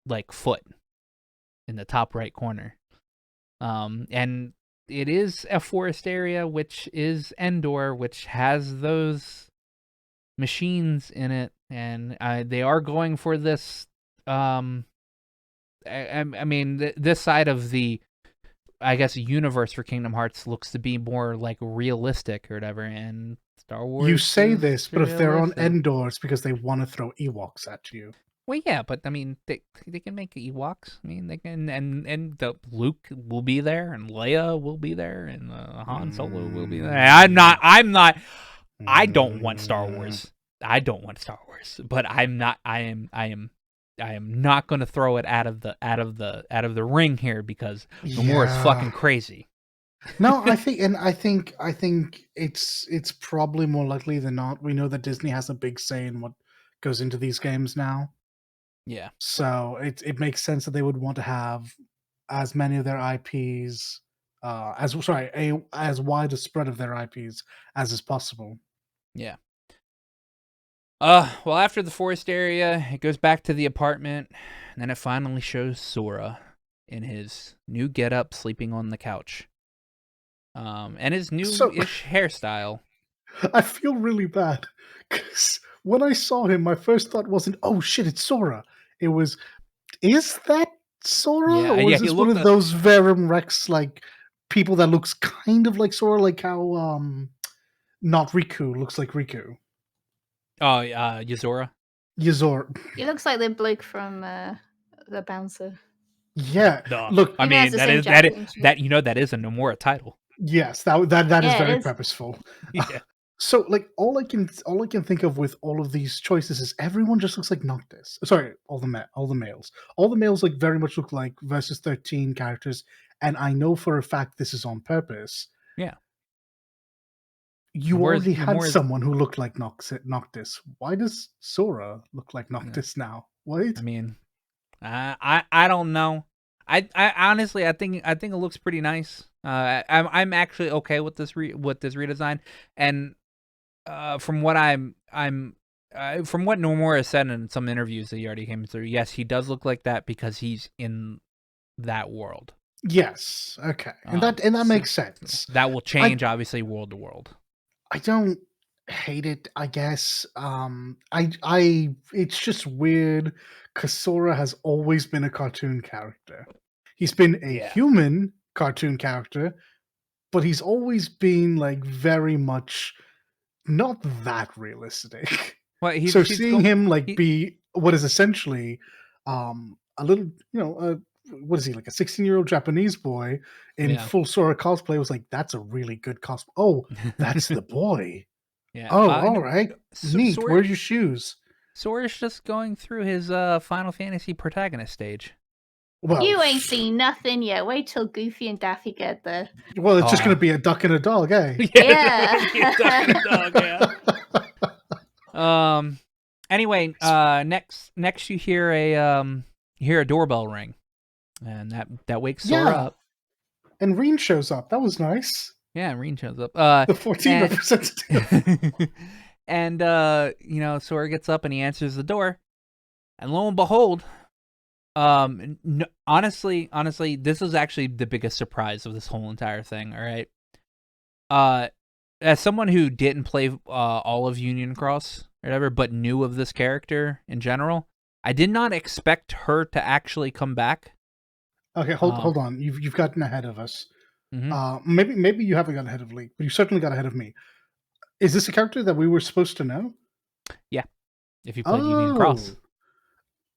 like foot in the top right corner. And it is a forest area, which is Endor, which has those machines in it, and they are going for this. I mean, this side of the, I guess, universe for Kingdom Hearts looks to be more like realistic or whatever, and Star Wars. You say this, but if they're on realistic. Endor, it's because they want to throw Ewoks at you. Well, yeah, but I mean, they can make Ewoks. I mean, they can, and the Luke will be there, and Leia will be there, and Han Solo will be there. I don't want Star Wars. I don't want Star Wars, but I am not going to throw it out of the ring here because Nomura is fucking crazy. No, I think it's probably more likely than not. We know that Disney has a big say in what goes into these games now. Yeah. So it makes sense that they would want to have as many of their IPs, as wide a spread of their IPs as is possible. Yeah. Well, after the forest area, it goes back to the apartment, and then it finally shows Sora in his new getup, sleeping on the couch, and his new-ish hairstyle. I feel really bad because when I saw him, my first thought wasn't, "Oh shit, it's Sora." It was, "Is that Sora?" Yeah, or is this one of those Verum Rex like people that looks kind of like Sora, like how not Riku looks like Riku. Oh, Yuzora. Yuzor. He looks like the bloke from the Bouncer. Yeah. Duh. Look, I mean that is that is a Nomura title. Yes, that is very purposeful. Yeah. So like all I can think of with all of these choices is everyone just looks like Noctis. Sorry, all the males. All the males like very much look like Versus 13 characters, and I know for a fact this is on purpose. Yeah. You already had someone who looked like Noctis. Why does Sora look like Noctis now? What? I mean, I don't know. I honestly I think it looks pretty nice. I'm actually okay with this redesign, and from what from what Nomura said in some interviews that he already came through, yes, he does look like that because he's in that world. Yes. Okay. And that makes sense. That will change obviously world to world. I don't hate it, I guess. It's just weird because Sora has always been a cartoon character. He's been a human cartoon character, but he's always been like very much not that realistic. Well, so seeing him like be what is essentially a little, what is he, like a 16-year-old Japanese boy in full Sora cosplay was like, that's a really good cosplay. Oh, that's the boy. Yeah. Oh, all right. Neat. Where's your shoes? Sora's just going through his Final Fantasy protagonist stage. Well, you ain't seen nothing yet. Wait till Goofy and Daffy get there. Well, it's just going to be a duck and a dog, eh? Yeah. A duck and a dog, yeah. Anyway, next you hear a doorbell ring, and that wakes Sora up. And Reen shows up. That was nice. Yeah, Reen shows up. The 14 representative. And Sora gets up and he answers the door. And lo and behold, honestly, this is actually the biggest surprise of this whole entire thing. All right. As someone who didn't play all of Union Cross or whatever, but knew of this character in general, I did not expect her to actually come back. Okay, hold on. You've gotten ahead of us. Mm-hmm. Maybe you haven't gotten ahead of Lee, but you certainly got ahead of me. Is this a character that we were supposed to know? Yeah, if you played Union Cross.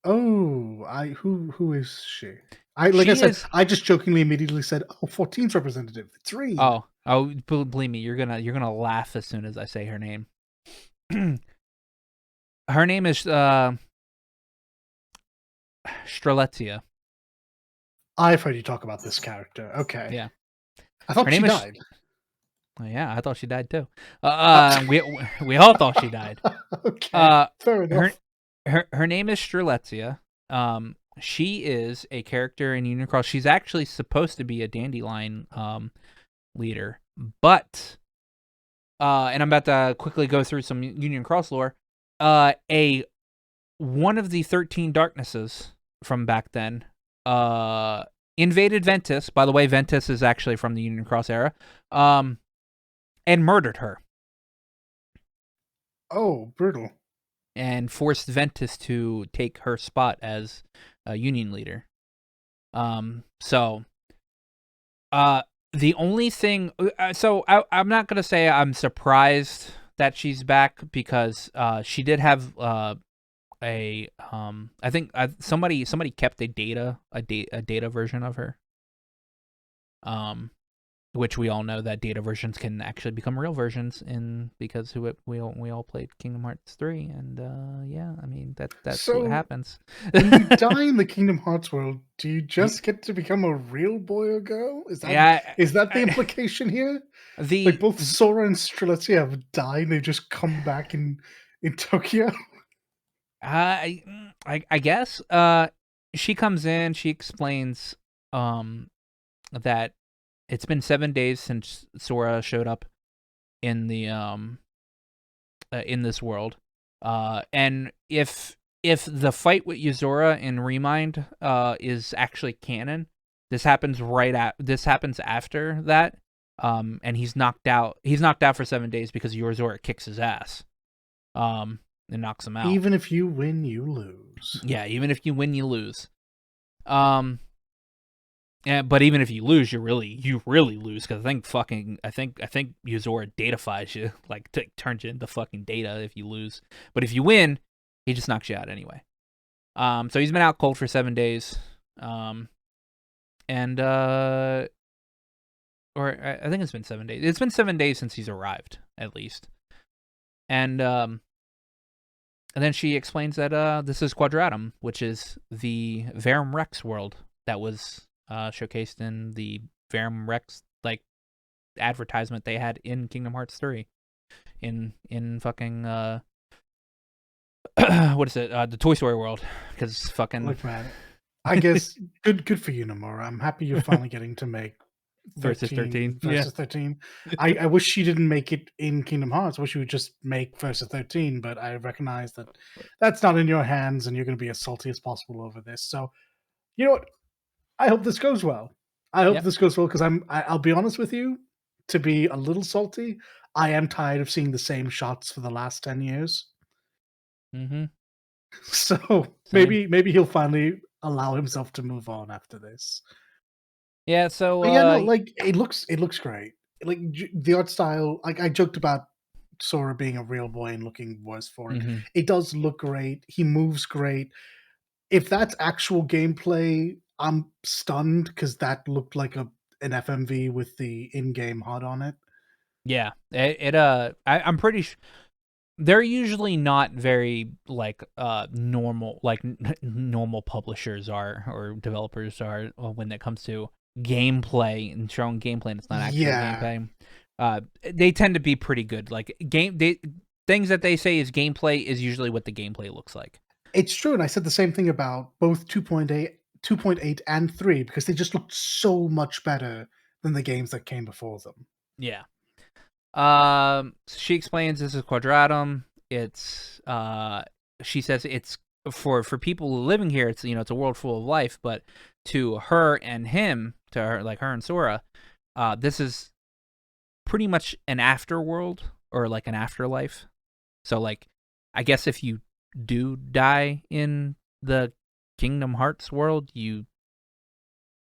Who is she? I just jokingly immediately said, "Oh, 14's representative. It's Reed." Oh, believe me, you're gonna laugh as soon as I say her name. Her name is Strelitzia. I've heard you talk about this character. Okay. Yeah. I thought she died. Oh, yeah, I thought she died too. We all thought she died. Okay. Fair enough. Her name is Strelitzia. She is a character in Union Cross. She's actually supposed to be a dandelion leader, but and I'm about to quickly go through some Union Cross lore. One of the 13 darknesses from back then invaded Ventus. By the way, Ventus is actually from the Union Cross era. And murdered her. Oh, brutal. And forced Ventus to take her spot as a Union leader. The only thing... I'm not going to say I'm surprised that she's back, because she did have I think somebody kept a data version of her. Which we all know that data versions can actually become real versions because we all played Kingdom Hearts 3, and yeah, I mean that's what happens. When you die in the Kingdom Hearts world, do you just get to become a real boy or girl? Is that the implication here? Like both Sora and Strelitzia have died, and they just come back in Tokyo. I guess she comes in, she explains that it's been 7 days since Sora showed up in the in this world, and if the fight with Yuzora in Remind is actually canon, this happens after that, and he's knocked out. He's knocked out for 7 days because Yuzora kicks his ass, and knocks him out. Even if you win, you lose. Yeah, even if you win, you lose. Yeah, but even if you lose, you really lose, because I think Yuzora datafies you, like turns you into fucking data if you lose. But if you win, he just knocks you out anyway. So he's been out cold for 7 days, or I think it's been 7 days. It's been 7 days since he's arrived, at least. And then she explains that this is Quadratum, which is the Verum Rex world that was showcased in the Verum Rex advertisement they had in Kingdom Hearts 3 in fucking what is it, the Toy Story world, because fucking look, man, I guess good for you, Nomura. I'm happy you're finally getting to make versus 13. I wish she didn't make it in Kingdom Hearts. I wish you would just make versus 13, but I recognize that that's not in your hands, and you're going to be as salty as possible over this. So you know what, I hope this goes well. This goes well, because I'll be honest with you, to be a little salty, I am tired of seeing the same shots for the last 10 years. Mm-hmm. So maybe he'll finally allow himself to move on after this. Yeah. So it looks great. Like the art style. Like I joked about Sora being a real boy and looking worse for it. Mm-hmm. It does look great. He moves great. If that's actual gameplay, I'm stunned, because that looked like an FMV with the in-game HUD on it. Yeah, I'm pretty sure they're usually not very normal, normal publishers are, or developers are, when it comes to gameplay and showing gameplay, and it's not actual gameplay. They tend to be pretty good. Like things that they say is gameplay is usually what the gameplay looks like. It's true, and I said the same thing about both 2.8 and 3, because they just looked so much better than the games that came before them. Yeah. She explains this is Quadratum. It's she says it's for people living here, it's it's a world full of life, but to her and him, to her like her and Sora, this is pretty much an afterworld or like an afterlife. So like, I guess if you do die in the Kingdom Hearts world, you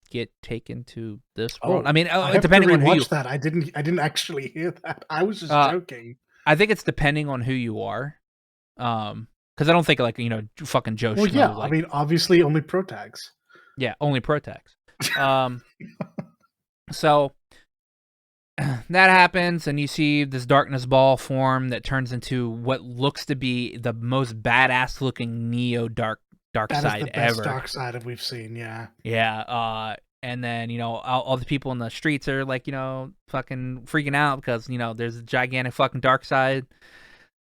get taken to this world. I mean, depending on who you. That I didn't actually hear that. I was just joking. I think it's depending on who you are. Because I don't think like fucking Joe. Well, Schmo, yeah. like, I mean, obviously only pro tags. Yeah, only pro tags. So that happens, and you see this darkness ball form that turns into what looks to be the most badass looking Neo dark That side is the best ever. dark side that we've seen. Yeah. Yeah. And then all the people in the streets are like fucking freaking out because there's a gigantic fucking dark side.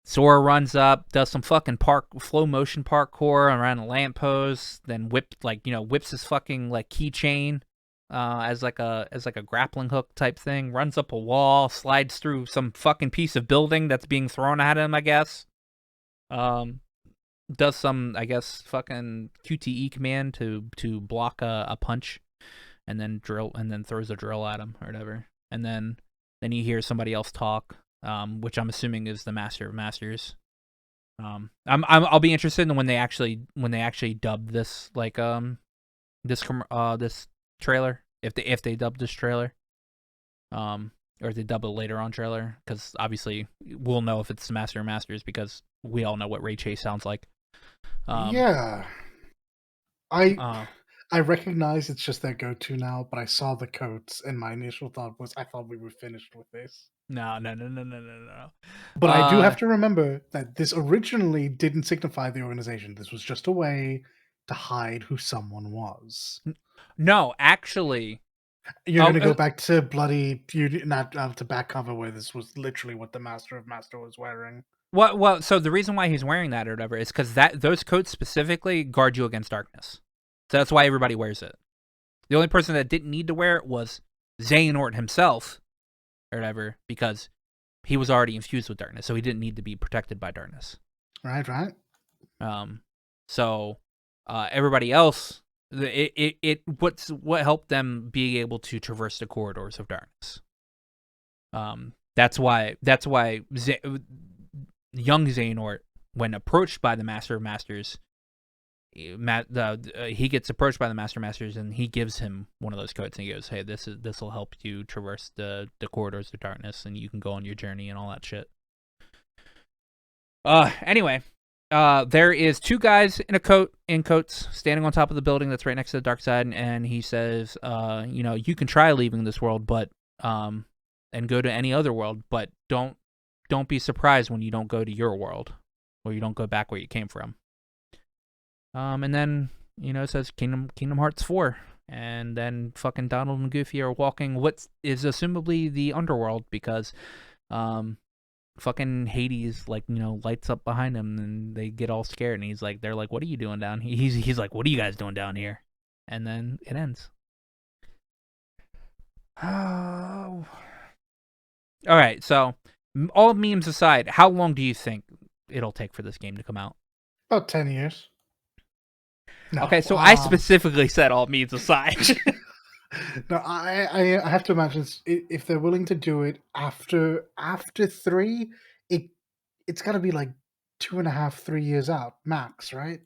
Sora runs up, does some fucking flow motion parkour around a lamppost, then whips his fucking like keychain as like a grappling hook type thing, runs up a wall, slides through some fucking piece of building that's being thrown at him, I guess. Does some, I guess, fucking QTE command to block a punch, and then throws a drill at him or whatever. And then you hear somebody else talk. Which I'm assuming is the Master of Masters. I'll be interested in when they actually dub this this trailer, if they dub this trailer, or if they dub a later on trailer, because obviously we'll know if it's the Master of Masters because we all know what Ray Chase sounds like. Yeah, I recognize it's just their go-to now, but I saw the coats, and my initial thought was I thought we were finished with this. No. But I do have to remember that this originally didn't signify the organization. This was just a way to hide who someone was. No, actually, you're going to go back to not to back cover where this was literally what the Master of Master was wearing. Well, so the reason why he's wearing that or whatever is because those coats specifically guard you against darkness. So that's why everybody wears it. The only person that didn't need to wear it was Xehanort himself, or whatever, because he was already infused with darkness, so he didn't need to be protected by darkness. Right. So everybody else, what helped them be able to traverse the corridors of darkness. That's why young Xehanort, when approached by the Master of Masters, he gets approached by the Master Masters, and he gives him one of those coats, and he goes, "Hey, this will help you traverse the corridors of darkness, and you can go on your journey and all that shit." Anyway, there is two guys in coats standing on top of the building that's right next to the dark side, and he says, you can try leaving this world, but and go to any other world, but don't be surprised when you don't go to your world, or you don't go back where you came from. And then, it says Kingdom Hearts 4. And then fucking Donald and Goofy are walking what is assumably the underworld because fucking Hades, lights up behind him and they get all scared. And they're like, what are you doing down here? He's like, what are you guys doing down here? And then it ends. Oh. All right, so all memes aside, how long do you think it'll take for this game to come out? About 10 years. No, okay, so I specifically said all memes aside. No, I have to imagine if they're willing to do it after 3, it's got to be like 2.5, 3 years out max, right?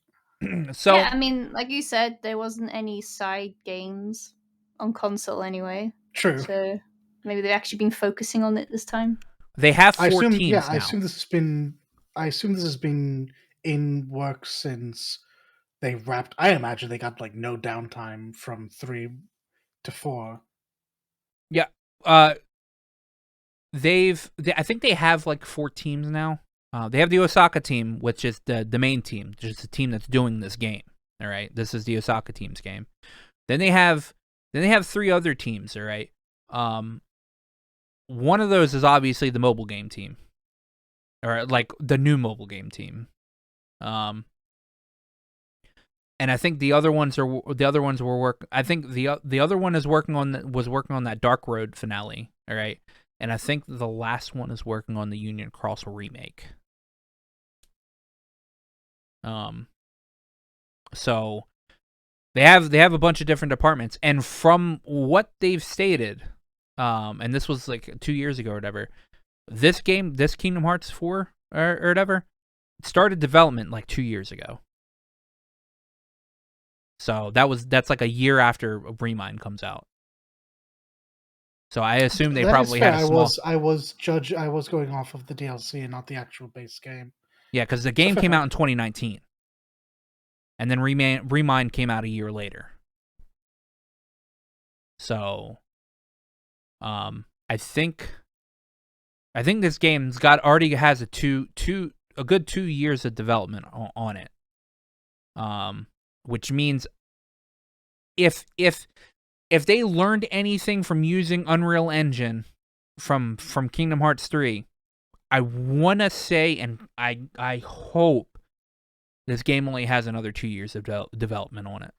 So yeah, I mean, like you said, there wasn't any side games on console anyway. True. So maybe they've actually been focusing on it this time. They have 4 teams now. I assume this has been in work since they wrapped. I imagine they got no downtime from 3 to 4. Yeah. I think they have 4 teams now. They have the Osaka team, which is the main team, just the team that's doing this game. All right, this is the Osaka team's game. Then they have 3 other teams. All right. One of those is obviously the mobile game team, or the new mobile game team. And I think the other ones were work. I think the other one was working on that Dark Road finale. All right, and I think the last one is working on the Union Cross remake. So they have a bunch of different departments, and from what they've stated, and this was like 2 years ago or whatever, this Kingdom Hearts 4 or whatever, started development like 2 years ago. So that's like a year after Remind comes out. So I assume they probably had a small. I was going off of the DLC and not the actual base game. Yeah, because the game came out in 2019, and then Remind came out a year later. So, I think this game's already has a good 2 years of development on it. Which means if they learned anything from using Unreal Engine from Kingdom Hearts 3, I want to say, and I hope this game only has another 2 years of development on it.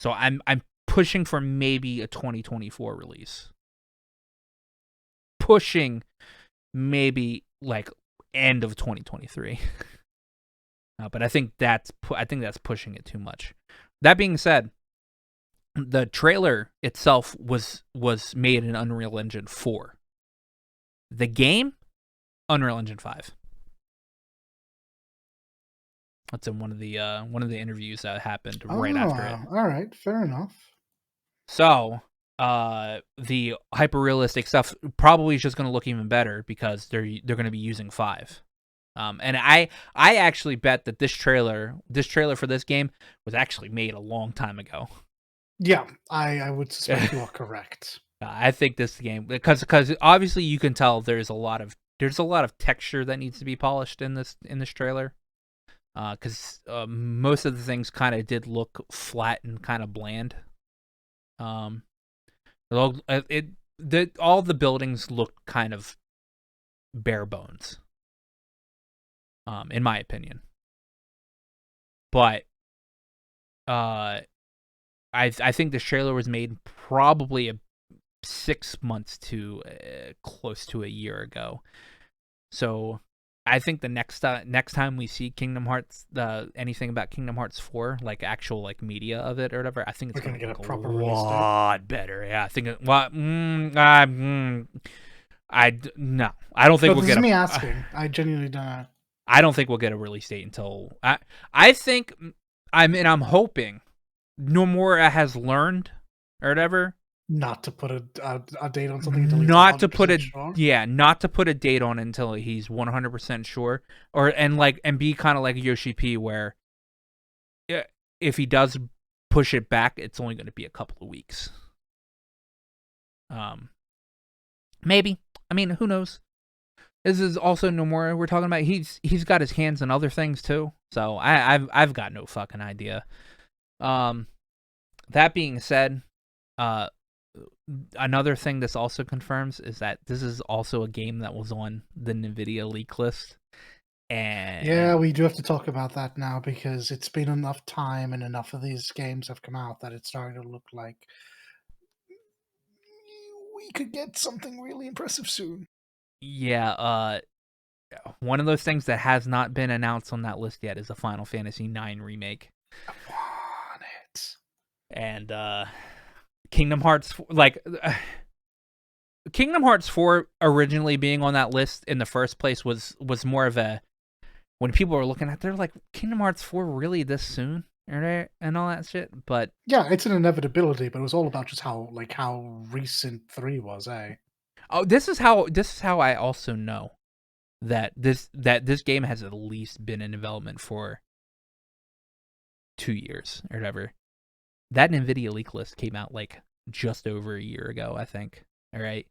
So I'm pushing for maybe a 2024 release. Pushing maybe like end of 2023. But I think that's pushing it too much. That being said, the trailer itself was made in Unreal Engine 4. The game, Unreal Engine 5. That's in one of the interviews that happened right after it. All right, fair enough. So, the hyper-realistic stuff probably is just going to look even better because they're going to be using 5. And I actually bet that this trailer for this game was actually made a long time ago. Yeah, I would suspect you are correct. I think this game, because obviously you can tell there's a lot of texture that needs to be polished in this trailer. Because most of the things kind of did look flat and kind of bland. All the buildings looked kind of bare bones. In my opinion. But I think this trailer was made probably 6 months to close to a year ago. So I think the next time we see Kingdom Hearts, anything about Kingdom Hearts 4, like actual like media of it or whatever, I think it's going to get a proper lot better. Yeah, I think no, I don't think we'll get. Me asking. I genuinely don't know. I don't think we'll get a release date until I think I'm hoping Nomura has learned or whatever. Not to put a date on something until he's not to put a date on until he's 100% sure, and be kind of like Yoshi P, where if he does push it back, it's only going to be a couple of weeks. Maybe. I mean, who knows? This is also Nomura we're talking about. He's got his hands in other things too, so I've got no fucking idea. That being said, another thing this also confirms is that this is also a game that was on the NVIDIA leak list. And yeah, we do have to talk about that now because it's been enough time and enough of these games have come out that it's starting to look like we could get something really impressive soon. Yeah, one of those things that has not been announced on that list yet is a Final Fantasy IX remake. I want it. And Kingdom Hearts, Kingdom Hearts 4 originally being on that list in the first place was more of a, when people were looking at it, they're like, Kingdom Hearts 4 really this soon? And all that shit. But yeah, it's an inevitability, but it was all about just how recent 3 was, eh? Oh, this is how I also know that this game has at least been in development for 2 years or whatever. That NVIDIA leak list came out like just over a year ago, I think. All right,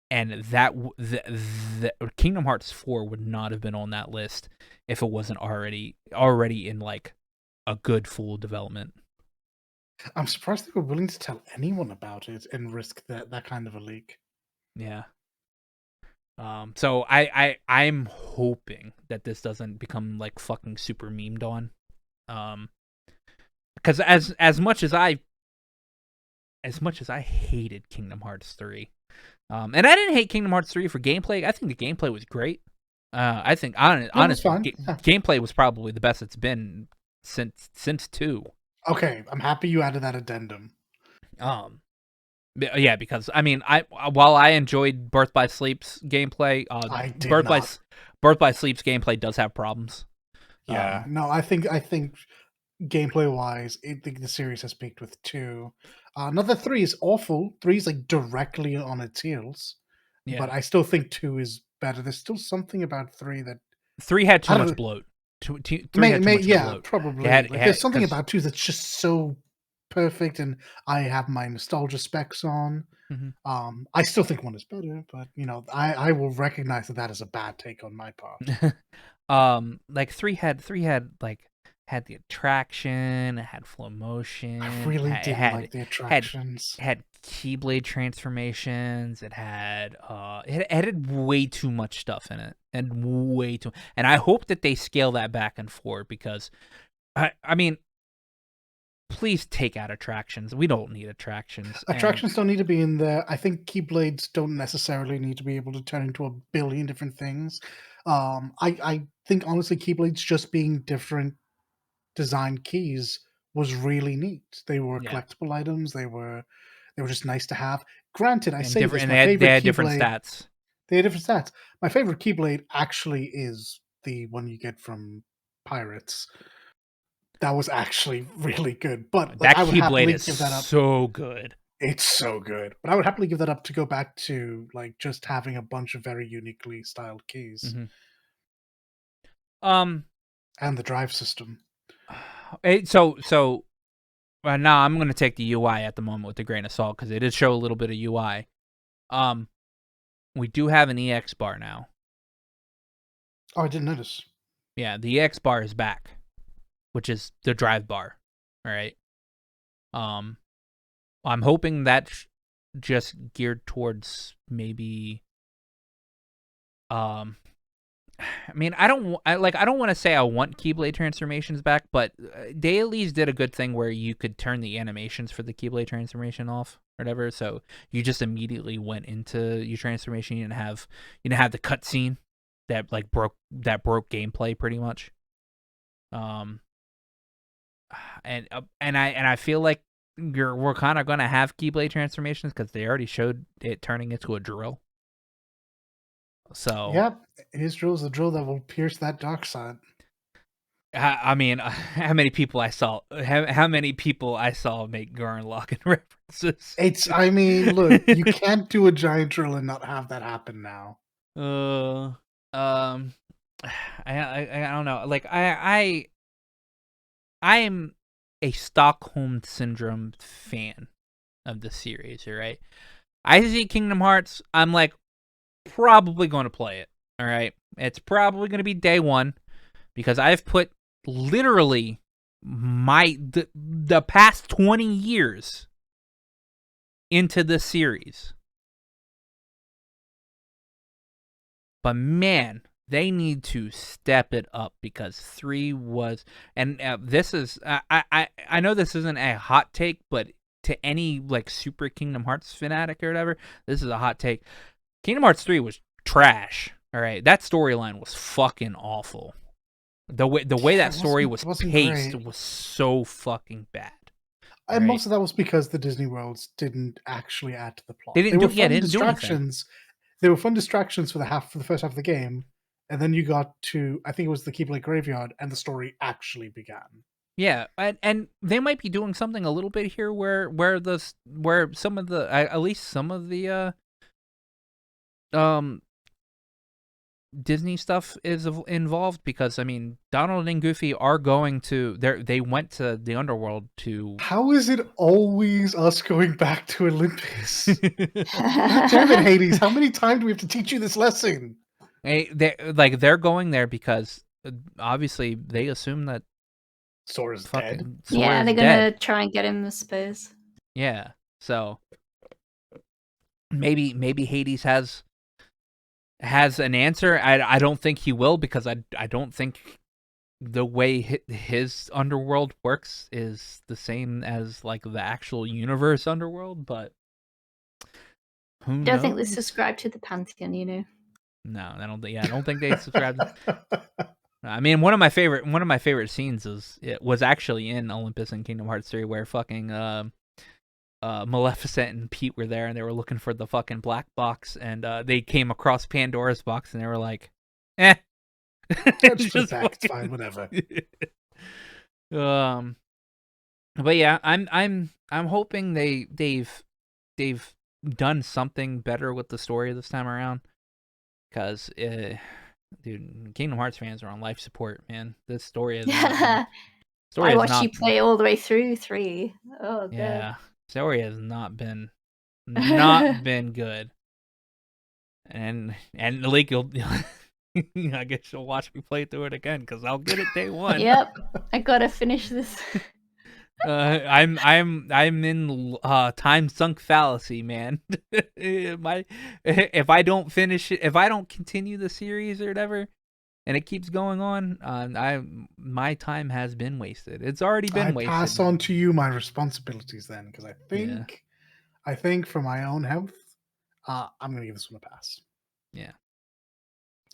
and that the Kingdom Hearts 4 would not have been on that list if it wasn't already in like a good full development. I'm surprised they were willing to tell anyone about it and risk that kind of a leak. Yeah. So I'm hoping that this doesn't become like fucking super memed on. Because as much as I hated Kingdom Hearts 3, and I didn't hate Kingdom Hearts 3 for gameplay. I think the gameplay was great. I think that's honestly, fine. Yeah. gameplay was probably the best it's been since 2. Okay, I'm happy you added that addendum. Yeah, because I mean, while I enjoyed Birth by Sleep's gameplay, I did not. Birth by Sleep's gameplay does have problems. Yeah, no, I think gameplay wise, I think the series has peaked with 2. Not that 3 is awful. 3 is like directly on its heels, but Yeah, I still think 2 is better. There's still something about 3 that 3 had too I don't much know. bloat. 3 had too much Yeah, bloat. probably. Like there's something 'cause- about 2 that's just so perfect, and I have my nostalgia specs on. Mhm. I still think 1 is better, but I will recognize that is a bad take on my part. Like 3 had like had the attraction, it had flow motion, I really it didn't like had the had attractions. had keyblade transformations, it had way too much stuff in it, and way too. And I hope that they scale that back and forth, because I mean, please take out attractions. We don't need attractions. Attractions don't need to be in there. I think keyblades don't necessarily need to be able to turn into a billion different things. I think honestly, keyblades just being different design keys was really neat. They were Yeah, collectible items. They were just nice to have. Granted, I and say different, this, and my they favorite had different keyblade. stats. They had different stats. My favorite keyblade actually is the one you get from Pirates. That was actually really good. But like, That I would keyblade happily is give that up. so good. It's so good. But I would happily give that up to go back to like just having a bunch of very uniquely styled keys Hmm. Um. and the drive system. So now I'm gonna take the UI at the moment with a grain of salt, because it did show a little bit of UI. We do have an EX bar now. Oh, I didn't notice. Yeah, the EX bar is back, which is the drive bar. All right. I'm hoping that's just geared towards maybe. I mean, I don't want to say I want Keyblade transformations back, but they at least did a good thing where you could turn the animations for the Keyblade transformation off or whatever. So you just immediately went into your transformation. You didn't have the cutscene that broke gameplay pretty much. And I feel like we're kind of gonna have Keyblade transformations, because they already showed it turning into a drill. So Yep, his drill is the drill that will pierce that dark side. I mean, how many people I saw make Gurren Lagann references? I mean, look, you can't do a giant drill and not have that happen now. I don't know. Like I am a Stockholm Syndrome fan of the series. All right, I see Kingdom Hearts. I'm like, probably going to play it. All right, it's probably going to be day one, because I've put literally the past 20 years into this series. But man, they need to step it up, because 3 was, and this is, I know this isn't a hot take, but to any like super Kingdom Hearts fanatic or whatever, this is a hot take. Kingdom Hearts 3 was trash. All right, that storyline was fucking awful. The way that story was paced was so fucking bad. And most of that was because the Disney worlds didn't actually add to the plot. They didn't do distractions. They were fun distractions for the first half of the game, and then you got to, I think it was the Keyblade Graveyard, and the story actually began. Yeah, and they might be doing something a little bit here where some of the at least some of the Disney stuff is involved, because I mean, Donald and Goofy are going to they went to the underworld to. How is it always us going back to Olympus? God damn it, Hades! How many times do we have to teach you this lesson? They're going there because obviously they assume that Sora's dead. Yeah, they're gonna try and get him, I suppose. Yeah, so maybe Hades has an answer. I don't think he will, because I don't think the way his underworld works is the same as like the actual universe underworld. But who knows? I don't think they subscribe to the Pantheon, No, I don't. Yeah, I don't think they subscribed. I mean, one of my favorite scenes was actually in Olympus and Kingdom Hearts 3, where fucking Maleficent and Pete were there, and they were looking for the fucking black box, and they came across Pandora's box, and they were like, "Eh, just back, it's fine, whatever." But yeah, I'm hoping they've done something better with the story this time around, because dude, Kingdom Hearts fans are on life support, man. This story is I watched you play all the way through 3. Oh god. Yeah, story has not been good. And Lake, you'll I guess you'll watch me play through it again, because I'll get it day one. Yep, I gotta finish this. I'm in time sunk fallacy, man. If I don't finish it, if I don't continue the series or whatever, and it keeps going on, my time has been wasted. It's already been wasted. I pass on to you my responsibilities then, because I think for my own health, I'm gonna give this one a pass. Yeah.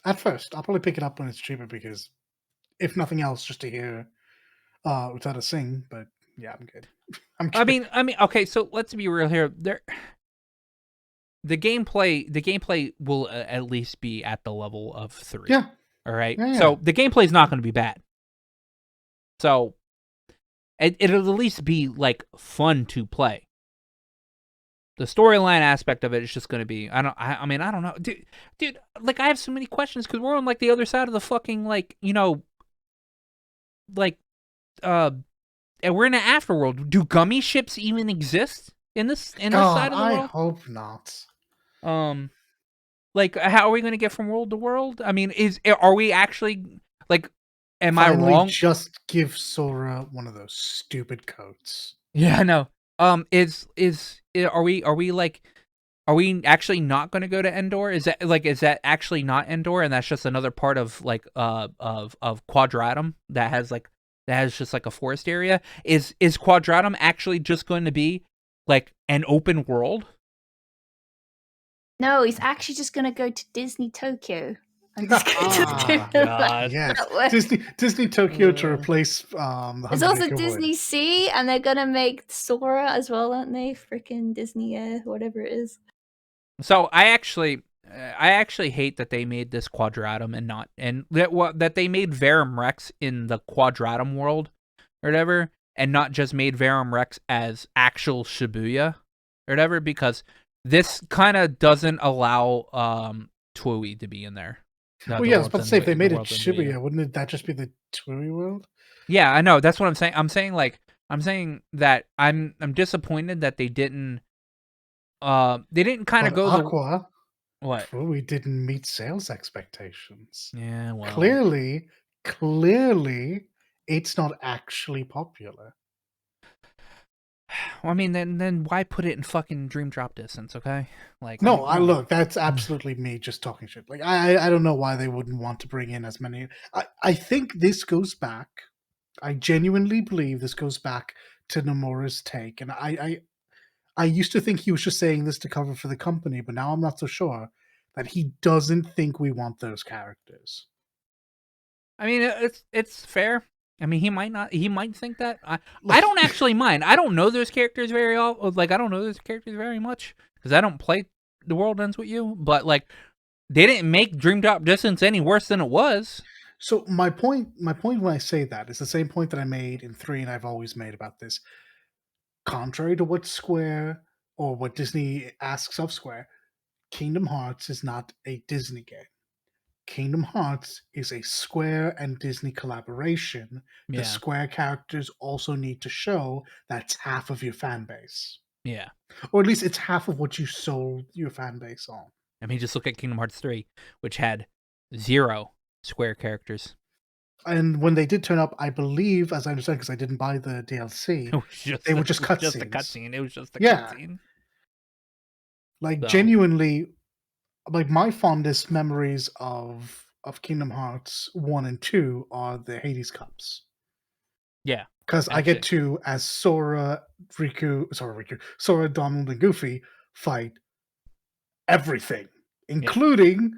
At first, I'll probably pick it up when it's cheaper, because if nothing else, just to hear Utada sing. But yeah, I'm good. I mean, okay. So let's be real here. The gameplay will at least be at the level of 3. Yeah. All right. Yeah. So the gameplay is not going to be bad. So it'll at least be like fun to play. The storyline aspect of it is just going to be, I don't know, dude. Like, I have so many questions, because we're on like the other side of the fucking, like, you know, like, and we're in an afterworld. Do gummy ships even exist in this side of the world? I hope not. Like, how are we going to get from world to world? I mean, are we actually, like, am Finally, I wrong? Just give Sora one of those stupid coats. Yeah, I know. Are we actually not going to go to Endor? Is that actually not Endor, and that's just another part of like of Quadratum that has just like a forest area? Is Quadratum actually just going to be like an open world? No, he's actually just gonna go to Disney Tokyo. I'm just gonna God. Yes. Disney Tokyo to replace There's also Disney Sea, and they're gonna make Sora as well, aren't they? Freaking Disney Air, whatever it is. So I actually hate that they made this Quadratum that they made Verum Rex in the Quadratum world or whatever, and not just made Verum Rex as actual Shibuya or whatever, because this kind of doesn't allow Tui to be in there. Well, yeah, I was about to say, if they made it Shibuya, wouldn't that just be the Tui world? Yeah, I know. That's what I'm saying. I'm saying that I'm disappointed that they didn't kind of go Aqua. What? We didn't meet sales expectations. Yeah, well, clearly, it's not actually popular. Well, I mean, then why put it in fucking Dream Drop distance? Okay, like no, look, that's absolutely me just talking shit. Like, I don't know why they wouldn't want to bring in as many. I think this goes back. I genuinely believe this goes back to Nomura's take, and I used to think he was just saying this to cover for the company, but now I'm not so sure that he doesn't think we want those characters. I mean, it's fair. I mean, he might think that. I don't actually mind. I don't know those characters very much, because I don't play The World Ends With You. But like, they didn't make Dream Drop Distance any worse than it was. So my point when I say that is the same point that I made in 3, and I've always made about this. Contrary to what Square or what Disney asks of Square, Kingdom Hearts is not a Disney game. Kingdom Hearts is a Square and Disney collaboration. Yeah. The Square characters also need to show that's half of your fan base. Yeah. Or at least it's half of what you sold your fan base on. I mean, just look at Kingdom Hearts 3, which had 0 Square characters. And when they did turn up, I believe, as I understand, because I didn't buy the DLC, they were just cutscenes. Just a cutscene. It was just a cutscene. Like, genuinely, like, my fondest memories of Kingdom Hearts 1 and 2 are the Hades Cups. Yeah. Because I get to, as Sora, Donald, and Goofy fight everything, including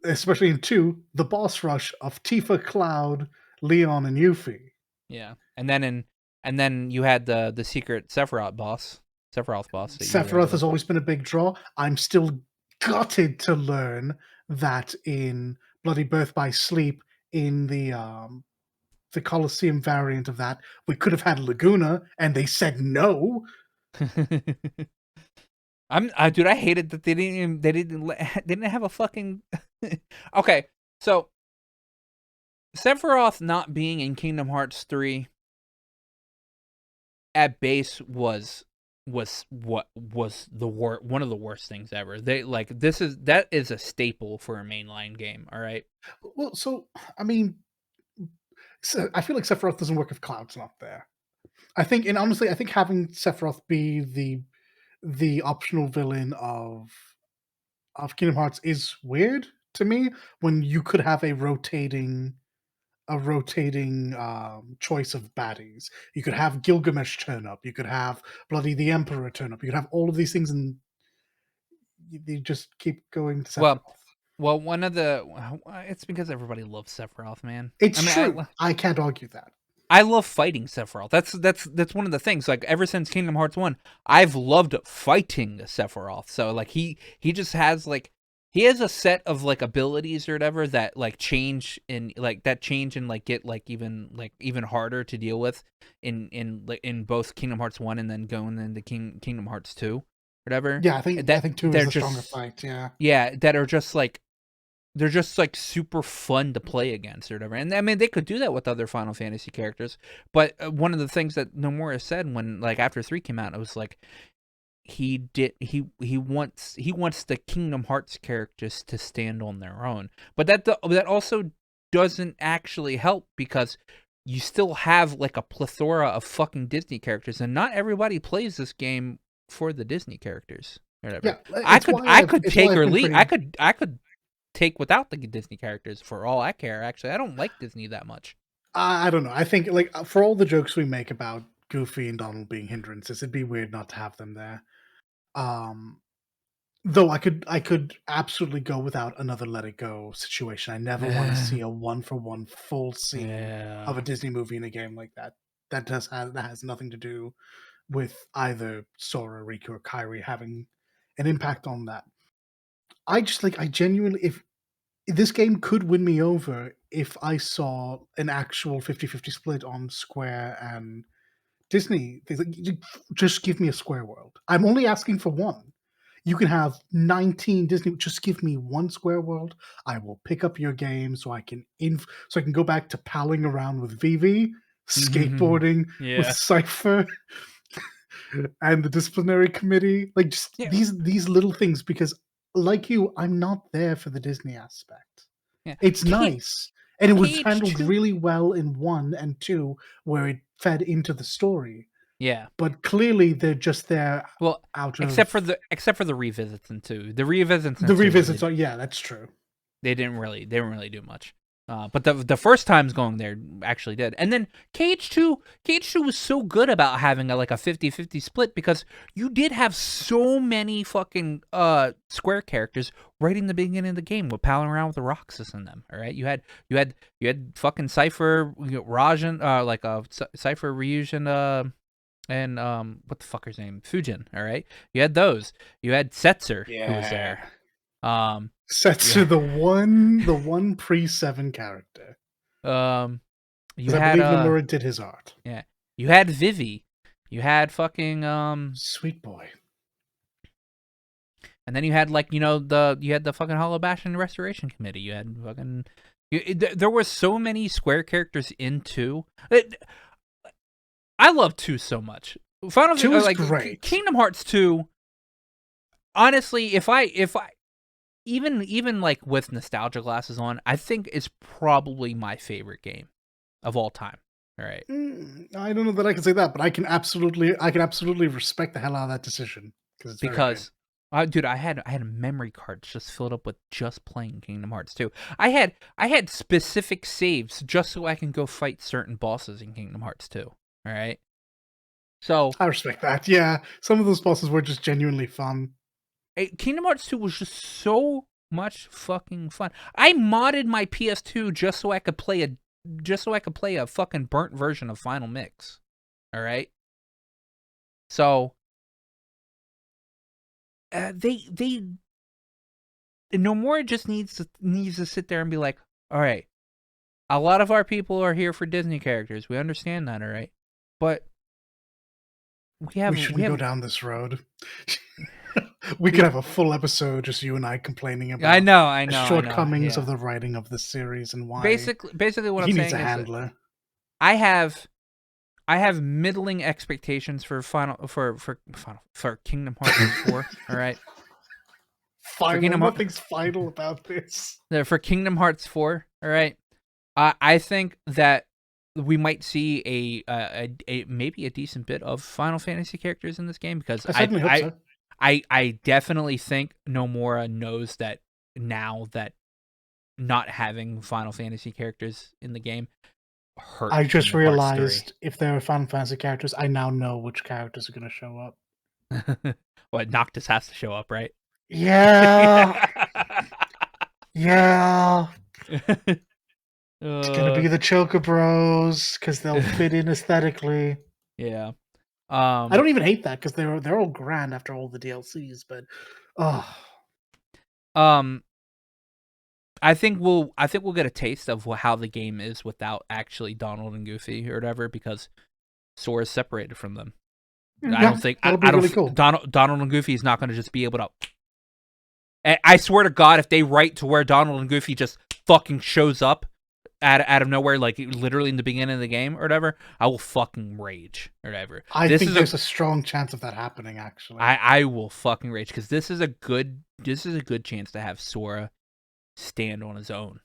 especially in 2, the boss rush of Tifa, Cloud, Leon, and Yuffie. Yeah, and then you had the secret Sephiroth boss that you were able Sephiroth to. has always been a big draw. I'm still gutted to learn that in Bloody Birth by Sleep, in the Colosseum variant of that, we could have had Laguna, and they said no. Dude, I hated that they didn't have a fucking. Okay, so Sephiroth not being in Kingdom Hearts 3 at base was what was one of the worst things ever. They like that is a staple for a mainline game. All right. Well, so I mean, I feel like Sephiroth doesn't work if Cloud's not there. I think, and honestly, I think having Sephiroth be the optional villain of Kingdom Hearts is weird to me. When you could have a rotating choice of baddies, you could have Gilgamesh turn up, you could have Bloody the Emperor turn up, you could have all of these things, and you just keep going to Sephiroth. Well, one of the it's because everybody loves Sephiroth, man. It's true. I can't argue that. I love fighting Sephiroth. That's one of the things. Like ever since Kingdom Hearts 1, I've loved fighting Sephiroth. So like he just has like he has a set of like abilities or whatever that like change and like get like even harder to deal with in both Kingdom Hearts 1 and then going into Kingdom Hearts 2, whatever. Yeah, I think 2 is the stronger fight, yeah. Yeah, that are just like they're just like super fun to play against or whatever. And I mean, they could do that with other Final Fantasy characters. But one of the things that Nomura said when like after 3 came out, it was like he wants the Kingdom Hearts characters to stand on their own. But that also doesn't actually help because you still have like a plethora of fucking Disney characters, and not everybody plays this game for the Disney characters. Whatever. Yeah, I could take or leave. I could take without the Disney characters for all I care. Actually, I don't like Disney that much. I don't know. I think like for all the jokes we make about Goofy and Donald being hindrances, it'd be weird not to have them there. Though I could absolutely go without another Let It Go situation. I never want to see a 1-for-1 full scene of a Disney movie in a game like that. That has nothing to do with either Sora, Riku, or Kairi having an impact on that. I genuinely, if this game could win me over if I saw an actual 50-50 split on Square and Disney. Just give me a Square world. I'm only asking for one. You can have 19 Disney. Just give me one Square world. I will pick up your game so I can go back to palling around with Vivi, skateboarding with Cypher, and the disciplinary committee. Like just these little things, because like you, I'm not there for the Disney aspect. Yeah. It's nice. And it was handled really well in 1 and 2, where it fed into the story. Yeah. But clearly they're just there except for the revisits in 2. The revisits are, yeah, that's true. They didn't really do much. But the first times going there actually did. And then KH2 was so good about having a 50-50 split because you did have so many fucking Square characters right in the beginning of the game with palling around with the Roxas in them. All right, you had fucking Cypher, Rajan, Cypher, Ryujin, and what the fuck is his name? Fujin. All right, you had those. You had Setzer who was there. Setzer, the one pre-7 character. You I believe Nomura did his art. Yeah, you had Vivi. You had fucking Sweet Boy. And then you had the fucking Hollow Bastion Restoration Committee. You had fucking there were so many Square characters in 2. I love 2 so much. Final 2 is great. Kingdom Hearts 2. Honestly, if I even like with nostalgia glasses on, I think it's probably my favorite game of all time. All right. I don't know that I can say that, but I can absolutely respect the hell out of that decision because dude, I had memory cards just filled up with just playing Kingdom Hearts 2. I had specific saves just so I can go fight certain bosses in Kingdom Hearts 2. All right. So I respect that. Yeah, some of those bosses were just genuinely fun. Kingdom Hearts 2 was just so much fucking fun. I modded my PS2 just so I could play a fucking burnt version of Final Mix. All right. So Nomura just needs to sit there and be like, all right, a lot of our people are here for Disney characters. We understand that, all right, but we shouldn't go down this road. We could have a full episode just you and I complaining about I know the shortcomings yeah. of the writing of the series and why basically what he I'm needs saying a is handler. I have middling expectations for Kingdom Hearts 4. All right, Nothing's final about this. For Kingdom Hearts 4. All right, I think that we might see a maybe a decent bit of Final Fantasy characters in this game because I certainly hope so. I definitely think Nomura knows that now that not having Final Fantasy characters in the game hurt. I just realized if there are Final Fantasy characters, I now know which characters are going to show up. What, Noctis has to show up, right? Yeah. Yeah. It's going to be the Choker Bros because they'll fit in aesthetically. Yeah. I don't even hate that because they're all grand after all the DLCs, but I think we'll get a taste of how the game is without actually Donald and Goofy or whatever because Sora's separated from them. I don't think really cool. Donald and Goofy is not going to just be able to. I swear to God, if they write to where Donald and Goofy just fucking shows up out of nowhere, like literally in the beginning of the game or whatever, I will fucking rage or whatever. I think there's a strong chance of that happening. Actually, I will fucking rage because this is a good chance to have Sora stand on his own.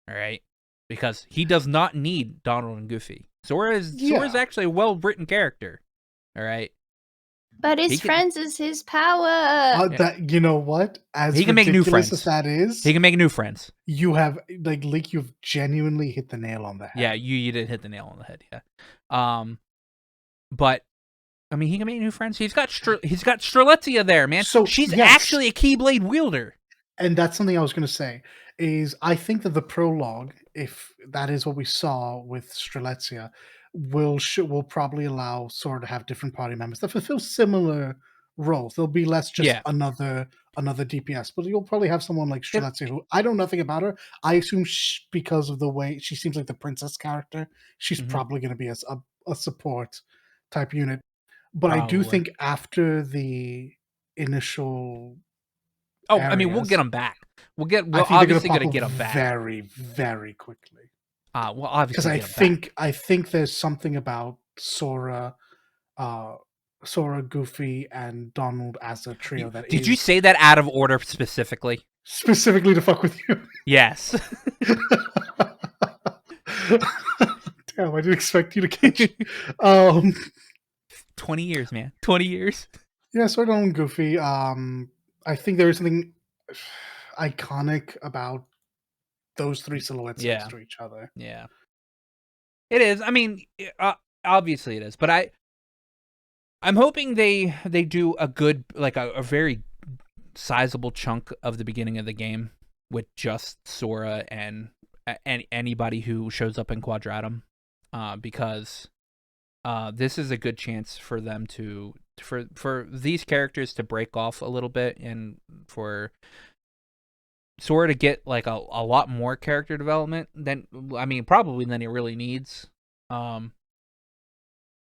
All right, because he does not need Donald and Goofy. Sora is actually a well-written character. All right. But his friends is his power. That, you know what? As he can make new friends. As that is, he can make new friends. You have Link, you've genuinely hit the nail on the head. Yeah, you did hit the nail on the head. Yeah. But I mean, he can make new friends. He's got Strelitzia there, man. So she's actually a Keyblade wielder. And that's something I was going to say. Is I think that the prologue, if that is what we saw with Strelitzia, will probably allow Sora to have different party members that fulfill similar roles. There'll be less just another DPS, but you'll probably have someone like Strelitzia, who I know nothing about her. I assume because of the way she seems like the princess character, she's probably going to be a support type unit. But I do think after the initial I mean, we'll get them back. We're obviously going to get them back very, very quickly. Well, obviously, because I think there's something about Sora, Goofy, and Donald as a trio that. Did you say that out of order specifically? Specifically to fuck with you? Yes. Damn, I didn't expect you to catch. 20 years, man. 20 years. Yeah, Sora, Donald, and Goofy. I think there is something iconic about those three silhouettes next to each other. Yeah. It is. I mean, obviously it is. But I'm hoping they do a good, like a very sizable chunk of the beginning of the game with just Sora and anybody who shows up in Quadratum, because this is a good chance for them for these characters to break off a little bit and for Sora to get like a lot more character development than probably than he really needs. Now,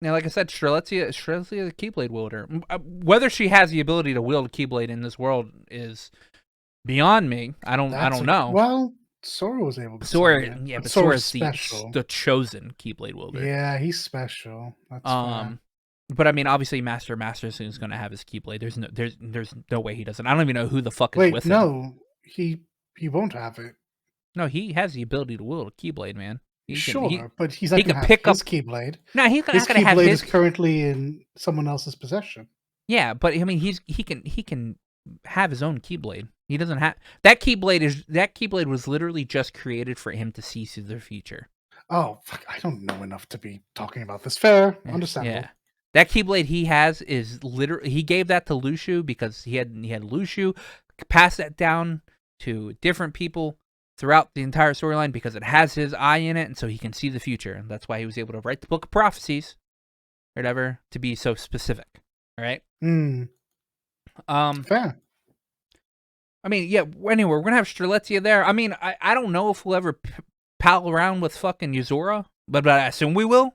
like I said, Strelitzia is a Keyblade wielder. Whether she has the ability to wield a Keyblade in this world is beyond me. I don't know. Well, Sora was able to. But Sora's the chosen Keyblade wielder. Yeah, he's special. That's fair. But I mean, obviously, Master is going to have his Keyblade. There's no way he doesn't. I don't even know who the fuck is with him. No, he won't have it. No, he has the ability to wield a Keyblade, man. But he's not going to have his Keyblade. No, he's not going to have his. His Keyblade is currently in someone else's possession. Yeah, but I mean, he can have his own Keyblade. He doesn't have that Keyblade. That Keyblade was literally just created for him to see through the future. Oh, fuck, I don't know enough to be talking about this. Fair, understandable. Yeah. That Keyblade he has is literally he gave that to Lushu because he had Lushu pass that down to different people throughout the entire storyline because it has his eye in it, and so he can see the future. And that's why he was able to write the Book of Prophecies, or whatever, to be so specific. All right. Fair. I mean, yeah. Anyway, we're gonna have Strelitzia there. I mean, I don't know if we'll ever pal around with fucking Yuzora, but I assume we will.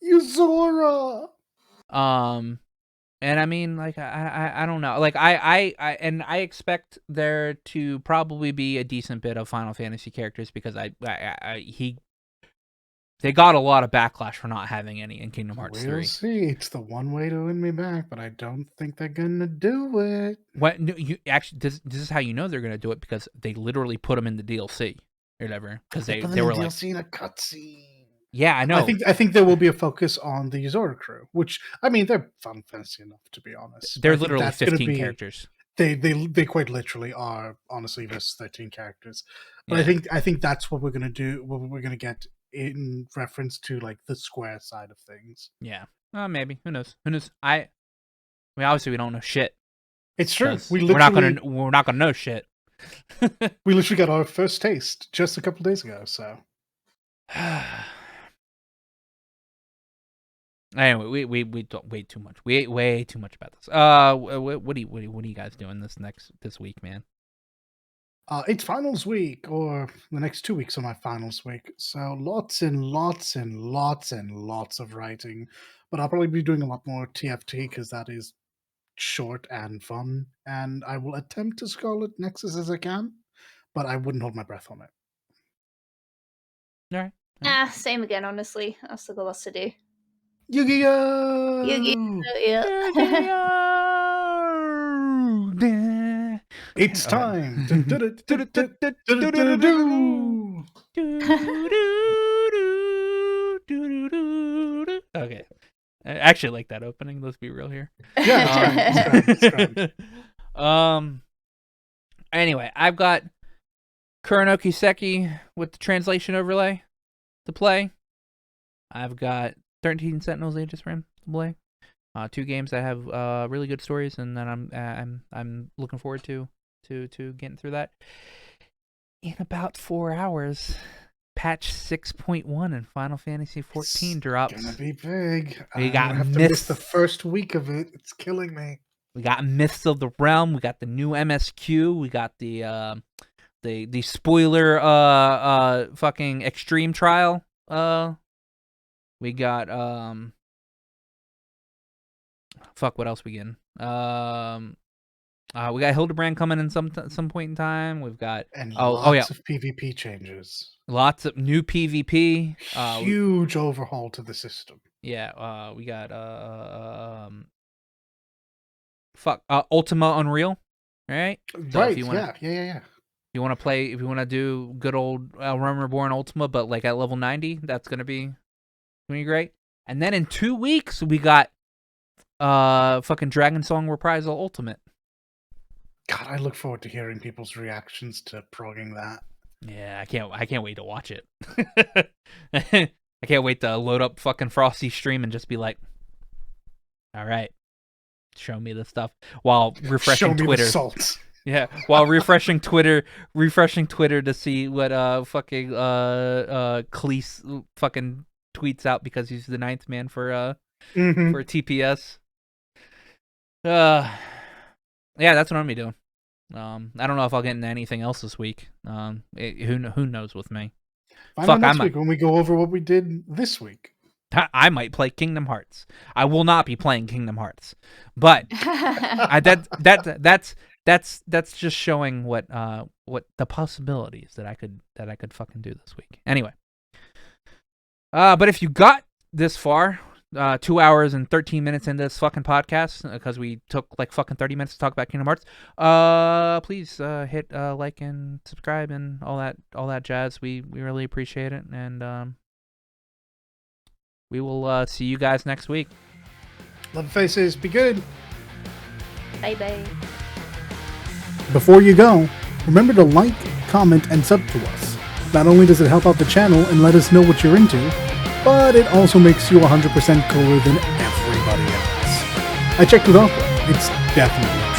Yuzora. And I mean, like, I don't know. Like, I expect there to probably be a decent bit of Final Fantasy characters because they got a lot of backlash for not having any in Kingdom Hearts 3. We'll see. It's the one way to win me back, but I don't think they're gonna do it. What? No, you actually, this is how you know they're gonna do it because they literally put them in the DLC or whatever. Because they were like DLC in a cutscene. Yeah, I know. I think there will be a focus on the Yuzora crew, which I mean they're Final Fantasy enough to be honest. They're literally 15 characters. They quite literally are. Honestly, there's 13 characters. But Yeah. I think that's what we're gonna do. What we're gonna get in reference to like the Square side of things. Yeah, maybe. Who knows? I mean, obviously we don't know shit. It's true. We're not gonna know shit. We literally got our first taste just a couple days ago. So. Anyway, we don't way too much. We ate way too much about this. What are you guys doing this week, man? It's finals week, or the next 2 weeks are my finals week. So lots and lots and lots and lots of writing. But I'll probably be doing a lot more TFT because that is short and fun. And I will attempt to Scarlet Nexus as I can, but I wouldn't hold my breath on it. All right. Same again, honestly. I've still got lots to do. Yu-Gi-Oh! Yeah. It's time. Okay. I actually like that opening. Let's be real here. Yeah, it's great. Anyway, I've got Kuranoki Seki with the translation overlay to play. I've got 13 Sentinels Aegis Rim to play. 2 games that have really good stories, and that I'm looking forward to getting through that. In about 4 hours, patch 6.1 in Final Fantasy 14 drops. It's gonna be big. We got have to miss the first week of it. It's killing me. We got Myths of the Realm. We got the new MSQ. We got the spoiler fucking extreme trial. We got what else we getting? We got Hildebrand coming in some point in time. We've got lots of PvP changes. Lots of new PvP. Huge overhaul to the system. Yeah, we got Ultima Unreal, right? So right. if you wanna, yeah. If you want to do good old Realm Reborn Ultima, but like at level 90, that's gonna be great. And then in 2 weeks we got fucking Dragon Song Reprisal Ultimate. God, I look forward to hearing people's reactions to progging that. Yeah, I can't wait to watch it. I can't wait to load up fucking Frosty stream and just be like, all right, show me the stuff while refreshing Twitter. The salt. Yeah, while refreshing Twitter to see what fucking Cleese fucking tweets out because he's the 9th man for TPS. Yeah, that's what I'm gonna be doing. I don't know if I'll get into anything else this week. Who knows with me? Next week when we go over what we did this week. I might play Kingdom Hearts. I will not be playing Kingdom Hearts, but that's just showing what the possibilities that I could fucking do this week. Anyway, but if you got this far, 2 hours and 13 minutes into this fucking podcast, because we took like fucking 30 minutes to talk about Kingdom Hearts, please hit like and subscribe and all that jazz. We really appreciate it, and we will see you guys next week. Love faces, be good. Bye bye. Before you go, remember to like, comment, and sub to us. Not only does it help out the channel and let us know what you're into, but it also makes you 100% cooler than everybody else. I checked with Aqua. It's definitely true.